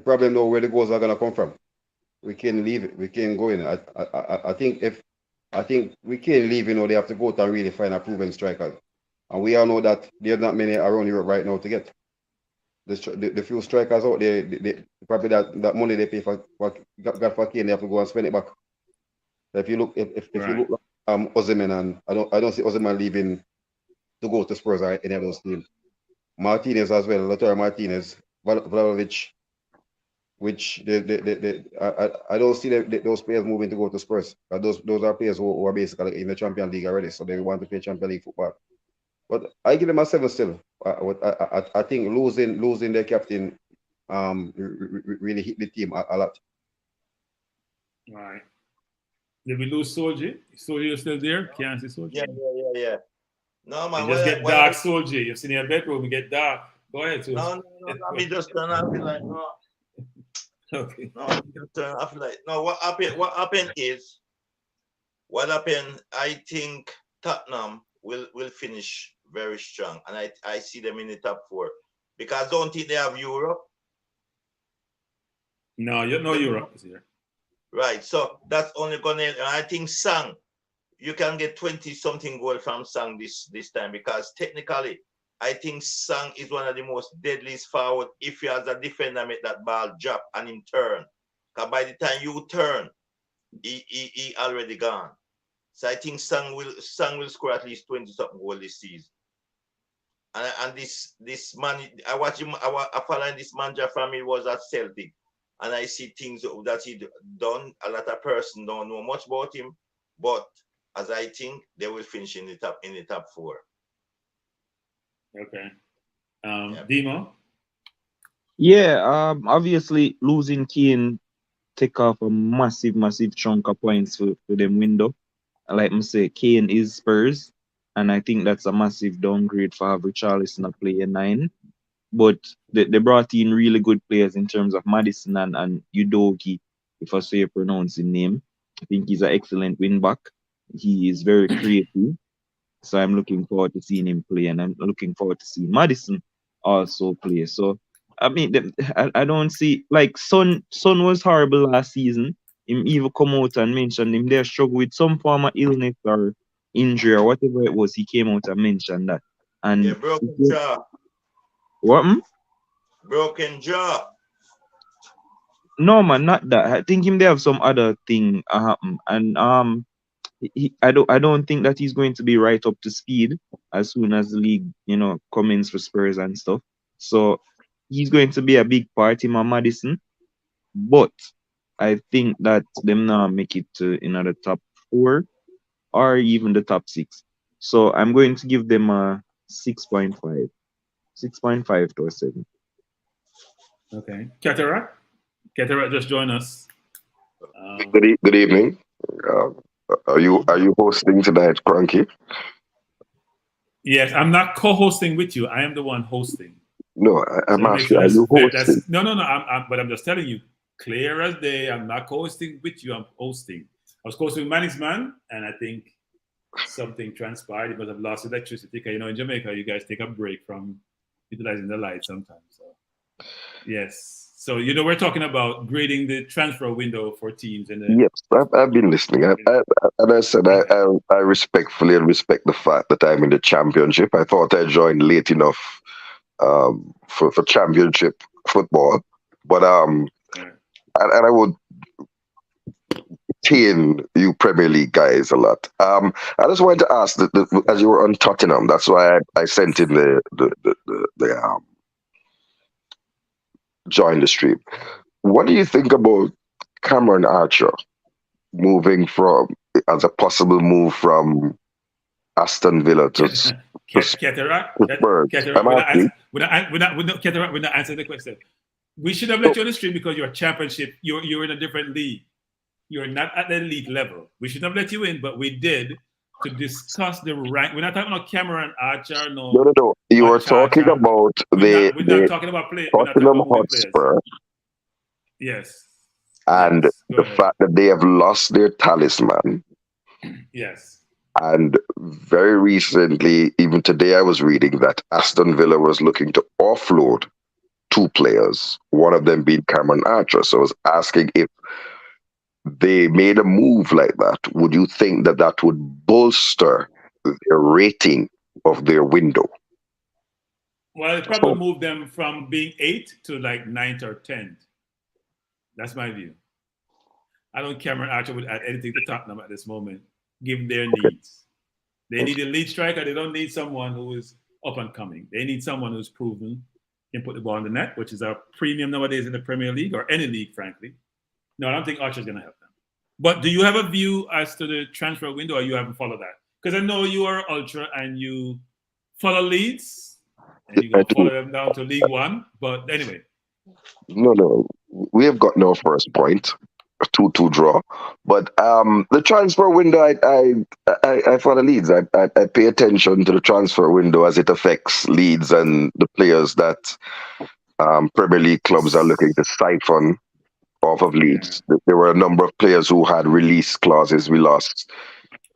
problem though, where the goals are gonna come from. We can't leave it. We can't go in. I think we can't leave. They have to go out and really find a proven striker, and we all know that there's not many around Europe right now to get. The few strikers out there, probably that money they pay for Kane, they have to go and spend it back. So if you look, if you look Osimhen, and I don't see Osimhen leaving to go to Spurs or any of those teams. Martinez as well, Lautaro Martinez, Vlahovic, which I don't see those players moving to go to Spurs. Those are players who are basically in the Champions League already, so they want to play Champions League football. But I give them a 7 still. I think losing their captain really hit the team a lot. All right. Did we lose Solji? Solji is still there? Can't see Solji? Yeah. No, man. You just get dark, Solji. You've seen your bedroom, you get dark. Go ahead, Solji. No, let me just turn off. Like, no. Okay. No, just turn off. Like, no, what happened is, I think Tottenham will finish very strong. And I see them in the top 4. Because I don't think they have Europe. No Europe is here. Right, so that's only gonna. I think Sang, you can get 20-something goal from Sang this time, because technically, I think Sang is one of the most deadliest forward. If you as a defender make that ball drop and him turn, because by the time you turn, he already gone. So I think Sang will score at least 20-something goal this season. And this man, I watch him. I follow this manager from he was at Celtic. And I see things that he done. A lot of person don't know much about him, but as I think they will finish in the top 4. Okay. Demo? Yeah, obviously losing Kane take off a massive chunk of points for them window. Like I say, Kane is Spurs, and I think that's a massive downgrade for have Richarlison play a 9. But they brought in really good players in terms of Madison and Udogi, if I say pronounce his name. I think he's an excellent wing back. He is very creative. So I'm looking forward to seeing him play, and I'm looking forward to seeing Madison also play. So I mean, I don't see, like, Son was horrible last season. Him even come out and mention him there struggle with some form of illness or injury or whatever it was. He came out and mentioned that. And yeah, broken jaw. What? Broken jaw. No, man, not that. I think him they have some other thing happen, and I don't think that he's going to be right up to speed as soon as the league commence for Spurs and stuff. So he's going to be a big part in my Madison, but I think that them now make it to the top 4 or even the top 6. So I'm going to give them a 6.5 to a 7. Okay. Cataract just joined us. Good evening. Are you hosting tonight, Cranky? Yes, I'm not co-hosting with you. I am the one hosting. No, I'm asking. Are you hosting? No. But I'm just telling you, clear as day. I'm not co-hosting with you. I'm hosting. I was hosting with Manny's Man, and I think something transpired because I've lost electricity. Because in Jamaica, you guys take a break from utilizing the light sometimes. So yes. So we're talking about grading the transfer window for teams. Yes, I've been listening. And I said I respectfully respect the fact that I'm in the championship. I thought I joined late enough for championship football, but and I would retain you Premier League guys a lot. I just wanted to ask that as you were on Tottenham, that's why I sent in the join the stream. What do you think about Cameron Archer moving from as a possible move from Aston Villa to Cataract. Spurs. We're not answering the question. We should have let you on the stream because you're a championship. You're in a different league. You're not at the elite level. We should have let you in, but we did to discuss the rank. We're not talking about Cameron Archer. No. You were talking about we're not talking about play. We're not talking about Hotspur. Yes. And the fact that they have lost their talisman. Yes. And very recently, even today, I was reading that Aston Villa was looking to offload 2 players, one of them being Cameron Archer. So I was asking if they made a move like that, would you think that that would bolster their rating of their window? Well, it probably moved them from being 8th to like 9th or 10th. That's my view. I don't Cameron Archer would add anything to Tottenham at this moment, given their needs. They need a lead striker. They don't need someone who is up and coming. They need someone who's proven can put the ball in the net, which is a premium nowadays in the Premier League or any league, frankly. No, I don't think Archer's going to help them. But do you have a view as to the transfer window, or you haven't followed that? Because I know you are ultra and you follow Leeds, and you go follow them down to League One. But anyway. No. We have got no first point. 2-2 draw. But the transfer window, I follow Leeds. I pay attention to the transfer window as it affects Leeds and the players that Premier League clubs are looking to siphon off of Leeds. Yeah. There were a number of players who had release clauses. We lost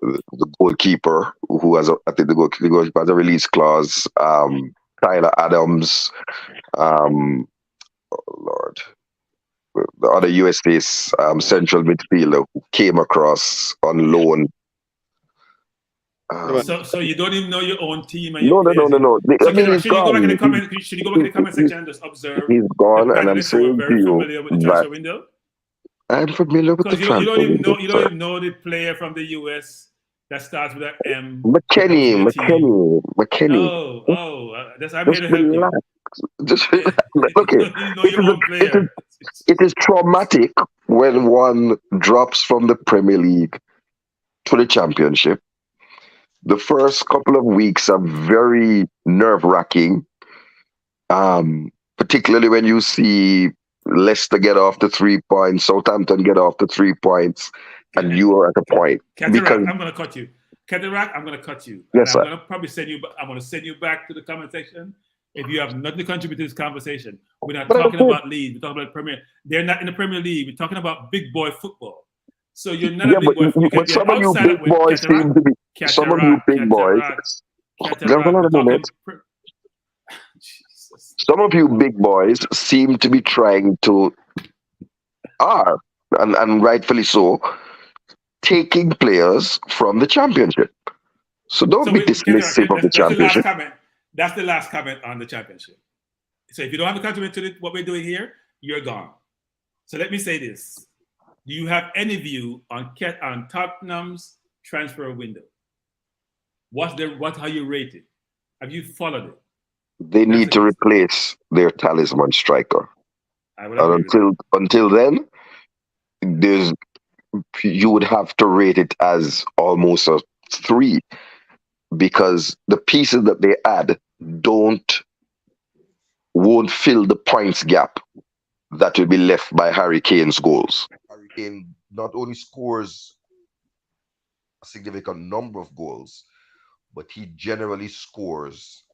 the goalkeeper, who has the goalkeeper has a release clause. Tyler Adams. Oh Lord. The other US-based central midfielder who came across on loan. So you don't even know your own team? And No. Should you go back in the comment section and just observe? He's gone, and I'm saying to you familiar with the transfer window? I'm familiar with the transfer window. You don't even know the player from the US that starts with an M. McKenny. I'm here to help you. Just okay. It is traumatic when one drops from the Premier League to the Championship. The first couple of weeks are very nerve-wracking, particularly when you see Leicester get off the 3 points, Southampton get off the 3 points, and you are at a point. Cataract, I'm going to cut you. Cataract, I'm going to cut you. Yes, I'm going to probably send you back to the comment section. If you have nothing to contribute to this conversation, we're not talking about Leeds. We're talking about Premier. They're not in the Premier League. We're talking about big boy football. So you're not a big boy. You can some of you big boys seem to be. Some of you big boys. Some of you big boys seem to be trying to, and rightfully so, taking players from the Championship. So don't be dismissive of the Championship. That's the last comment on the Championship. So if you don't have a contribute to what we're doing here, you're gone. So let me say this. Do you have any view on Tottenham's transfer window? How you rate it? Have you followed it? They need to replace their talisman striker. And until then, you would have to rate it as almost a 3. Because the pieces that they add won't fill the points gap that will be left by Harry Kane's goals. Harry Kane not only scores a significant number of goals, but he generally scores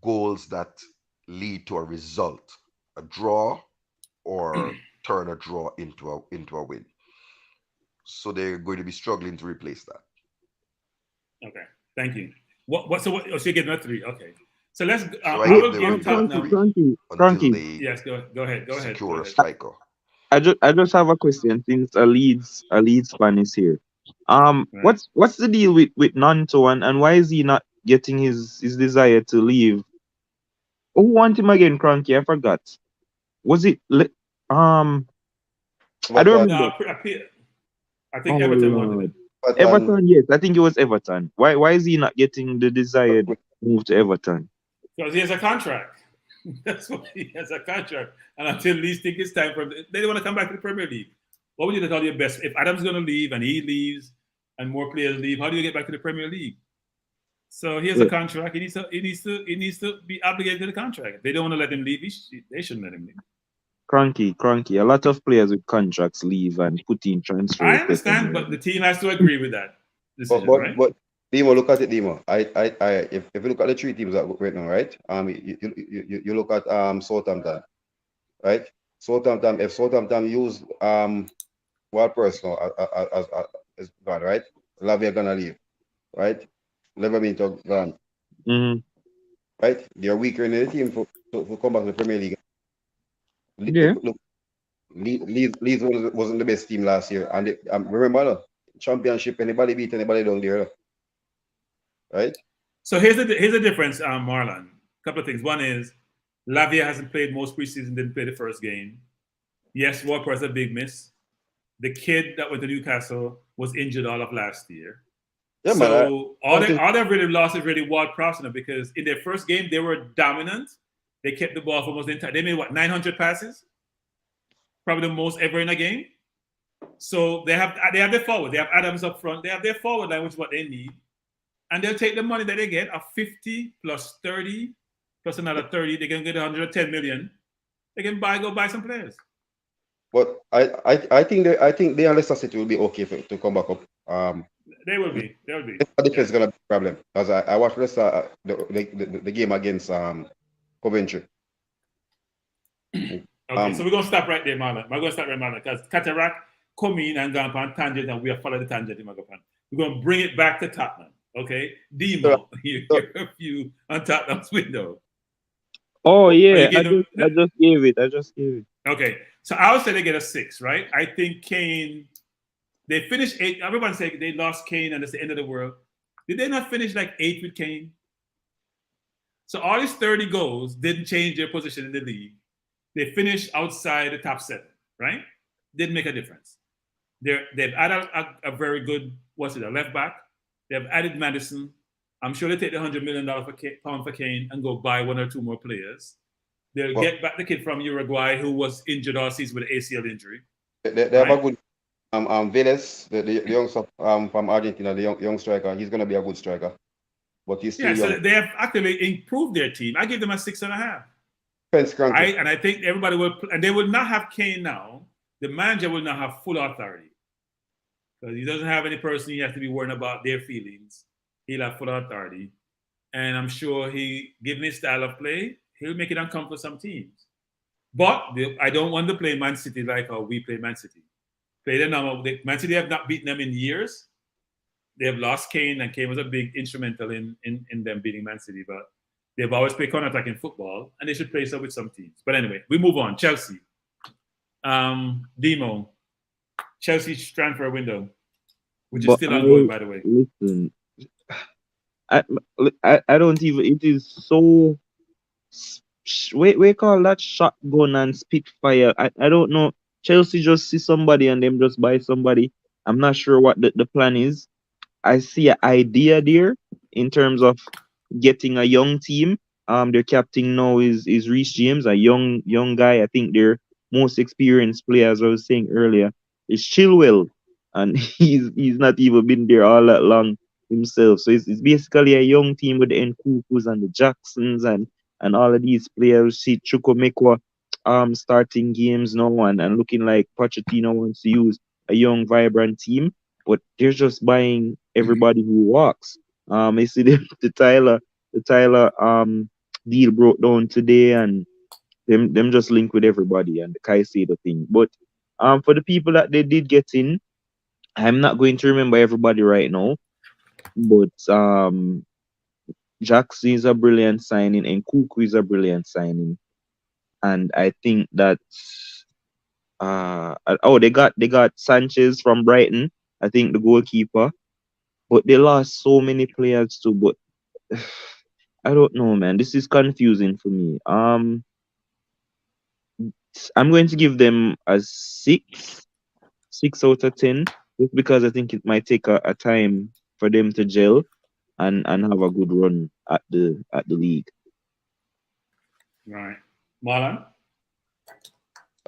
goals that lead to a result, a draw, or turn a draw into a win. So they're going to be struggling to replace that. Okay, thank you. So you get another 3. Okay. So let's Frankie. Yes, go ahead. Secure a striker. I just have a question since a Leeds fan is here. Right. What's the deal with Nanto and why is he not getting his desire to leave? Who want him again, Cranky? I forgot. Was it I don't remember. I think Everton wanted him. Everton, yes, I think it was Everton. Why is he not getting the desired move to Everton? Because he has a contract. That's why he has a contract. And until Leeds think it's time for him, they don't want to come back to the Premier League. What would you call your best? If Adams is going to leave and he leaves and more players leave, how do you get back to the Premier League? So he has a contract. He needs to be obligated to the contract. If they don't want to let him leave, they shouldn't let him leave. Cranky. A lot of players with contracts leave and put in transfer. I understand, but the team has to agree with that decision, right? But Demo, look at it, Demo. If you look at the three teams that right now, right? You look at Southampton, right? Southampton. If Southampton use one person as gone, right? Lavia gonna leave, right? Leverminto gone, right? They're weaker in the team to come back to the Premier League. Look, Leeds wasn't the best team last year, and remember, championship, anybody beat anybody down there, right? So here's the difference, Marlon. A couple of things. One is Lavia hasn't played most preseason, didn't play the first game. Yes, Ward-Prowse a big miss. The kid that went to Newcastle was injured all of last year. Yeah, so all they've really lost is really Ward-Prowse because in their first game they were dominant. They kept the ball for almost the entire. They made 900 passes, probably the most ever in a game. So they have their forward. They have Adams up front. They have their forward line, which is what they need, and they'll take the money that they get of 50 plus 30 plus another 30. They can get 110 million. They can go buy some players. But I think the Leicester City will be okay to come back up. They will be. The defense is gonna be a problem because I watched Leicester the game against Coventry. Okay, so we're gonna stop right there, Marlon. I'm gonna stop right, Marlon, because Cataract come in and go on tangent, and we are following the tangent in Magapan. We're gonna bring it back to Tottenham. Okay, Demo, your review on Tottenham's window. Oh yeah, I just gave it. Okay, so I would say they get a 6, right? I think Kane. They finished 8. Everyone say they lost Kane and it's the end of the world. Did they not finish like 8 with Kane? So all these 30 goals didn't change their position in the league. They finished outside the top 7, right? Didn't make a difference. They've added a very good, a left back. They've added Madison. I'm sure they take the $100 million pound for Kane and go buy 1 or 2 more players. They'll get back the kid from Uruguay who was injured all season with an ACL injury. They have a good Vélez, the youngster from Argentina, the young striker. He's going to be a good striker. But he's still young. So they have actually improved their team. I give them a 6.5. Right? And I think everybody will, and they will not have Kane now. The manager will not have full authority because he doesn't have any person he has to be worrying about their feelings. He'll have full authority, and I'm sure given his style of play, he'll make it uncomfortable for some teams. But I don't want to play Man City like how we play Man City. Play them now. Man City have not beaten them in years. They have lost Kane, and Kane was a big instrumental in them beating Man City. But they've always played counter-attack in football, and they should play so with some teams. But anyway, we move on. Chelsea. Demo. Chelsea's transfer window, which is still ongoing, by the way. Listen, I don't even. It is so. We call that shotgun and spitfire. I don't know. Chelsea just see somebody and them just buy somebody. I'm not sure what the plan is. I see an idea there in terms of getting a young team. Their captain now is Reece James, a young guy. I think their most experienced player, as I was saying earlier, is Chilwell, and he's not even been there all that long himself. So it's basically a young team with the Nkukus and the Jacksons and all of these players. See Chukwuemeka starting games now and looking like Pochettino wants to use a young, vibrant team, but they're just buying everybody who walks. I see the Tyler deal broke down today, and them just link with everybody and the Caicedo thing. But for the people that they did get in, I'm not going to remember everybody right now, but Jackson is a brilliant signing and Kuku is a brilliant signing. And I think that they got Sanchez from Brighton, I think the goalkeeper, but they lost so many players too. But I don't know, man. This is confusing for me. I'm going to give them a 6 out of 10, just because I think it might take a time for them to gel and have a good run at the league. Right. Marlon?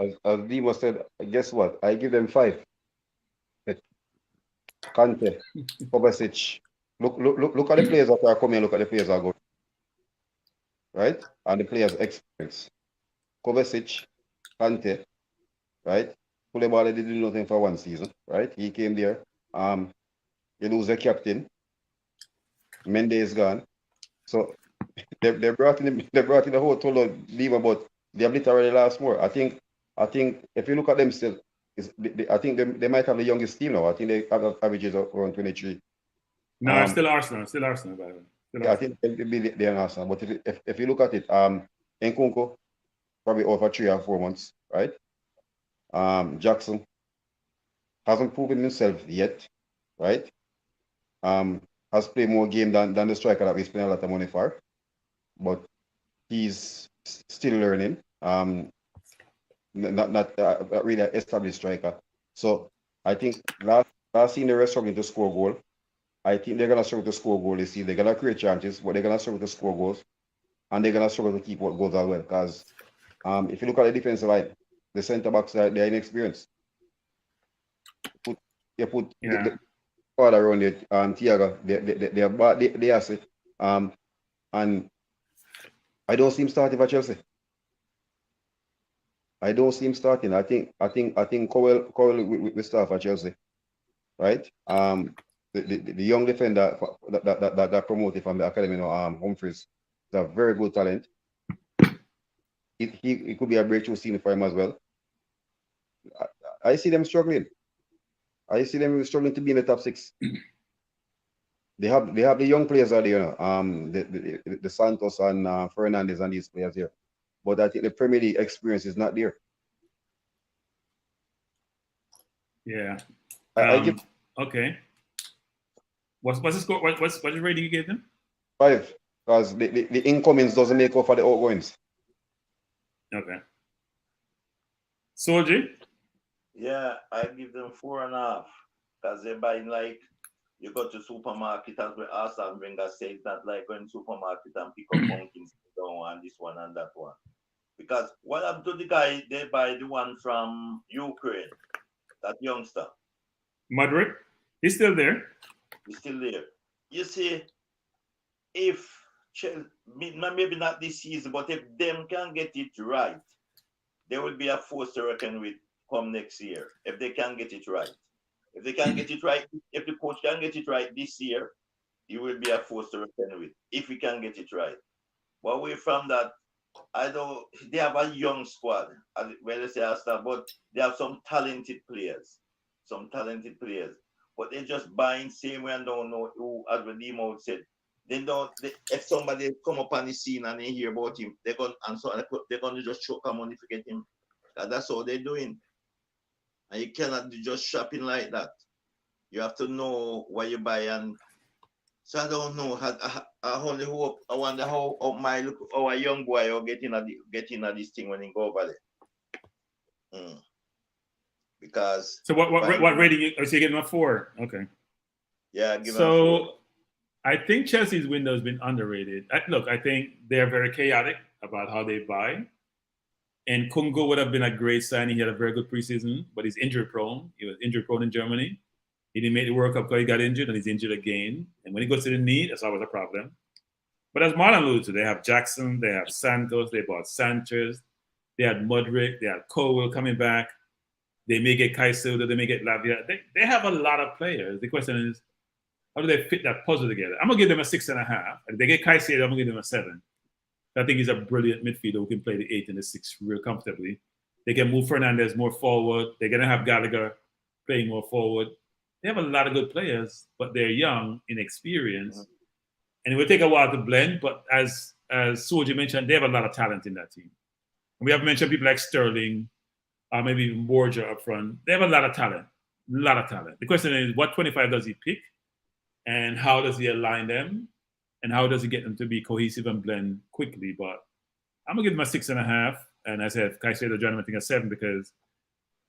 as Dima said, guess what? I give them 5. Kante, Kovacic. Look at the players that are coming. Look at the players that are going. Right, and the players' experience. Kovacic, Kante, right? Koulibaly didn't do nothing for 1 season, right? He came there. You lose the captain. Mendes is gone. So they brought in the whole total lever, but they have literally lost more. I think if you look at them still, I think they might have the youngest team now. I think they have averages of around 23. No, it's still Arsenal. Still Arsenal, by the way. Yeah, I think they'll be they're Arsenal. But if you look at it, Nkunku probably over 3 or 4 months, right? Jackson hasn't proven himself yet, right? Has played more game than the striker that we spend a lot of money for, but he's still learning. Not really an established striker. So I think last season they were struggling to score goal. I think they're gonna struggle to score goal this season. They're gonna create chances, but they're gonna struggle to score goals, and they're gonna struggle to keep what goals as well. Because if you look at the defensive line, the centre backs they're inexperienced. You put the father around it, Thiago, they are it. And I don't see him starting for Chelsea. I don't see him starting. I think Cowell will start for Chelsea, right? The young defender that got promoted from the academy, Humphries, is a very good talent. It could be a breakthrough scene for him as well. I see them struggling. I see them struggling to be in the top 6. They have the young players out there, the Santos and Fernandez and these players here. But I think the Premier League experience is not there. Yeah. I give okay. What's the score? What's the rating you gave them? 5, because the incomings doesn't make up for the outgoings. Okay. Soji? Yeah, I give them 4.5 because they're buying like you go to supermarket as well. Arsene Wenger says that like going supermarket and pick up pumpkins and this one and that one. Because what happened to the guy? They buy the one from Ukraine, that youngster. Modric? He's still there. He's still there. You see, if maybe not this season, but if them can get it right, there will be a force to reckon with come next year. If they can get it right. If they can get it right, if the coach can get it right this year, he will be a force to reckon with. If he can get it right. But away from that, they have a young squad, well, they say Arsenal, but they have some talented players. But they're just buying same way and don't know who, as Redeemo said. If somebody come up on the scene and they hear about him, they're going to just choke our money to get him. And that's all they're doing. And you cannot do just shopping like that. You have to know what you buy. And so I don't know. I only hope. I wonder how our young boy will get in at this thing when he go over there. Because so what rating? So you give him a 4? Okay. Yeah, give him so a 4. I think Chelsea's window has been underrated. I think they're very chaotic about how they buy. And Kungo would have been a great signing. He had a very good preseason, but he's injury prone. He was injury prone in Germany. He didn't make the World Cup because he got injured, and he's injured again. And when he goes to the knee, that's always a problem. But as Marlon alluded to, they have Jackson, they have Santos, they bought Sanchez, they had Modric, they had Cole coming back. They may get Caicedo, they may get Lavia. They have a lot of players. The question is, how do they fit that puzzle together? I'm going to give them a 6.5. If they get Caicedo, I'm going to give them a 7. I think he's a brilliant midfielder who can play the 8 and the 6 real comfortably. They can move Fernandez more forward. They're going to have Gallagher playing more forward. They have a lot of good players, but they're young, inexperienced. And it will take a while to blend, but as Soji mentioned, they have a lot of talent in that team. And we have mentioned people like Sterling, or maybe even Borja up front. They have a lot of talent. The question is, what 25 does he pick? And how does he align them? And how does he get them to be cohesive and blend quickly? But I'm going to give them a 6.5. And I said, Caicedo, John, I think a 7 because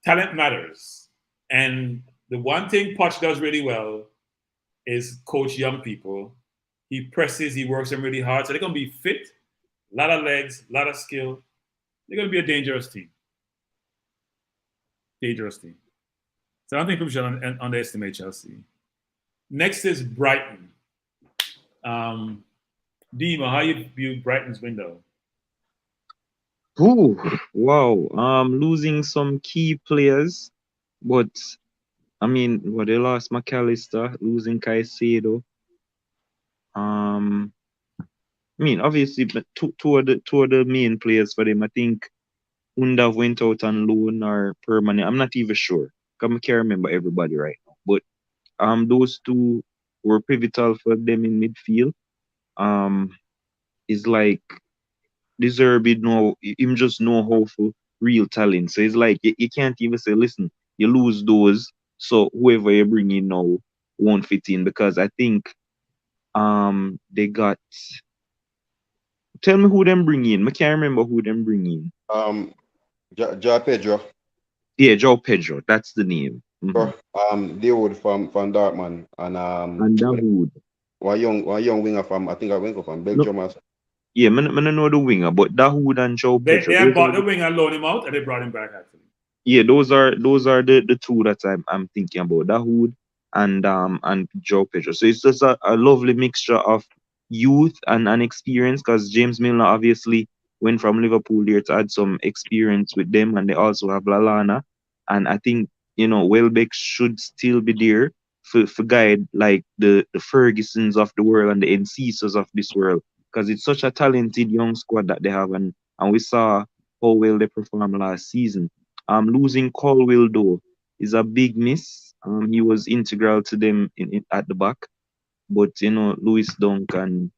talent matters. And the one thing Poch does really well is coach young people. He presses, he works them really hard. So they're going to be fit, a lot of legs, a lot of skill. They're going to be a dangerous team. Dangerous team. So I don't think we should underestimate Chelsea. Next is Brighton. Dima, how you view Brighton's window? Ooh, wow. Losing some key players, but I mean, they lost McAllister, losing Caicedo. I mean, obviously, but two of the main players for them, I think, Unda went out on loan or permanent. I'm not even sure. I can't remember everybody right now. But those two were pivotal for them in midfield. It's like Deserby know him just know how for real talent. So it's like you can't even say, listen, you lose those, so whoever you bring in now won't fit in because I think they got, tell me who them bring in. I can't remember who them bring in. Pedro. Yeah, Joe Pedro, that's the name. Dawood from Dartmund And Dawood. One young winger from I think I went from Belgium. No, yeah, I don't know the winger, but Dawood and Joe Pedro. They bought the winger, loaned him out, and they brought him back actually. Yeah, those are the two that I'm thinking about. Dahoud and Joe Pedro. So it's just a lovely mixture of youth and experience because James Milner obviously went from Liverpool there to add some experience with them, and they also have Lallana. And I think, Welbeck should still be there for guide like the Fergusons of the world and the Encisos of this world. Because it's such a talented young squad that they have, and we saw how well they performed last season. Losing Colwell though is a big miss. He was integral to them at the back, but Lewis Dunk and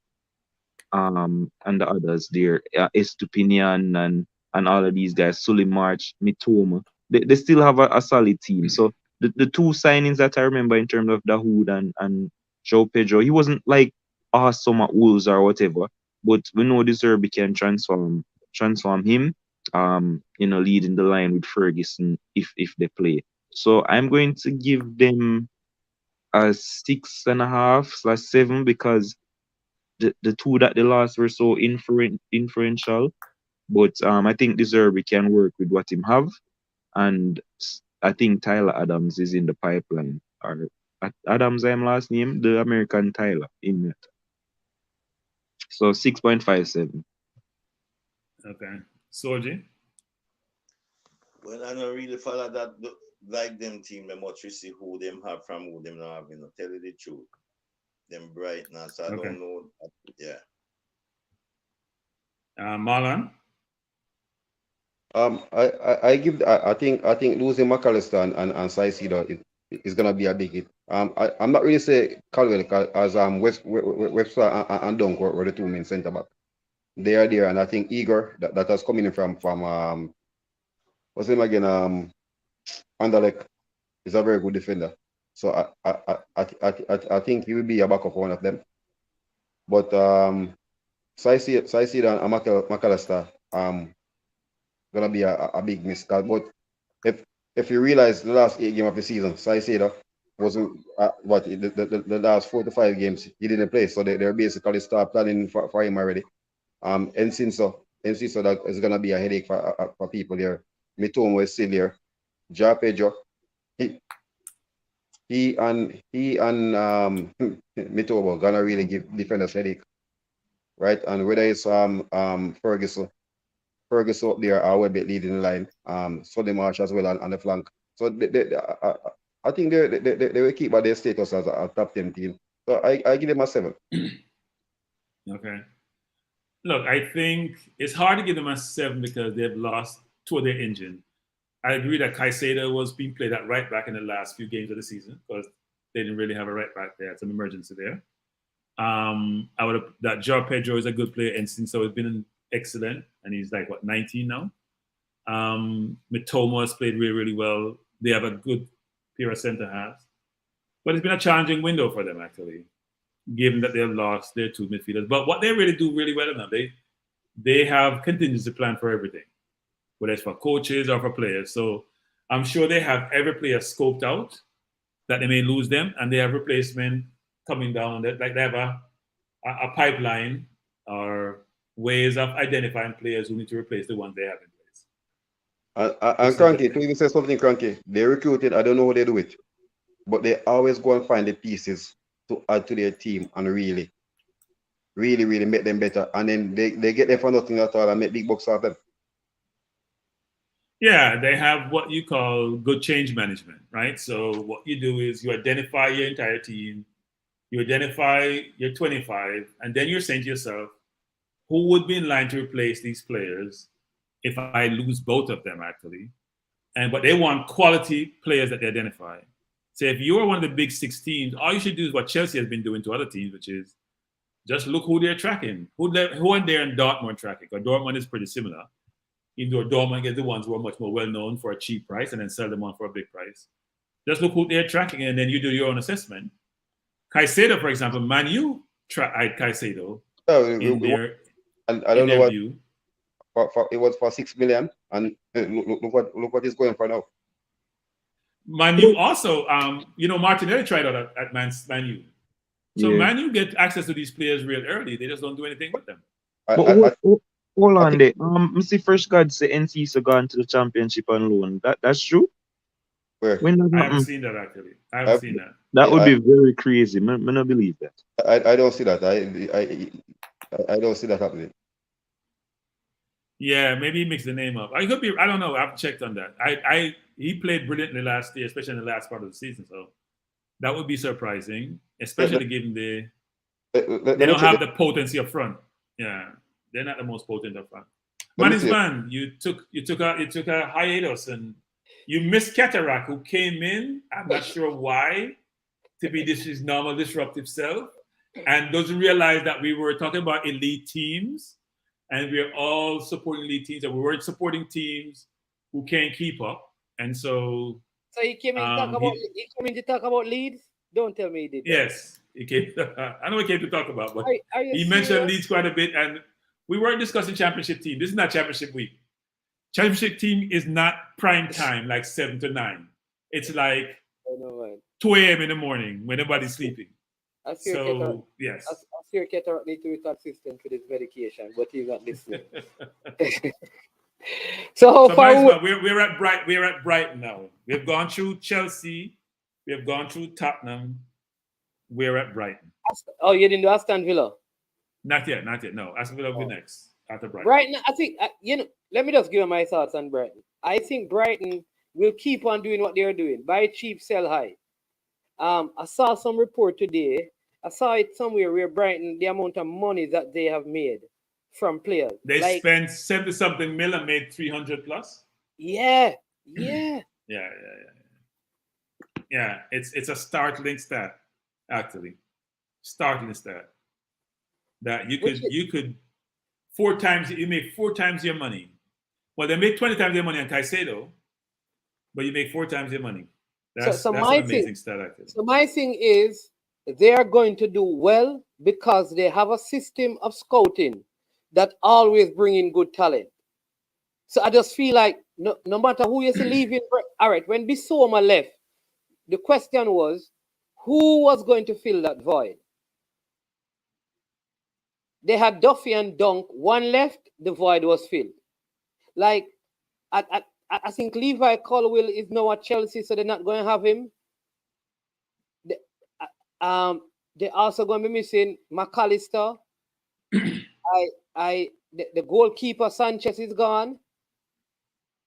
the others there, Estupinian and all of these guys, Sully March, Mitoma, they still have a solid team. So the two signings that I remember in terms of Dahoud and Joe Pedro, he wasn't like awesome at Wolves or whatever, but we know this Derby can transform him, leading the line with Ferguson if they play. So I'm going to give them a 6.5/7 because the two that they lost were so influential. But I think Deserby can work with what him have, and I think Tyler Adams is in the pipeline. Or Adams, I'm last name, the American Tyler in it. So 6.57. Okay, Soji. Well, I don't really follow that like them team them much. You see who them have from who them not having. Tell you the truth. Them Brighton, so I don't know. Yeah. Marlon. I think losing McAllister and Caicedo is gonna be a big hit. I'm not really say Caldwell as Webster and Dunk were the two main centre back. They are there, and I think Igor that has coming in from what's his name again, Anderlecht, is a very good defender. So I think he will be a backup for one of them. But Caicedo and McAllister gonna be a big miss. But if you realize the last 8 games of the season, Caicedo wasn't the last 4 to 5 games he didn't play, so they're basically start planning for him already. And since so that is gonna be a headache for people here. Mitoma is still there. Ja Pedro, he and Mitoma gonna really give defenders headache, right? And whether it's Ferguson up there or Webber leading the line, Sonny Marsh as well on the flank. So I think they will keep by their status as a top 10 team. So I give them a 7. Okay. Look, I think it's hard to give them a 7 because they've lost two of their engine. I agree that Caicedo was being played at right back in the last few games of the season because they didn't really have a right back there. It's an emergency there. That Joao Pedro is a good player, and since so he's been excellent, and he's like 19 now. Mitoma has played really, really well. They have a good pair of centre halves, but it's been a challenging window for them actually, given that they have lost their two midfielders. But what they really do really well enough, they have contingency plan for everything, whether it's for coaches or for players. So I'm sure they have every player scoped out that they may lose them, and they have replacement coming down. Like they have a pipeline or ways of identifying players who need to replace the ones they have in place. And Cranky, to even say something, Cranky, they recruited, I don't know how they do it, but they always go and find the pieces to add to their team and really, really, really make them better. And then they get them for nothing at all and make big bucks out of them. Yeah, they have what you call good change management, right? So what you do is you identify your entire team, you identify your 25, and then you're saying to yourself, who would be in line to replace these players if I lose both of them, actually? But they want quality players that they identify. So if you are one of the big 6 teams, all you should do is what Chelsea has been doing to other teams, which is just look who they're tracking. Who are there in Dortmund tracking? Because Dortmund is pretty similar. Even though Dortmund get the ones who are much more well-known for a cheap price and then sell them on for a big price. Just look who they're tracking and then you do your own assessment. Caicedo, for example, Man U tried Caicedo in their I don't know what view. It was for 6 million, and look what he's going for now. Man U also, Martinelli tried out at Man U. So Man U get access to these players real early. They just don't do anything with them. Hold on there. Mr. Fresh God say NC's gone to the championship on loan. That's true? Where? I haven't seen that actually. I haven't seen that. That would be very crazy. I don't believe that. I don't see that. I don't see that happening. Yeah, maybe he mixed the name up. I could be. I don't know. I've checked on that. He played brilliantly last year, especially in the last part of the season. So that would be surprising, especially given they don't have the potency up front. Yeah, they're not the most potent up front. Man, you took a hiatus and you missed Cataract, who came in. I'm not sure why, to be his normal disruptive self, and doesn't realize that we were talking about elite teams, and we're all supporting elite teams, and we weren't supporting teams who can't keep up. And so he came in to talk about Leeds. Don't tell me he did. Yes, he came. I know he came to talk about, but he mentioned serious? Leeds quite a bit, and we weren't discussing championship team. This is not championship week. Championship team is not prime time, like 7 to 9. It's like 2 a.m. in the morning when everybody's sleeping. Yes. I fear Cataract need to be consistent with his medication, but he's not listening. So far, we're at Brighton now. We've gone through Chelsea. We have gone through Tottenham. We're at Brighton. Oh, you didn't do Aston Villa? Not yet. No, Aston Villa will be next after Brighton. Brighton, I think let me just give you my thoughts on Brighton. I think Brighton will keep on doing what they're doing. Buy cheap, sell high. I saw some report today. I saw it somewhere where Brighton, the amount of money that they have made from players. They spent 70-something million and made 300 plus. Yeah. Yeah. It's a startling stat, actually. Startling stat. That you could 4 times, you make 4 times your money. Well, they make 20 times their money on Caicedo, but you make 4 times your money. That's an amazing stat, actually. So my thing is, they are going to do well because they have a system of scouting that always bring in good talent. So I just feel like no matter who is leaving, all right, when Bissouma left, the question was, who was going to fill that void? They had Duffy and Dunk. One left, the void was filled. Like, I think Levi Colwill is now at Chelsea, so they're not going to have him. They're also going to be missing McAllister. The goalkeeper Sanchez is gone,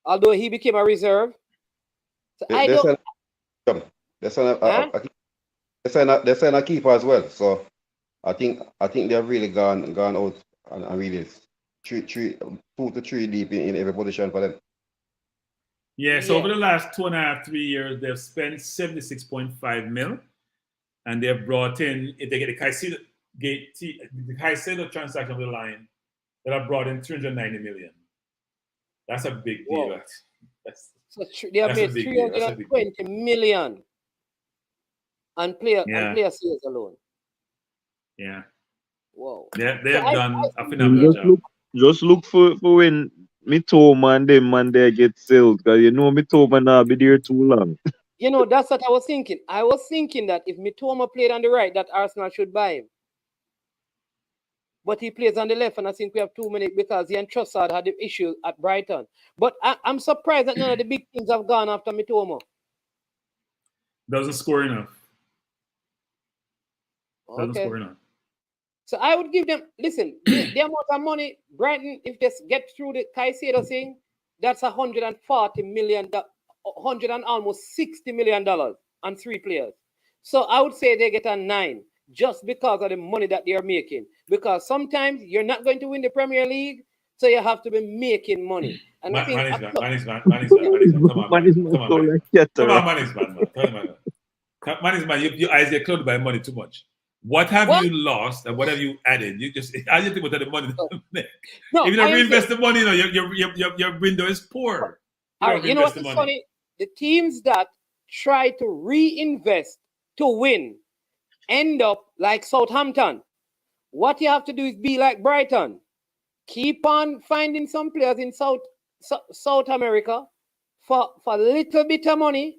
although he became a reserve. So they sign a keeper as well. So I think they've really gone out and really 2 to 3 deep in every position for them. Yeah, so over the last 2.5, 3 years, they've spent 76.5 mil, and they've brought in, if they get the Caicedo transaction of the line, that have brought in 390 million. That's a big deal. They have made 320 million on player sales alone. Yeah. Whoa. They have done a phenomenal job. Just look for when Mitoma and them man there get sold, because Mitoma now be there too long. That's what I was thinking. I was thinking that if Mitoma played on the right, that Arsenal should buy him. but he plays on the left, and I think we have too many because he and Trossard had the issue at Brighton. But I'm surprised that none of the big teams have gone after Mitoma. Doesn't score enough. Doesn't Okay. score enough. So I would give them, listen, the amount of money, Brighton, if they get through the Caicedo thing, that's $140 million, $100 and almost $60 million on 3 players. So I would say they get a 9 just because of the money that they are making. Because sometimes you're not going to win the Premier League, so you have to be making money. And I think Come on, man, your eyes get closed by money too much. What have you lost and what have you added? You just I just think about the money. No, if you don't reinvest the money, your window is poor. You know what's funny? The teams that try to reinvest to win end up like Southampton. What you have to do is be like Brighton. Keep on finding some players in South America for a little bit of money.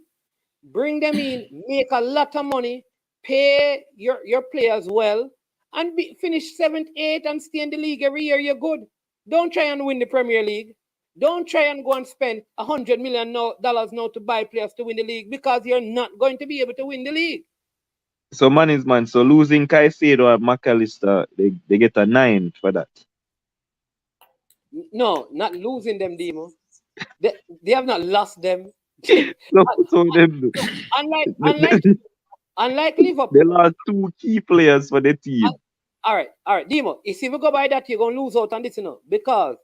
Bring them in, make a lot of money, pay your players well, and finish 7th, 8th, and stay in the league every year. You're good. Don't try and win the Premier League. Don't try and go and spend $100 million now to buy players to win the league because you're not going to be able to win the league. So so losing Caicedo and McAllister, they get a 9 for that. No, not losing them, Demo. They have not lost them. Unlike Liverpool, they lost 2 key players for the team. All right, Demo. If you go by that, you're gonna lose out on this, because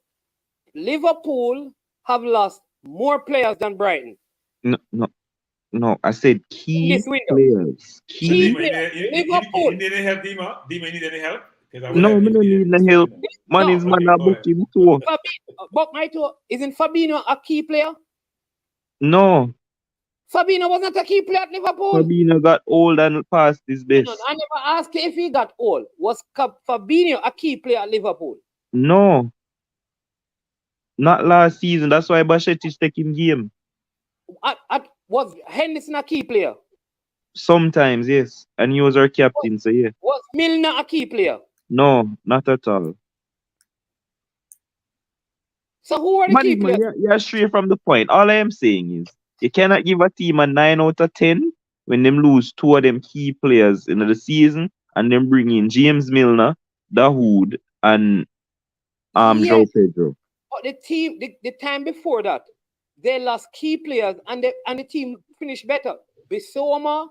Liverpool have lost more players than Brighton. No. I said key players. Key players. Liverpool. You need any help, Demo? Demo, you need any help? No, me don't need no help. Man is a booking too. Book my toe. Isn't Fabinho a key player? No. Fabinho was not a key player at Liverpool. Fabinho got old and past his best. I never asked you if he got old. Was Fabinho a key player at Liverpool? No. Not last season. That's why Bashetti take him game. Was Henderson a key player? Sometimes, yes. And he was our captain, so yeah. Was Milner a key player? No, not at all. So who are the key players? You're straight from the point. All I am saying is you cannot give a team a 9 out of 10 when them lose 2 of them key players in the season and then bring in James Milner, Dahoud, and João Pedro. But the team, the time before that, they lost key players and the team finished better. Bissouma,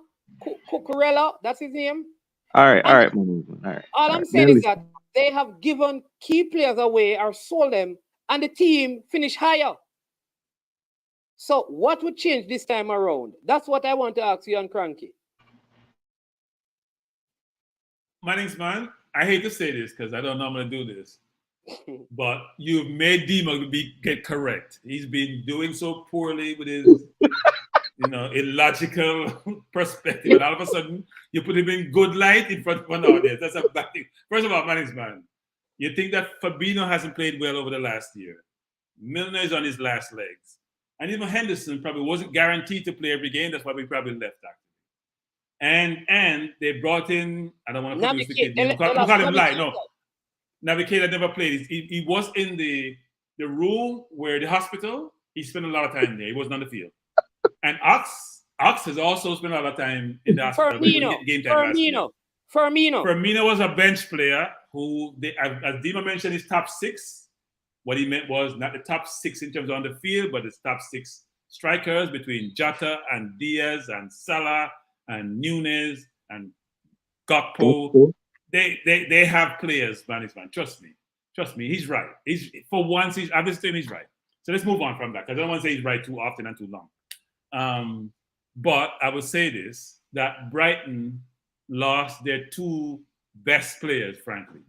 Cucurella, that's his name. All right. All I'm saying is that they have given key players away or sold them, and the team finished higher. So what would change this time around? That's what I want to ask you and Cranky. Mannings, man, I hate to say this because I don't normally do this, but you've made Dima get correct. He's been doing so poorly with his illogical perspective, and all of a sudden you put him in good light in front of an audience. That's a bad thing. First of all, Mannings, man, you think that Fabinho hasn't played well over the last year. Milner is on his last legs. And even Henderson probably wasn't guaranteed to play every game. That's why we probably left actually. And they brought in, I don't want to produce the kid. Look at him lie. No. Navigator never played. He was in the room where the hospital. He spent a lot of time there. He wasn't on the field. And Ox has also spent a lot of time in the hospital. Firmino was a bench player who, as Dima mentioned, his top 6. What he meant was not the top 6 in terms of on the field, but his top 6 strikers between Jota and Diaz and Salah and Nunez and Gakpo. They have players, man. Trust me. He's right. For once, he's right. So let's move on from that because I don't want to say he's right too often and too long. But I would say this, that Brighton lost their 2 best players, frankly.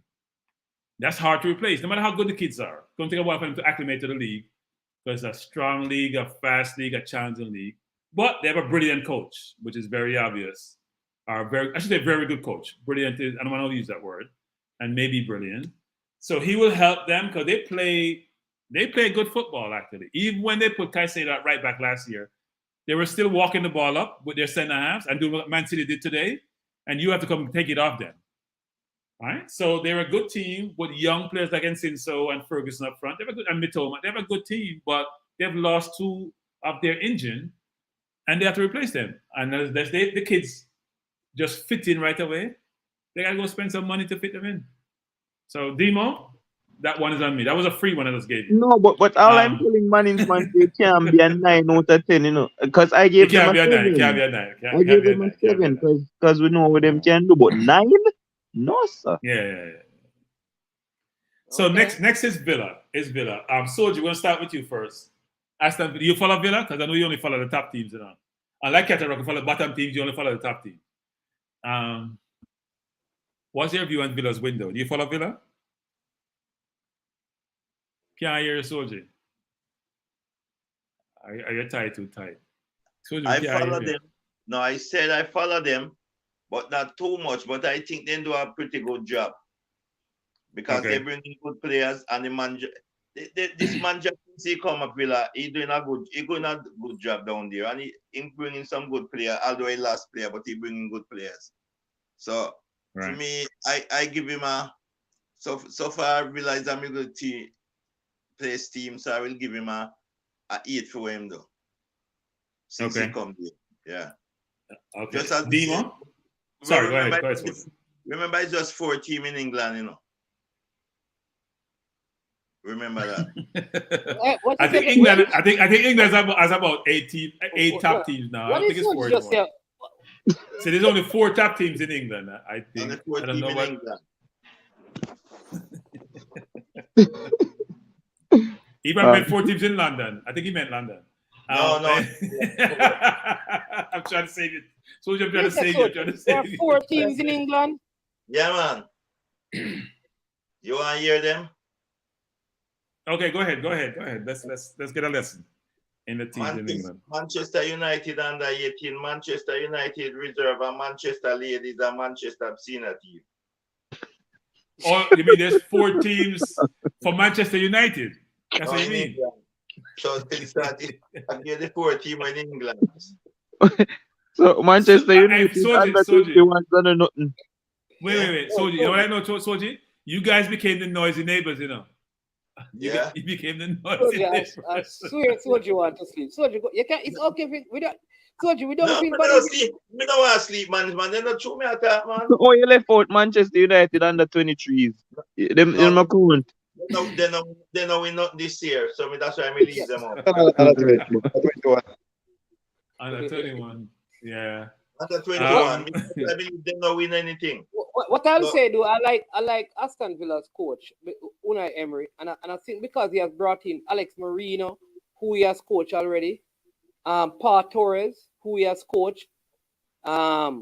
That's hard to replace, no matter how good the kids are. It's going to take a while for them to acclimate to the league because it's a strong league, a fast league, a challenging league. But they have a brilliant coach, which is very obvious. I should say very good coach. Brilliant is, I don't want to use that word, and maybe brilliant. So he will help them because they play good football, actually. Even when they put Caicedo at right back last year, they were still walking the ball up with their center halves and doing what Man City did today, and you have to come take it off them. All right, so they're a good team with young players like Ensinso and Ferguson up front. They have a good and Mitoma. They have a good team, but they've lost two of their engine, and they have to replace them. And as the kids just fit in right away, they gotta go spend some money to fit them in. So Demo, that one is on me. That was a free one I just gave you. No, but all I'm telling management, they can't be a 9 out of 10, you know, because I gave them a 7. Can't be a 9. I gave them a 7 because we know what them can do, but 9? No, sir. Yeah. So Okay. next is Villa. Soldier, we're gonna start with you first. Aston, do you follow Villa? Because I know you only follow the top teams, you know. Unlike Catarrock, you follow bottom teams, you only follow the top team. What's your view on Villa's window? Do you follow Villa? Can't hear you, Soldier. Are you tight? Too tight? Soldier, I follow them. No, I said I follow them, but not too much. But I think they do a pretty good job because they bring in good players, and the manager, this manager since he come up Villa, he doing a good job down there, and he bringing some good players. Although he lost player, but he bringing good players. So to me, I give him a so far Villa is a good team, place team, so I will give him a 8 for him though. Since he come there. Yeah. Okay. Just as Demo? Sorry, go ahead. Remember, it's just 4 teams in England, you know. Remember that. I think England has about 8 top teams now. I don't think it's 4 anymore. So there's only 4 top teams in England, I think. Only 4 teams in England. He meant 4 teams in London. I think he meant London. No. I'm trying to save it. So I'm trying to save you. There are 4 teams in England. Yeah, man. You want to hear them? Okay, go ahead. Let's get a lesson in the teams in England. Manchester United under 18, Manchester United Reserve, and Manchester Ladies, and Manchester Senior team. Oh, you mean there's 4 teams for Manchester United? That's what you mean? England. So they started again the 4 team in England. So Manchester United under 21 under nothing. Wait. Soji, you know what I know, Soji? You guys became the noisy neighbors, you know. Yeah. You became the noisy neighbors. I swear, Soji want to sleep. Soji, you can't. It's okay. We don't feel bad. We don't want to sleep, man. They're not true, me attack, man. Oh, you left out Manchester United under 23s. Them in account. They know we not this year, so that's why I leave them out. Under 21, yeah. Under 21, I believe they don't win anything. What I'll say, though, I like Aston Villa's coach, Unai Emery, and I think because he has brought in Alex Marino, who he has coached already, Pa Torres, who he has coached. I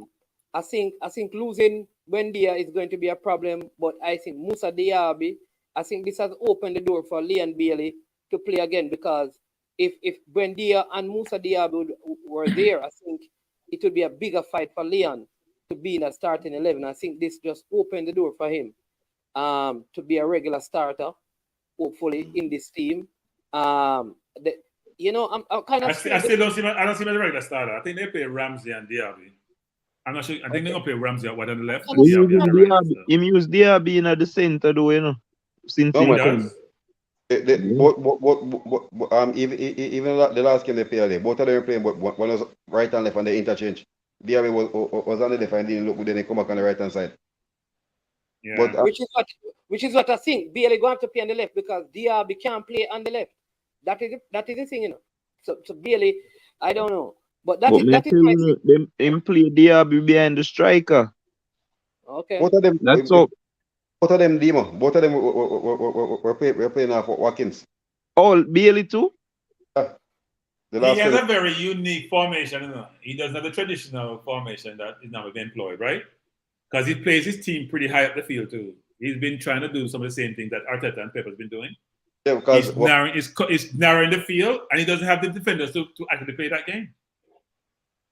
think losing Buendia is going to be a problem, but I think Musa Diaby, I think this has opened the door for Leon Bailey to play again, because if Buendia and Musa Diaby were there, I think it would be a bigger fight for Leon to be in a starting 11. I think this just opened the door for him to be a regular starter, hopefully, in this team. I'm kind of. I still don't see him as a regular starter. I think they play Ramsey and Diaby. I'm not sure. I think they're gonna play Ramsey out on the left. He used Diaby in the center, though, you know. Since he does. Even the last game they played, both of them were playing, but one was right and left, and they interchange. Diaby was on the left and didn't look good, then they come back on the right hand side. Yeah. But, which is what I think. Bailey going to play on the left because Diaby can't play on the left. That is the thing, you know. So Bailey, I don't know, but that is my thing. Them play Diaby behind the striker. Okay. Both of them. That's all. Both of them, Demo. Both of them were playing for Watkins. Oh, Bailey too? He has a very unique formation. You know? He doesn't have the traditional formation that is now employed, right? Because he plays his team pretty high up the field too. He's been trying to do some of the same things that Arteta and Pep has been doing. Yeah, because he's narrowing the field, and he doesn't have the defenders to actually play that game.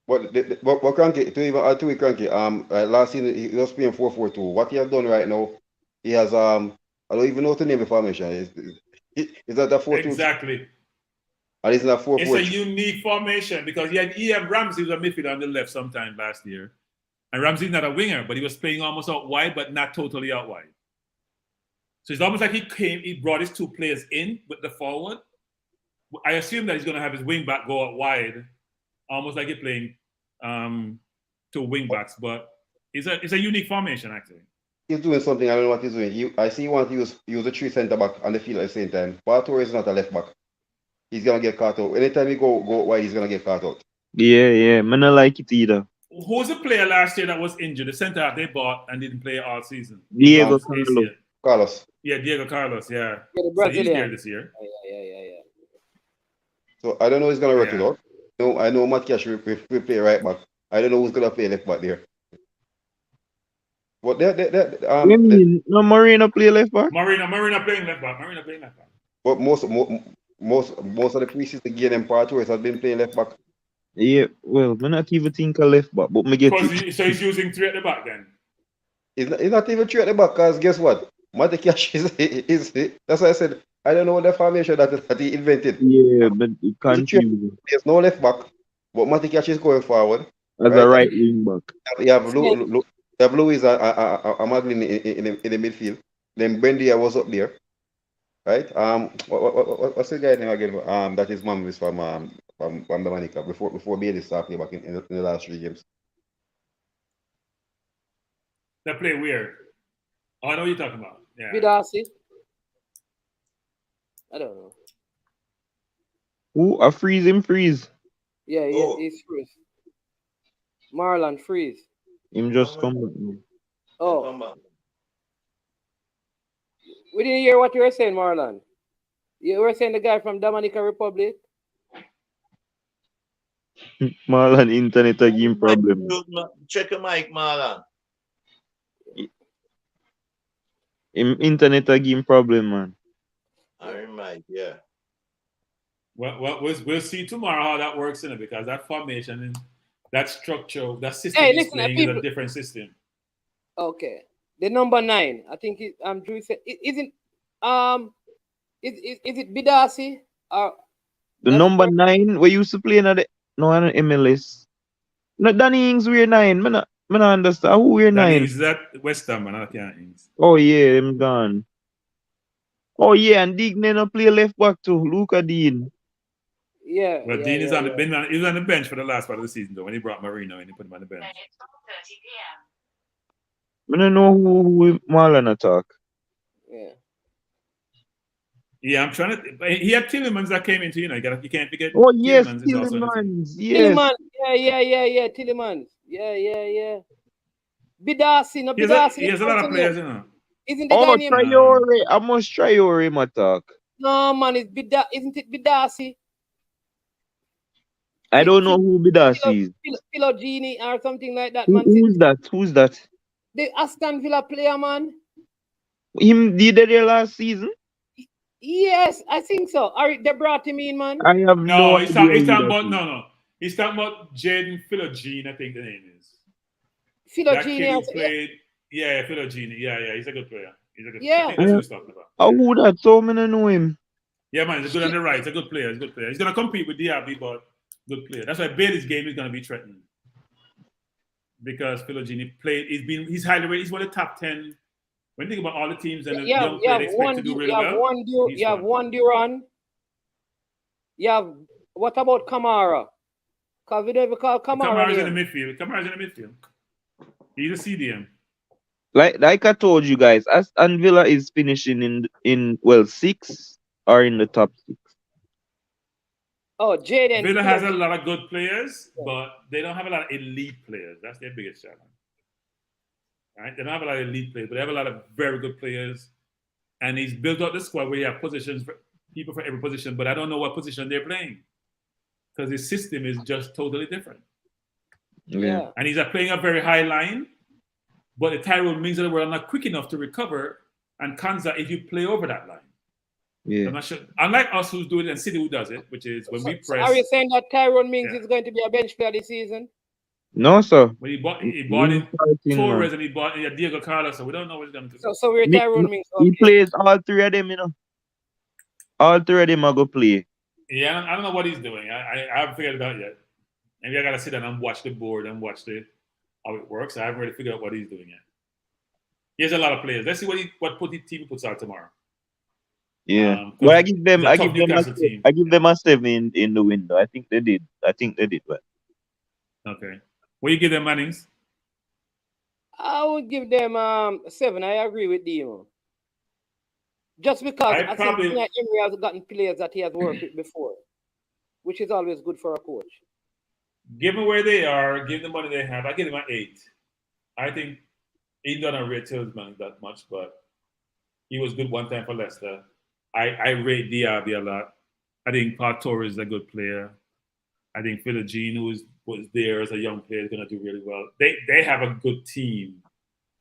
But Cranky, to even add to it, Cranky, last season he was playing 4-4-2. What he has done right now, he has I don't even know what to name the formation. Is that a 4-2? Exactly. And it's not 4-4. It's a unique formation because he had Ramsey was a midfielder on the left sometime last year. And Ramsey's not a winger, but he was playing almost out wide, but not totally out wide. So it's almost like he brought his two players in with the forward. I assume that he's going to have his wing back go out wide, almost like he's playing two wing backs. But it's a unique formation, actually. He's doing something. I don't know what he's doing. I see he wants to use a 3 centre back on the field at the same time. Bartour is not a left back. He's going to get caught out. Anytime he go wide, he's going to get caught out. Yeah. I don't like it either. Who was the player last year that was injured? The centre half they bought and didn't play all season. Diego Carlos. Yeah, Diego Carlos. Yeah. Yeah, the So he's Brazilian. there this year. Yeah. So I don't know who's going to work it out. No, I know Matt Cash will play right back. I don't know who's going to play left back there. But no, Marino play left back? Marino playing left back. But most of the preseason game in part has been playing left back. Yeah, well, I not even think of left back, but me get so he's using 3 at the back then? He's not even 3 at the back, because guess what? Matty Cash is that's why I said I don't know what the formation that he invented. Yeah, but it can't use. There's no left back, but Matty Cash is going forward. As a right wing back. You have Louis and Maglin in the midfield. Then Bendia was up there. Right? What's the guy name again? That his mom is from Jamaica before Bailey started back in the last 3 games. That play weird. Oh, I know what you're talking about. Yeah. Bidasi. I don't know. Who? A freeze? Yeah, he's freeze. Marlon freeze. Him just come back now. Oh. We didn't hear what you were saying, Marlon. You were saying the guy from Dominica Republic? Marlon internet again problem. Check your mic, Marlon. Him internet again problem, man. Mic, yeah. Well, we'll see tomorrow how that works in it, because that formation and that structure, that system is a different system. Okay. The number 9, I think Drew said, isn't is it Bidasi or the number 9 we used to play in the MLS. No, Danny Ings we're 9. I don't understand who we're 9. Is that West Ham and I can't Ings. Oh yeah, him gone. Oh yeah, and Digne no play left back too. Luca Dean. Yeah. Well, Dean is on the bench. He was on the bench for the last part of the season though. When he brought Marino and he put him on the bench. I don't know who Marlon attack. Yeah. Yeah, I'm trying to. He had Tillemans that came into, you can't forget. Oh yes, Tillemans. Yes. Tillemans. Yeah. Tillemans. Yeah. Bidasi, no Bidasi. He has a lot of players, you know. Isn't the guy named Traore? I must Traore him attack. No man, isn't it Bidasi? I don't know who Bidasi is. Philogene or something like that, man. Who's that? The Aston Villa player, man. Him did it there last season? Yes, I think so. They brought him in, man. I have no idea. He's talking about no. He's talking about Jaden Philogene, I think the name is. Philogene played. Yeah, Philogene. Yeah, he's a good player. He's a good player. That's what he's talking about. Who that? So many know him. Yeah, man, he's good on the right. He's a good player. He's gonna compete with Diaby, but good player. That's why Bailey's game is gonna be threatened. Because Philogene played, he's highly rated. He's one of the top 10. When you think about all the teams and the young players they expect to do really well. You have one Duran. You have, what about Kamara? Because we never call Kamara. Kamara's in the midfield. He's a CDM. Like I told you guys, Aston Villa is finishing in 6 or in the top 6. Oh, Jaden. Villa has a lot of good players, but they don't have a lot of elite players. That's their biggest challenge. Right? They don't have a lot of elite players, but they have a lot of very good players. And he's built up the squad where you have people for every position, but I don't know what position they're playing. Because his system is just totally different. Yeah. And he's playing a very high line, but the Tyrone Mings of the world are not quick enough to recover and Kanza if you play over that line. Yeah. I'm not sure. Unlike us who's doing it and City who does it, which is when we press. So are you saying that Tyrone Mings is going to be a bench player this season? No, sir. When he bought in Torres and he bought in Diego Carlos, so we don't know what he's going to do. So we're Tyrone Mings. Okay. He plays all 3 of them, you know. All 3 of them are going to play. Yeah, I don't know what he's doing. I haven't figured it out yet. Maybe I got to sit down and watch the board and watch the how it works. I haven't really figured out what he's doing yet. He has a lot of players. Let's see what team he puts out tomorrow. Yeah. Well, Because it's a tough Newcastle team. I give them a 7 in the window. I think they did. Well. Okay. What do you give them, Mannings? I would give them 7. I agree with Demo. Just because I think Emery has gotten players that he has worked with before, which is always good for a coach. Given where they are, given the money they have, I give them an 8. I think he don't rate Tillman that much, but he was good one time for Leicester. I rate Diaby a lot. I think Pat Torres is a good player. I think Philogene, who was there as a young player, is going to do really well. They have a good team,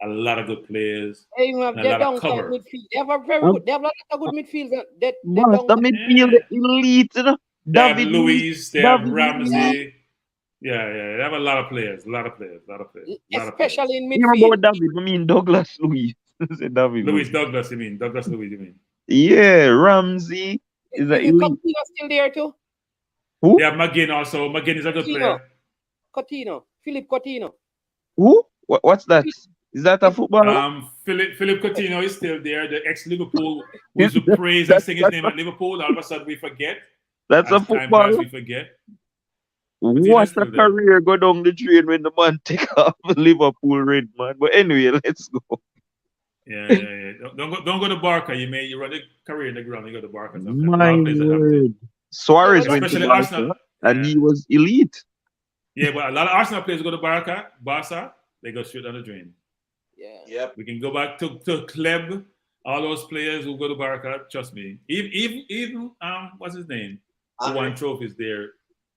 a lot of good players, and a lot of cover. Midfield. They have a very good. They have a lot of good midfield. The midfield elite, you know. They have Luis, they have Ramsey. Yeah, they have a lot of players. Especially in midfield. You remember David? I mean Douglas Luis. David Luis Douglas, you mean? Douglas Luis, you mean? Yeah, Ramsey is an elite. Coutinho still there too? Who? They have McGinn also. McGinn is a good player. Philip Coutinho. Who? What's that? Is that a footballer? Philip Coutinho is still there. The ex-Liverpool who used to praise and sing his name at Liverpool. All of a sudden we forget. That's a footballer. We forget. What a career go down the drain when the man take off Liverpool red, man. But anyway, let's go. Yeah. Don't go to Barca. You run a career in the ground. You go to Barca. My word. Suarez went to Barca, and he was elite. Yeah, but a lot of Arsenal players go to Barca, they go straight down the drain. Yeah. Yep. We can go back to Kleb, all those players who go to Barca. Trust me. Even what's his name? Who won trophies there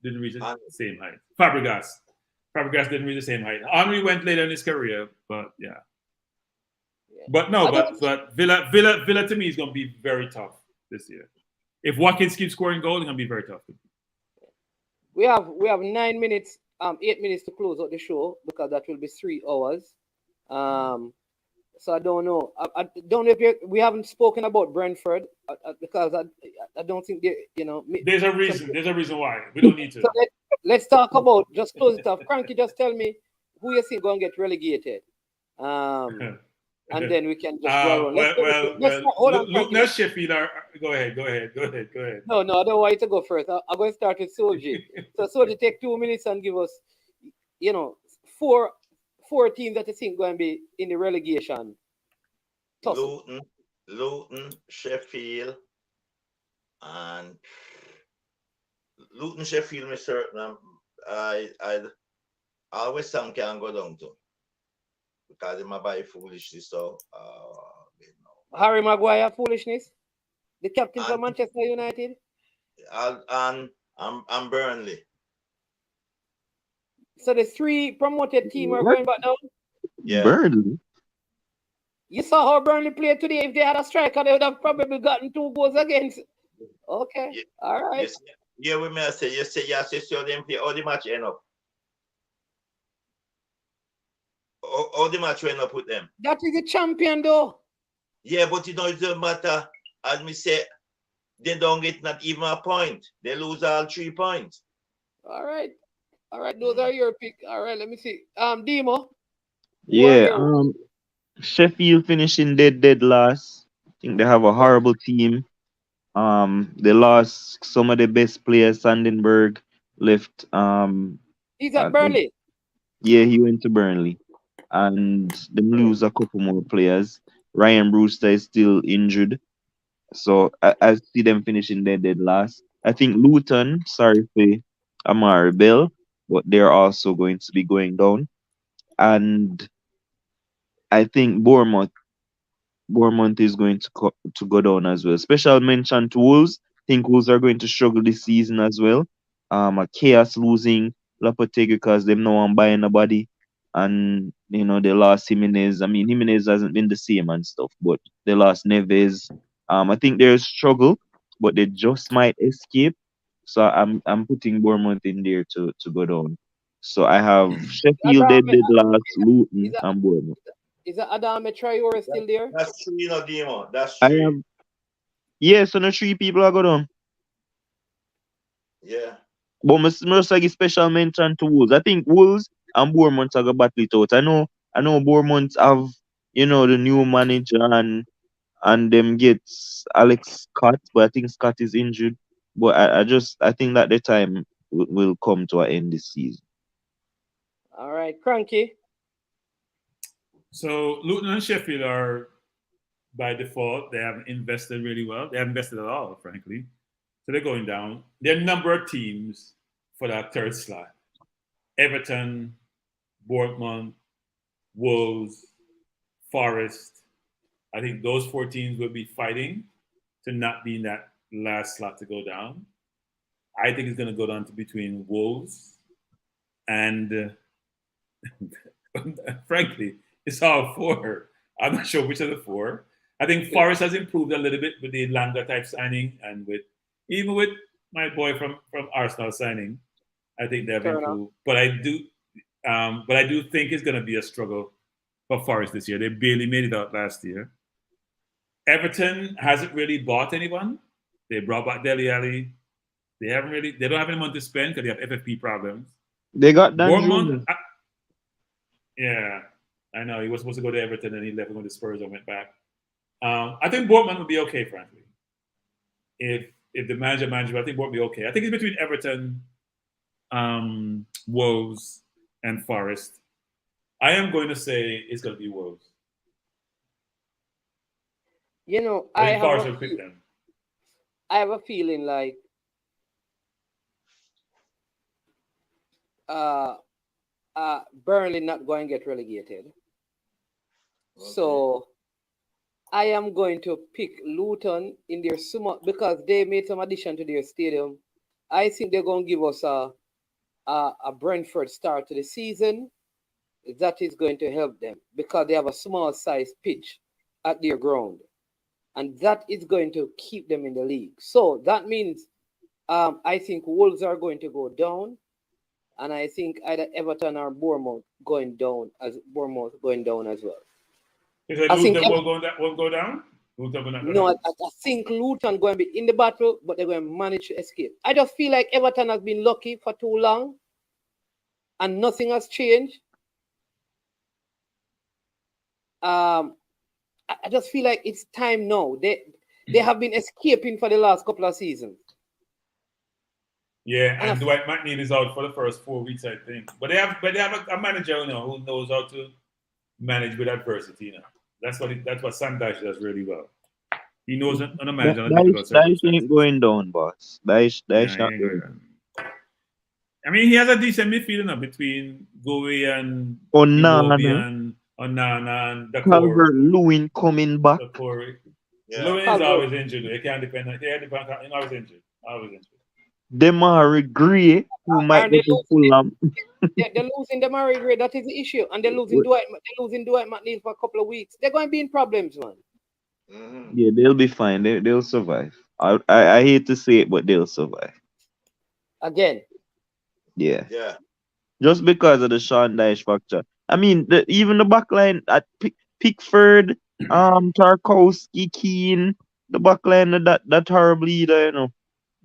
didn't reach the same height. Fabregas didn't reach the same height. Henry went later in his career, but yeah. But no, but Villa to me is going to be very tough this year. If Watkins keeps scoring goals, it's going to be very tough. We have 9 minutes, 8 minutes to close out the show because that will be 3 hours. So I don't know. I don't know if we haven't spoken about Brentford because I don't think There's a reason why we don't need to. So let's talk about just close it off. Cranky, just tell me who you think going to get relegated. And then we can just go on. Hold on. Sheffield. Go ahead. No, I don't want you to go first. I'm going to start with Soji. So Soji, take 2 minutes and give us, four teams that you think going to be in the relegation. Luton, Sheffield, and Luton, Sheffield. Me certain. I always some can go down to. Because they might buy foolishness, so Harry Maguire foolishness, the captain for Manchester United, and I'm Burnley. So the 3 promoted team are going back down. Yeah, Burnley. You saw how Burnley played today. If they had a striker, they would have probably gotten 2 goals against. Okay, yeah. All right. Yeah, we may say you say them play all the match end up. All the match went up with them. That is the champion, though. Yeah, but it doesn't matter. As me say, they don't get not even a point. They lose all 3 points. All right. Those are your pick. All right, let me see. Demo. Yeah. Sheffield finishing dead last. I think they have a horrible team. They lost some of the best players. Sandenberg left. He's at Burnley. Yeah, he went to Burnley. And they lose a couple more players. Ryan Brewster is still injured. So I see them finishing dead last. I think Luton, sorry for Amari Bell, but they're also going to be going down. And I think Bournemouth is going to go down as well. Special mention to Wolves. I think Wolves are going to struggle this season as well. Chaos losing Lopetegui because them no one buying nobody. And they lost Jimenez. I mean, Jimenez hasn't been the same and stuff, but they lost Neves. I think they're a struggle, but they just might escape. So I'm putting Bournemouth in there to go down. So I have Sheffield dead last, Luton, and Bournemouth. Is that Adama Traore still there? That's true, Demo. That's true. Yeah, so the 3 people are going down. Yeah. But must give special mention to Wolves. I think Wolves and Bournemouth are gonna battle it out. I know Bournemouth have, the new manager and them gets Alex Scott, but I think Scott is injured. But I think that the time will come to an end this season. All right, Cranky. So Luton and Sheffield are by default. They haven't invested really well. They haven't invested at all, frankly. So they're going down. There are a number of teams for that third slot: Everton, Bournemouth, Wolves, Forest. I think those 4 teams will be fighting to not be in that last slot to go down. I think it's going to go down to between Wolves and, frankly, it's all 4. I'm not sure which of the 4. I think Forest has improved a little bit with the Langa type signing and even with my boy from Arsenal signing. I think they've improved, but I do think it's going to be a struggle for Forest this year. They barely made it out last year. Everton hasn't really bought anyone. They brought back Dele Alli. They don't have any money to spend because they have FFP problems. They got Bournemouth. Yeah, I know. He was supposed to go to Everton and he left and went to Spurs and went back. I think Bournemouth will be okay, frankly. If the manager, I think Bournemouth will be okay. I think it's between Everton, Wolves, and Forest. I am going to say it's going to be Wolves. I have a feeling like Burnley not going to get relegated. Okay. So I am going to pick Luton in their summer because they made some addition to their stadium. I think they're going to give us a Brentford start to the season. That is going to help them because they have a small size pitch at their ground. And that is going to keep them in the league. So that means I think Wolves are going to go down. And I think either Everton or Bournemouth going down as well. Is it Luton won't go down? No, I think Luton going to be in the battle, but they're going to manage to escape. I just feel like Everton has been lucky for too long and nothing has changed. I just feel like it's time now. They have been escaping for the last couple of seasons. Yeah, and Dwight McNeil is out for the first 4 weeks, I think. But they have a manager, who knows how to manage with adversity. That's what Sam Dyche does really well. He knows how to manage on a difficult circumstances. Dyche ain't going down, boss. Dyche not going down. I mean, he has a decent midfield now between Goey and Onana and Dakor. Calvert-Lewin coming back. Lewin is always injured. He can't depend on. He's always injured. Demari Gray, who might be to Fulham. They're losing Demari Gray. That is the issue, and they're losing Dwight McNeil for a couple of weeks. They're going to be in problems, man. Mm-hmm. Yeah, they'll be fine. They'll survive. I hate to say it, but they'll survive. Again. Yeah. Just because of the Sean Dyche factor. I mean, even the backline at Pickford, Tarkowski, Keane, the backline of that horrible leader,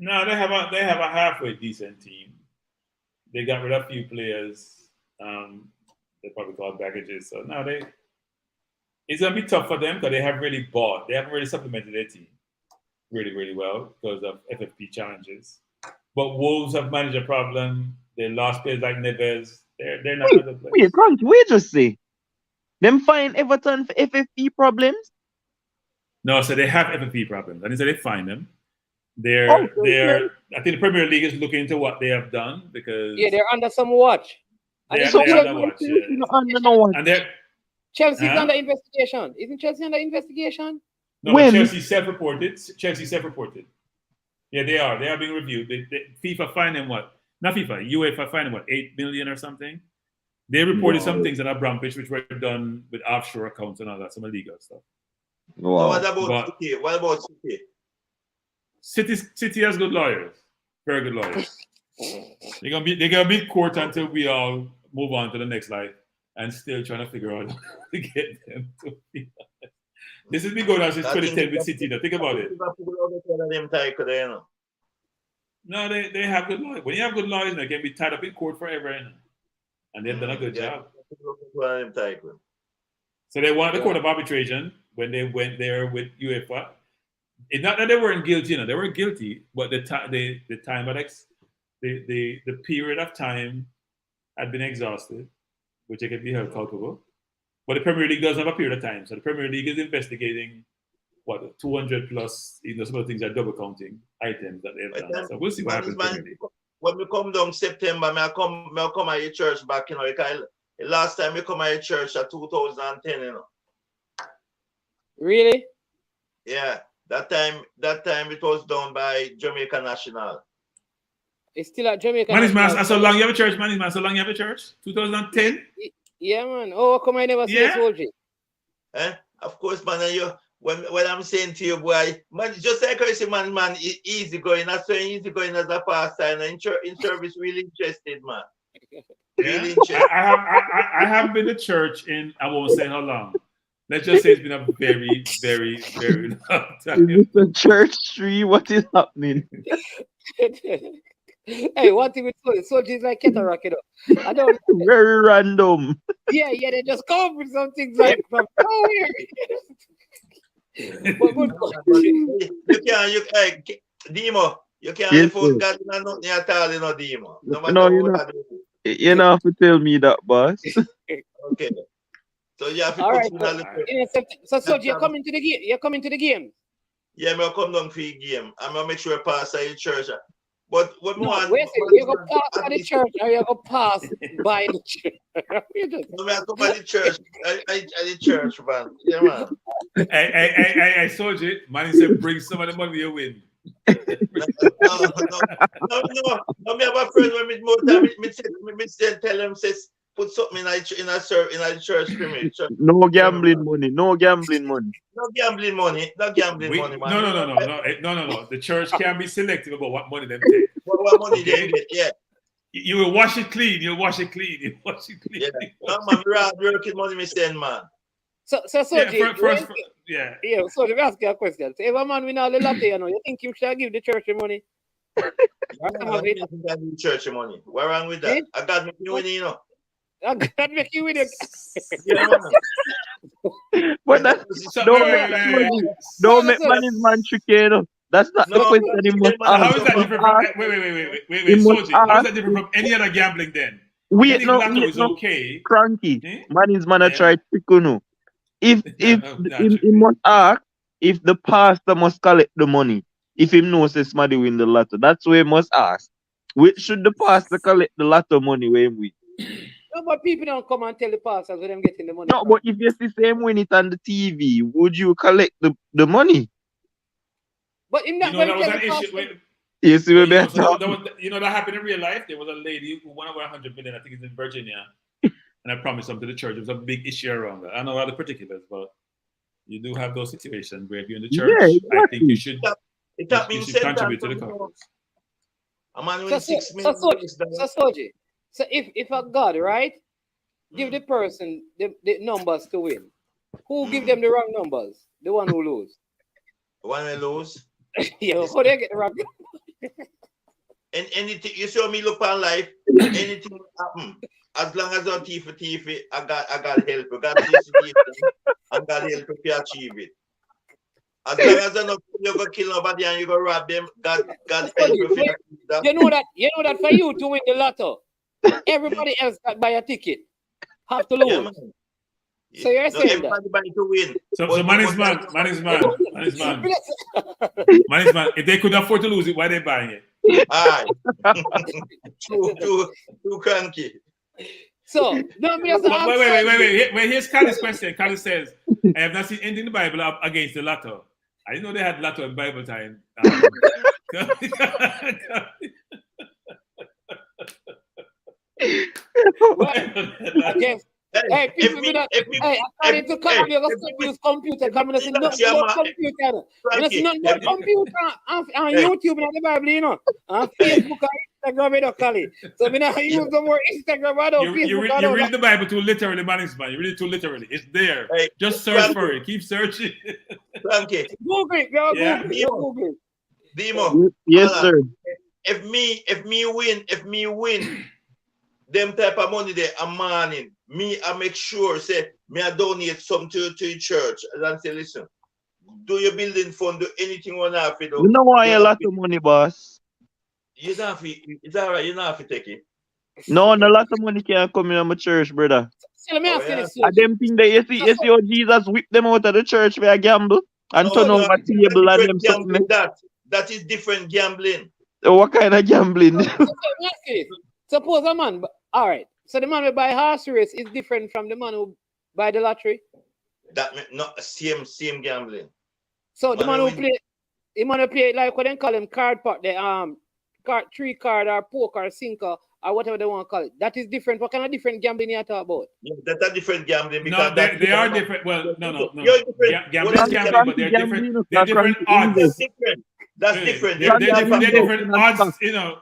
No, they have a halfway decent team. They got rid of a few players. They probably called baggages. So now it's gonna be tough for them because they haven't really supplemented their team really, really well because of FFP challenges. But Wolves have managed a problem. They lost players like Neves. They're not in the place. Wait, just say them find Everton for FFP problems? No, so they have FFP problems. And so they find them. I think the Premier League is looking into what they have done because they're under some watch. They're under watch. And Chelsea's under investigation. Isn't Chelsea under investigation? No, but Chelsea self-reported. Yeah, they are. They are being reviewed. FIFA fined them what? Not FIFA. UEFA fined them what? 8 million or something. They reported some things in Abramovich which were done with offshore accounts and all that, some illegal stuff. Wow. So what about City? City has good lawyers, very good lawyers. They're gonna be in court until we all move on to the next life, and still trying to figure out how to get them to be honest. This has been going on since 2010 with City. Now think about it. No, they have good lawyers. When you have good lawyers, they can be tied up in court forever. And they've done a good job. Title. So they wanted the court of arbitration when they went there with UEFA. It's not that they weren't guilty, they were guilty, but the time the period of time had been exhausted, which they could be held culpable. But the Premier League doesn't have a period of time. So the Premier League is investigating 200 plus, some of the things are double counting items that they've done. So we'll see what happens. When we come down September, I come at your church back, because last time we come at your church at 2010, Really? Yeah. That time it was done by Jamaica National. It's still at Jamaica Man, National. so long you have a church, man. So long you have a church? 2010? Yeah, man. Oh, come I never see a soldier. Of course, man. When I'm saying to you, boy, man, just like I say, man, easy going. That's so easy going as a pastor, and in service, really interested, man. Really interested. I haven't been to church in, I won't say how long. Let's just say it's been a very, very, very long time. Is this a church tree? What is happening? Hey, what if it's soldier is like cataract, I don't know. Very random. Yeah, they just come with some things like from nowhere. But good. Demo, you can't afford God nothing at all, Demo. You don't have to tell me that, boss. Okay. So you have to all right. So you're coming to the game. You're coming to the game. Yeah, I'm come down for the game. I'm gonna make sure I pass at the church. But what you go pass by the church or you go pass by the church? No, I come by the church. At the church, man. Yeah, man. I told you, man, he said bring some of the money you win. No, me have a friend when me tell him says put something in a church premise. No gambling money. No gambling money. No gambling money. No gambling money, man. No. The church can be selective about what money they take. What money they get, yeah. You will wash it clean. You wash it clean. Yeah. No, man, we're working money, me send, man. So yeah. So let me ask you a question. So if a man win all the lottery, you think you should give the church the money? Church money. What's wrong with that? I got me winning, I got make you win it. But that's don't make man tricky, That's not the question he must ask. How is that different from wait, how is that different from any other gambling then? Wait, no, is okay. Cranky. Man try trick. If he must ask if the pastor must collect the money, if he knows somebody win the lotto, that's where he must ask. Should the pastor collect the lotto money when we? No, but people don't come and tell the pastors where them getting the money. No, but if you see them win it on the TV, would you collect the money? But in that that was an issue. Yes, that happened in real life. There was a lady who won over 100 million. I think it's in Virginia, and I promised something to the church. It was a big issue around that. I don't know all the particulars, but you do have those situations where if you're in the church, exactly. I think you should contribute to the cause. A man with 6 million. So if a God, right, give the person the numbers to win, who give them the wrong numbers? The one who lose. The one who lose? Yeah, how they get the wrong numbers? And anything, you saw me look on life, anything will happen. As long as I'm thief, I got help. I got help to achieve it. As long as you're going to kill nobody and you're going to rob them, God help you. You know that for you to win the lotto, everybody else got buy a ticket. Have to lose. Yeah, so you're saying everybody to win. So man is man. If they could afford to lose it, why are they buying it? Aye. too cranky. So no, wait. Here's Kali's question. Kali says, I have not seen anything in the Bible against the lotto. I didn't know they had lotto in Bible time. I guess. Hey, people, according to Kali, you're going to use computer. Come and say, no computer. You're not computer on YouTube and the Bible, on Facebook and Instagram, Kali. So I use the word Instagram, I don't Facebook. You read the Bible too literally, man. You read it too literally. It's there. Hey, just search for it. Keep searching. Frankie. Google it, girl. Google it. Demo. Yes, sir. If me win them type of money there a morning, I make sure say me I donate some to the church and say listen, do your building fund, do anything you want to do. You know why a lot of money, boss? You don't have to, it's all right, you don't have to take it. No, a lot of money can't come in my church, brother. So let me ask you this. And them thing that you see how Jesus whip them out of the church for a gamble and turn over table and them something. That is different gambling. What kind of gambling? Suppose a man, all right. So the man who buy horse race is different from the man who buy the lottery. That not same gambling. So the man who play like what they call them card part, the three card or poker or sinker or whatever they want to call it. That is different. What kind of different gambling you talk about? Yeah, that's a different gambling because no, they are different. Well, no. You're different. Gambling, but they're different. They're different odds. That's different. They're different odds. You know,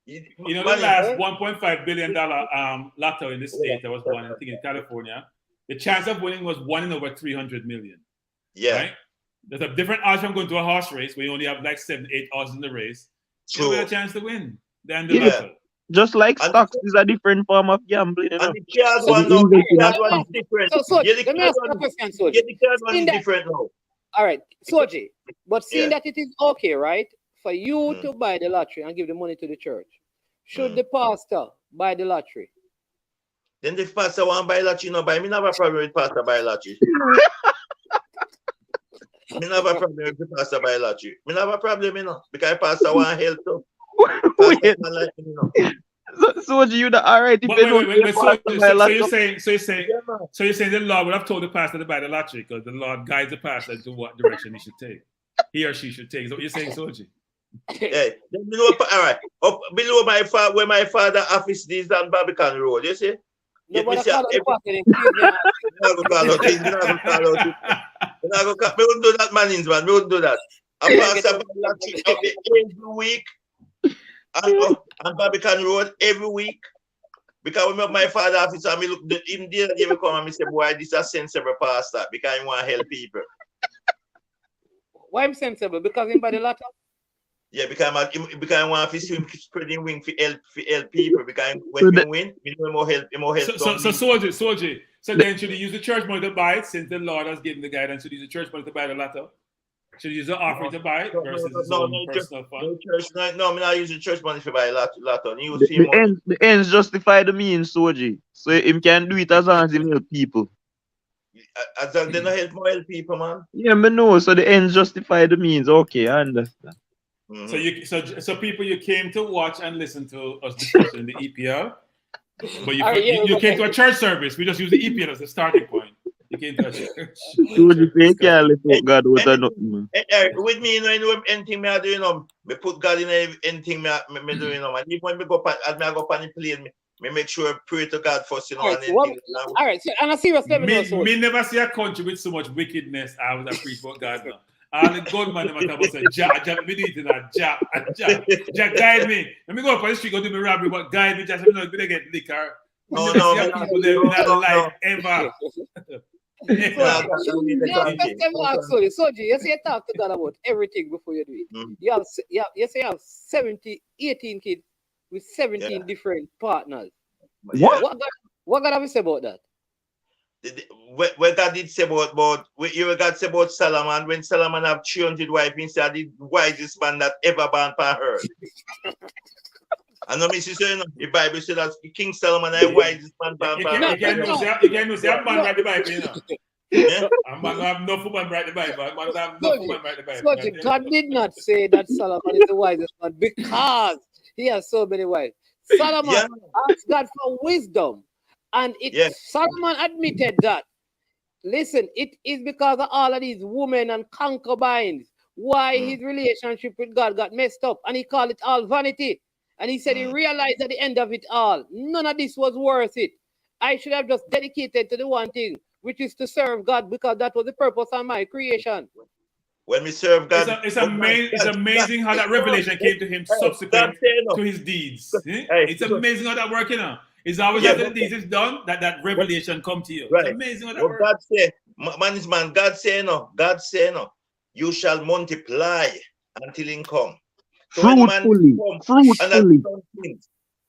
the last $1.5 billion lotto in the state that was won, I think in California, the chance of winning was 1 in over 300 million. Yeah. Right? There's a different odds from going to a horse race where you only have like 7, 8 odds in the race. You have a chance to win than the lotto. Just like stocks is a different form of gambling. You know? And the card one is different. So let me ask you a question, Soji. The card one is different now. All right, Soji, but seeing that it is okay, right, for you to buy the lottery and give the money to the church, should the pastor buy the lottery? Then the pastor want to buy lottery, no buy. Me never have a problem with pastor buy lottery. Me never have a problem with the pastor buy lottery. Me never have a problem, you know, because pastor want help too. So you the all right? So you're saying the Lord would have told the pastor to buy the lottery because the Lord guides the pastor to what direction he should take. He or she should take. Is that what you're saying, Soji? Yeah. Below, all right. Up below where my father office is on Barbican Road, you see? We wouldn't do that, manings, man. We wouldn't do that. I pass about lottery every week. And Barbican Road every week. Because when my father office, I look even there, they will come and say, boy, this is a sensible pastor because he want to help people. Why am sensible? Because him by the latter? Yeah, because I want to swim spreading wing for help people. Because when we win, we know more help. So Soji. So then should he use the church money to buy it since the Lord has given the guidance? Should he use the church money to buy the lotto? Should he use the offering to buy it versus his own personal fund? No, I'm not using church money to buy a lotto. The ends justify the means, Soji. So him can do it as long as he help people. As long as they not help people, man. Yeah, but no. So the ends justify the means. Okay, I understand. Mm-hmm. So people, you came to watch and listen to us discussing the EPL, but you came to a church service. We just use the EPL as a starting point. You came to a church. God with nothing. With me, you know, anything I do, you know, me put God in anything me do, you know, and even when me go on the plane, me make sure I pray to God first, you know. All right, so on a serious level, me never see a country with so much wickedness. I was a preach about God now. All the good man, I'm about to say, Jack, me do it in a Jack, guide me. Let me go up on the street, go do me robbery, but guide me, just let me know if they get liquor. No, people there in their life ever. Soji, you say you talk to God about everything before you do it. Mm-hmm. You say you have 18 kids with 17 different partners. What God have you say about that? What God did say about God say about Solomon, when Solomon have 300 wives, he said the wisest man that ever born on earth. And no, Mrs. You know, the Bible said that King Solomon is the wisest man born on earth. You can't say a man write the Bible, you know. Yeah? A man have no woman write the Bible. A man have no woman write the Bible. God did not say that Solomon is the wisest man because he has so many wives. Solomon asked God for wisdom. And Solomon admitted that. Listen, it is because of all of these women and concubines why his relationship with God got messed up. And he called it all vanity. And he said he realized at the end of it all, none of this was worth it. I should have just dedicated to the one thing, which is to serve God, because that was the purpose of my creation. When we serve God, it's amazing how that revelation came to him subsequent to his deeds. It's amazing how that works, you know. It's always after the deeds is done that revelation come to you. Right. It's amazing how that works. God say no, you shall multiply until it come. So fruitfully.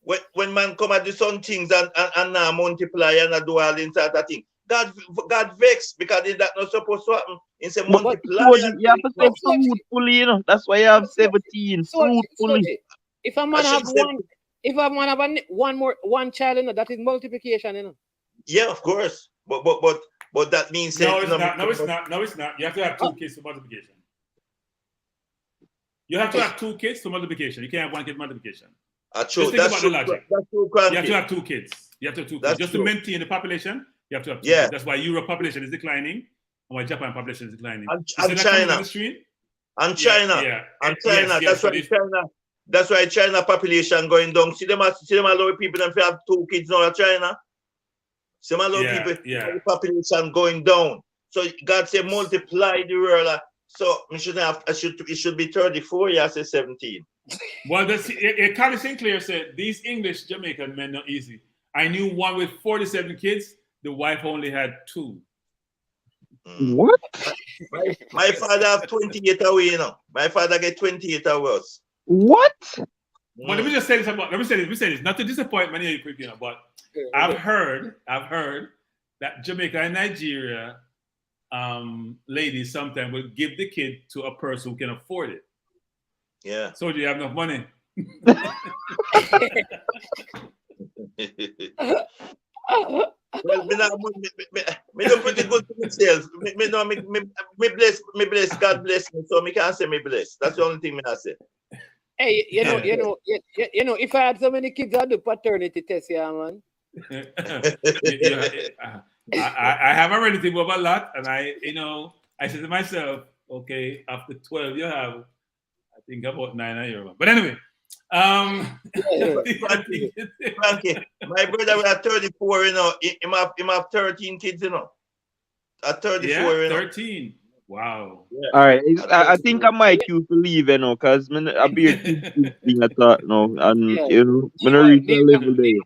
when man come and do some things and now multiply and do all in sort of thing, God vex because that not supposed to happen. It's a multiply. You have to say fruitfully, you know. That's why you have 17. Fruitfully. If a man have one child, you know, that is multiplication, you know. Yeah, of course. But that means no, it's not. No, it's not. You have to have 2 kids for multiplication. You have to have 2 kids for multiplication. You can't have 1 kid multiplication. True. Just think about the logic. That's true. You have to have 2 kids. You have to have 2 kids. Just to maintain the population, you have to have 2 kids. That's why Europe population is declining and why Japan population is declining. And China. And China. Yeah. And China. That's why China population going down. See them a lot of people that have 2 kids now in China. See them a lot of people, the population going down. So God said multiply the world. So it should be 34, I say 17. Well, Carly Sinclair said, these English Jamaican men not easy. I knew one with 47 kids. The wife only had 2. What? My father have 28 away, you know. My father get 28 hours. What? Well, let me just say this about. Let me say this. Not to disappoint many of you, but I've heard that Jamaica and Nigeria ladies sometimes will give the kid to a person who can afford it. Yeah. So do you have enough money? Well, me don't pretty good to myself. Me bless. God bless me, so me can't say me bless. That's the only thing me I say. Hey, you know, if I had so many kids, I'd do paternity test, yeah, man. I have a relative of a lot, and I said to myself, okay, after 12 you have, I think about 9 a year. But anyway, Frankie, my brother was at 34, you know, he have 13 kids, you know. At 34, you know. 13. Wow. Yeah. All right. I think I might you to leave, you know, because I'll be a thing I thought, no, and you know, I'm gonna reach a level there.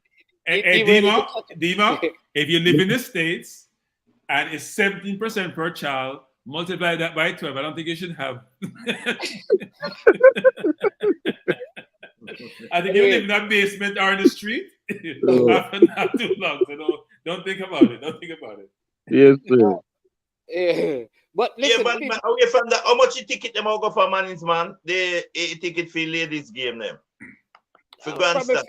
Hey, Dima, if you live in the States and it's 17% per child, multiply that by 12. I don't think you should have. I think you live in a basement or in the street. Not too long. So don't think about it. Don't think about it. Yes, sir. But listen, but away from that, how much you ticket them out go for man's man? The ticket for ladies game them. For grandstand.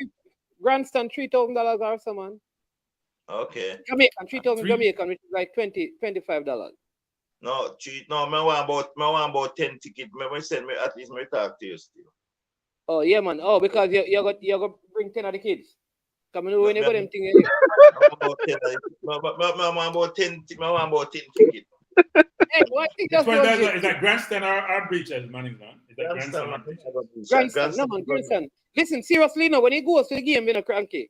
Grandstand $3,000 or so, man. Okay. Jamaican, 3,000 Jamaican, which is like $25. No, I want about 10 tickets. Me send me at least me talk to you still. Oh yeah, man. Oh, because you got bring 10 of the kids. Come on, when you got them thing. I want about 10 tickets. Hey, what is that grandstand or breaches, man? Is that grandstand or breaches? Grandstand. No, man, grandstand. Listen, seriously, no, when he goes to the game, you know, cranky.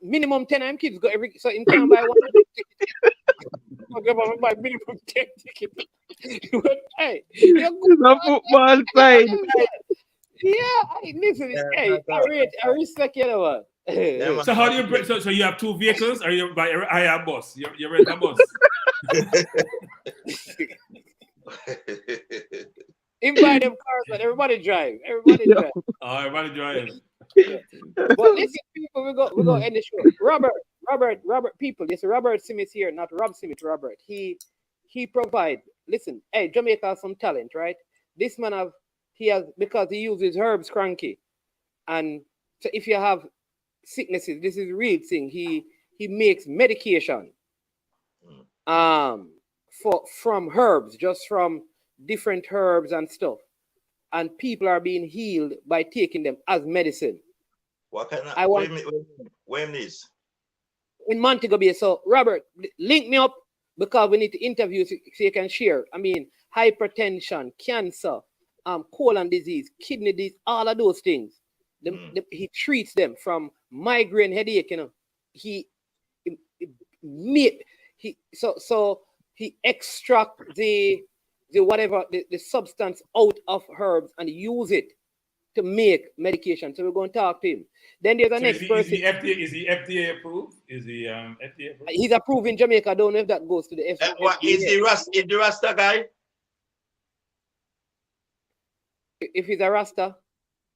Minimum 10 of kids go every, so he can't buy one ticket. Buy minimum 10 tickets. Hey, you're good. The football side. Yeah, listen, hey, I respect you, know. So how do you bring? So you have 2 vehicles, or you buy a bus? You rent a bus. Invite them cars, but everybody drive. Oh, everybody drive. But listen, people, we go end the show. Robert, people. Yes, Robert Smith here, not Rob Smith. Robert. He provide. Listen, hey, Jamaica has some talent, right? This man has because he uses herbs, cranky, and so if you have sicknesses, this is a real thing. He makes medication, from herbs, just from different herbs and stuff, and people are being healed by taking them as medicine. What kind of when is in Montego Bay? So Robert, link me up because we need to interview so you can share. I mean, hypertension, cancer, colon disease, kidney disease, all of those things. He treats them from migraine, headache. You know, he extract the whatever the substance out of herbs and use it to make medication. So we're going to talk to him. Then there's the next person. Is he FDA approved? Is he FDA approved? He's approved in Jamaica. I don't know if that goes to the FDA. What is the Rasta guy? If he's a Rasta.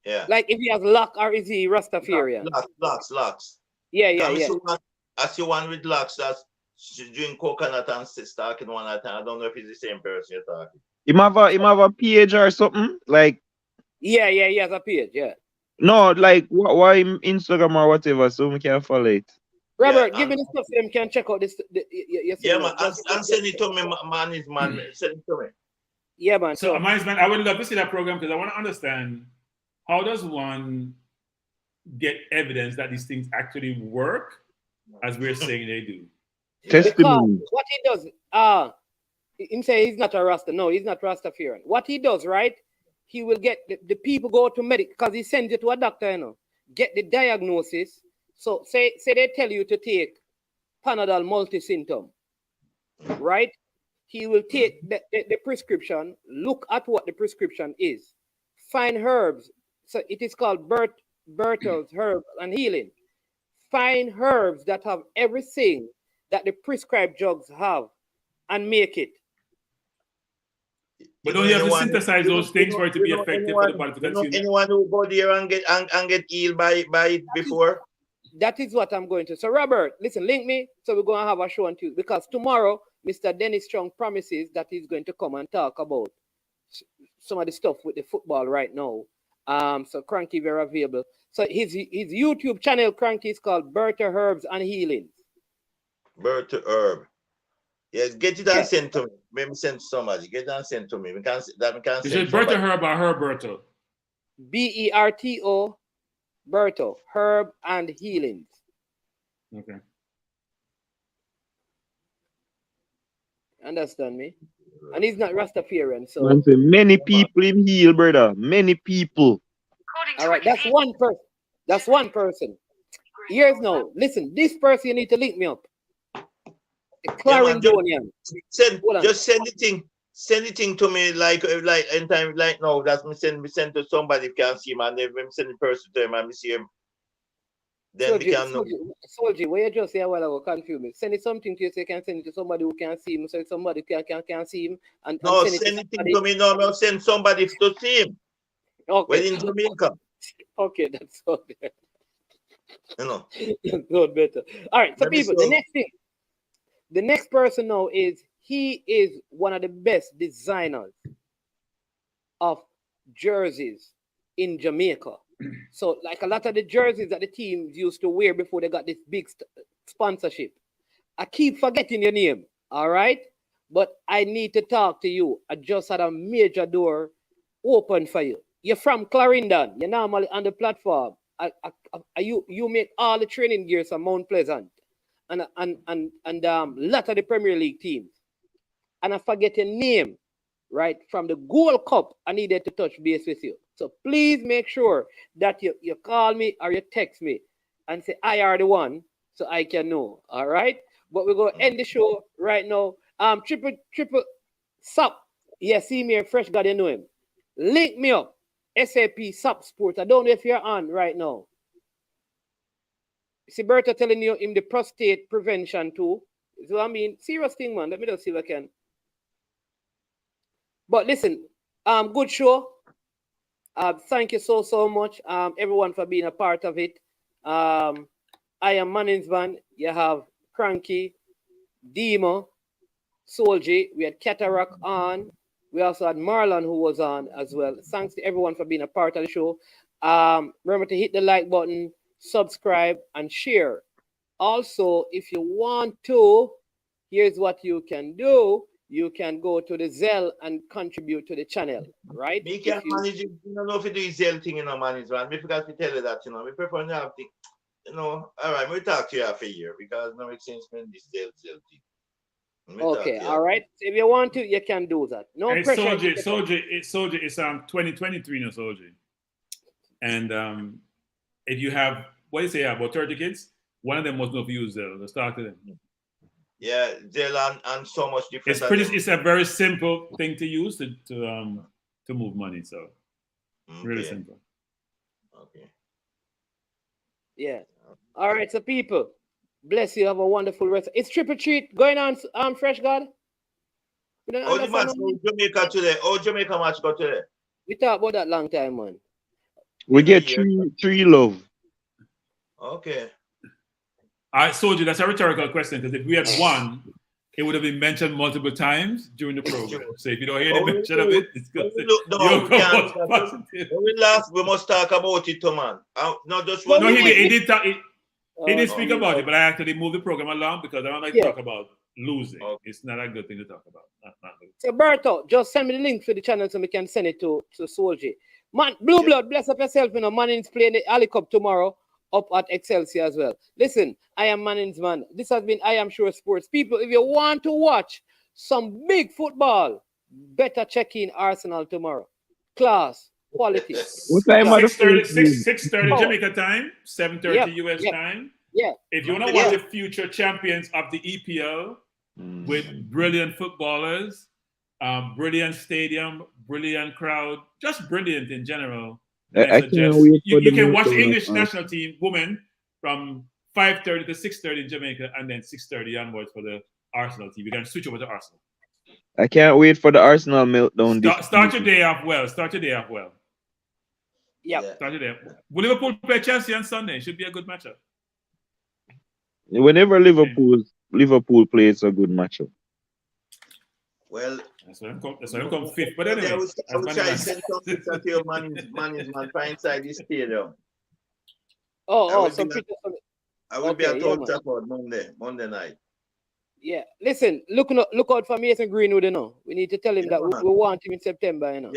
Yeah. Like if he has lock or is he Rastafarian? Locks. Yeah. I see one with locks that's doing coconut and talking one at a time. I don't know if it's the same person you're talking. Him have a page or something? Like Yeah, he has a page, yeah. no, like why Instagram or whatever, so we can follow it. Robert, give me the stuff so them can check out this. Man, and send it to me, man. Send it to me. Yeah, man. So, man, I would love to see that program because I want to understand how does one get evidence that these things actually work, as we're saying they do. Testimony. Because what he does, he say he's not a Rasta. No, he's not Rastafarian. What he does, right? He will get the people go to medic because he sends it to a doctor, you know, get the diagnosis. So say they tell you to take Panadol multi-symptom, right? He will take the prescription, look at what the prescription is, find herbs. So it is called Bertels Herb and Healing. Find herbs that have everything that the prescribed drugs have and make it. But don't you have to synthesize those things for it to be effective for the body to consume? Anyone who go there and get healed by it before? That is what I'm going to. So Robert, listen, link me. So we're going to have a show on Tuesday because tomorrow Mr. Dennis Strong promises that he's going to come and talk about some of the stuff with the football right now. So Cranky very available. So his YouTube channel, Cranky, is called Bertha Herbs and Healing. Bertha Herb. Yes, get it and send to me. Maybe send to somebody. Get it and send to me. We can send. Is it Bertha Herb or Herberto? Berto. Berto, Herb and Healings. Okay. Understand me? And he's not Rastafarian, so many people him heal, brother. Many people. All right, that's one person. That's one person. Here's no. Listen, this person you need to link me up. The Clarendonian. Just send the thing. Send the thing to me like anytime like now. That's me send to somebody who can see him and then send the person to him and me see him. Then we can know. Soldier, what you just say a while ago confuse me. Send it something to you so you can send it to somebody who can see him, so somebody can see him. And no, send it to me. No, I'll send somebody to see him. Okay. Well, in Jamaica. Okay, that's all better. You know. That's better. All right, so people, the next person now he is one of the best designers of jerseys in Jamaica. So, like a lot of the jerseys that the teams used to wear before they got this big sponsorship. I keep forgetting your name, all right? But I need to talk to you. I just had a major door open for you. You're from Clarendon. You're normally on the platform. You make all the training gears from Mount Pleasant and lot of the Premier League teams. And I forget your name, right? From the Gold Cup, I needed to touch base with you. So please make sure that you call me or you text me and say, I are the one, so I can know, all right? But we're going to end the show right now. Triple Sup. Yeah, see me and Fresh God, you know him. Link me up. SAP Sup Sports. I don't know if you're on right now. See Berta telling you in the prostate prevention too. So I mean, serious thing, man. Let me just see if I can. But listen, good show. Thank you so much, everyone, for being a part of it. I am Manningsman. You have Cranky, Demo, Soldier. We had Cataract on. We also had Marlon who was on as well. Thanks to everyone for being a part of the show. Remember to hit the like button, subscribe, and share. Also, if you want to, here's what you can do. You can go to the Zelle and contribute to the channel, right? Me can't manage it. You don't know if you do the Zelle thing in a management. I forgot to tell you that, we prefer to have thing. All right, we'll talk to you after a year because no makes sense when this Zelle thing. Okay, all right. If you want to, you can do that. No pressure. Soldier, it's 2023 now, Soldier. And if you have, what do you say, about 30 kids, one of them must know if you use Zelle. Let's talk to them. Yeah, Zelle and so much different. It's a very simple thing to use to move money. So really simple. Okay. Yeah. All right, so people, bless you. Have a wonderful rest. It's triple treat going on, Fresh God. Oh, the match go Jamaica today. Oh, Jamaica match go today. We talked about that long time, man. We in a get year. three love. Okay. I told you that's a rhetorical question because if we had won, it would have been mentioned multiple times during the program. So if you don't hear the mention of it, it's good. No, we can't look at it. When we laugh, we must talk about it, too, man. Not just one. No, he did talk. He did speak okay. about it, but I actually moved the program along because I don't like to talk about losing. Okay. It's not a good thing to talk about. Not good. So Berto, just send me the link to the channel so we can send it to Soldier. Man, Blue Blood, bless up yourself. You know, Manning's playing the Ali Cup tomorrow up at Excelsior as well. Listen, I am Manning's man. This has been I Am Sure Sports. People, if you want to watch some big football, better check in Arsenal tomorrow. Class, quality. What time are the 6:30 Jamaica time, 7:30 US time. Yeah. If you want to watch the future champions of the EPL with brilliant footballers, brilliant stadium, brilliant crowd, just brilliant in general. I can't wait for you can watch the English national team women from 5:30 to 6:30 in Jamaica, and then 6:30 onwards for the Arsenal team. You can switch over to Arsenal. I can't wait for the Arsenal meltdown. Start your day off well. Yeah. Start your day off. Will Liverpool play Chelsea on Sunday? It should be a good matchup. Whenever Liverpool plays a good matchup. Well, that's why I'm come fifth. But anyway, I will try to send some pictures to your man inside this stadium. I will be at Old Trafford Monday night. Yeah, listen, look out for Mason Greenwood, you know. We need to tell him that we want him in September, you know.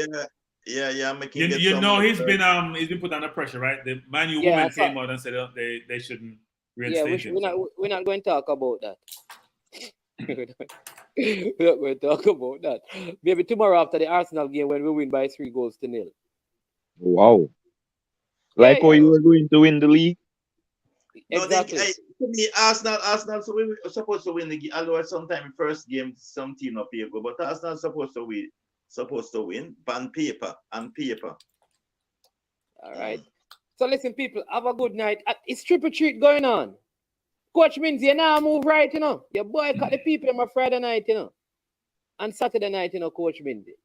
Yeah. He's been put under pressure, right? The Man U women came out and said they shouldn't reinstate him. We're not going to talk about that. We're not going to talk about that. Maybe tomorrow after the Arsenal game when we win by 3-0. Wow. Like how you were going to win the league? Exactly. To me, Arsenal supposed to win the game. Although sometimes first game some team not play good, but Arsenal supposed to win on paper. All right. So listen, people, have a good night. It's triple treat going on. Coach means you now move right, you know. Your boycott the people on Friday night, you know. And Saturday night, you know, Coach Mindy.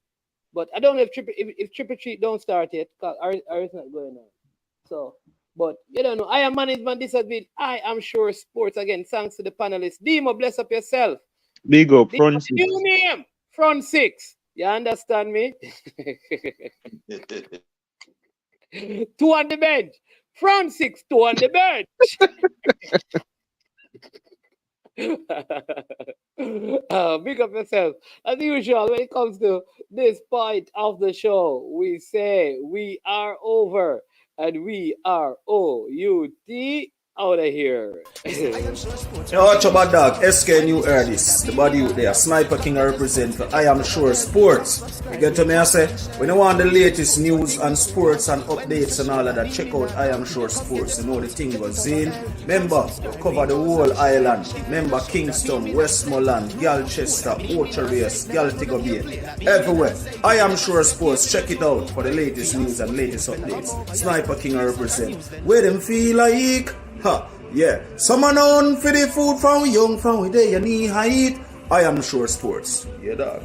But I don't know if triple treat don't start yet, because it's not going on. So, but you don't know. I am management. This has been I Am Sure Sports. Again, thanks to the panelists. Demo, bless up yourself. Big up, front six. New name, front six. You understand me? 2 on the bench. Front six, 2 on the bench. Big up yourself. As usual, when it comes to this part of the show, we say we are over and we are OUT out of here. Watch about dog, SK New heard this. The body out there, Sniper King I represent for I Am Sure Sports. You get to me, I say, when you want the latest news and sports and updates and all of that, check out I Am Sure Sports. You know the thing goes in. Remember, cover the whole island. Remember Kingston, Westmoreland, Galchester, Ocho-Rios, Galtigo Bay. Everywhere. I Am Sure Sports. Check it out for the latest news and latest updates. Sniper King I represent. Where them feel like? Yeah. Someone on for the food from young, from where they knee height. I Am Sure Sports. Yeah, dog.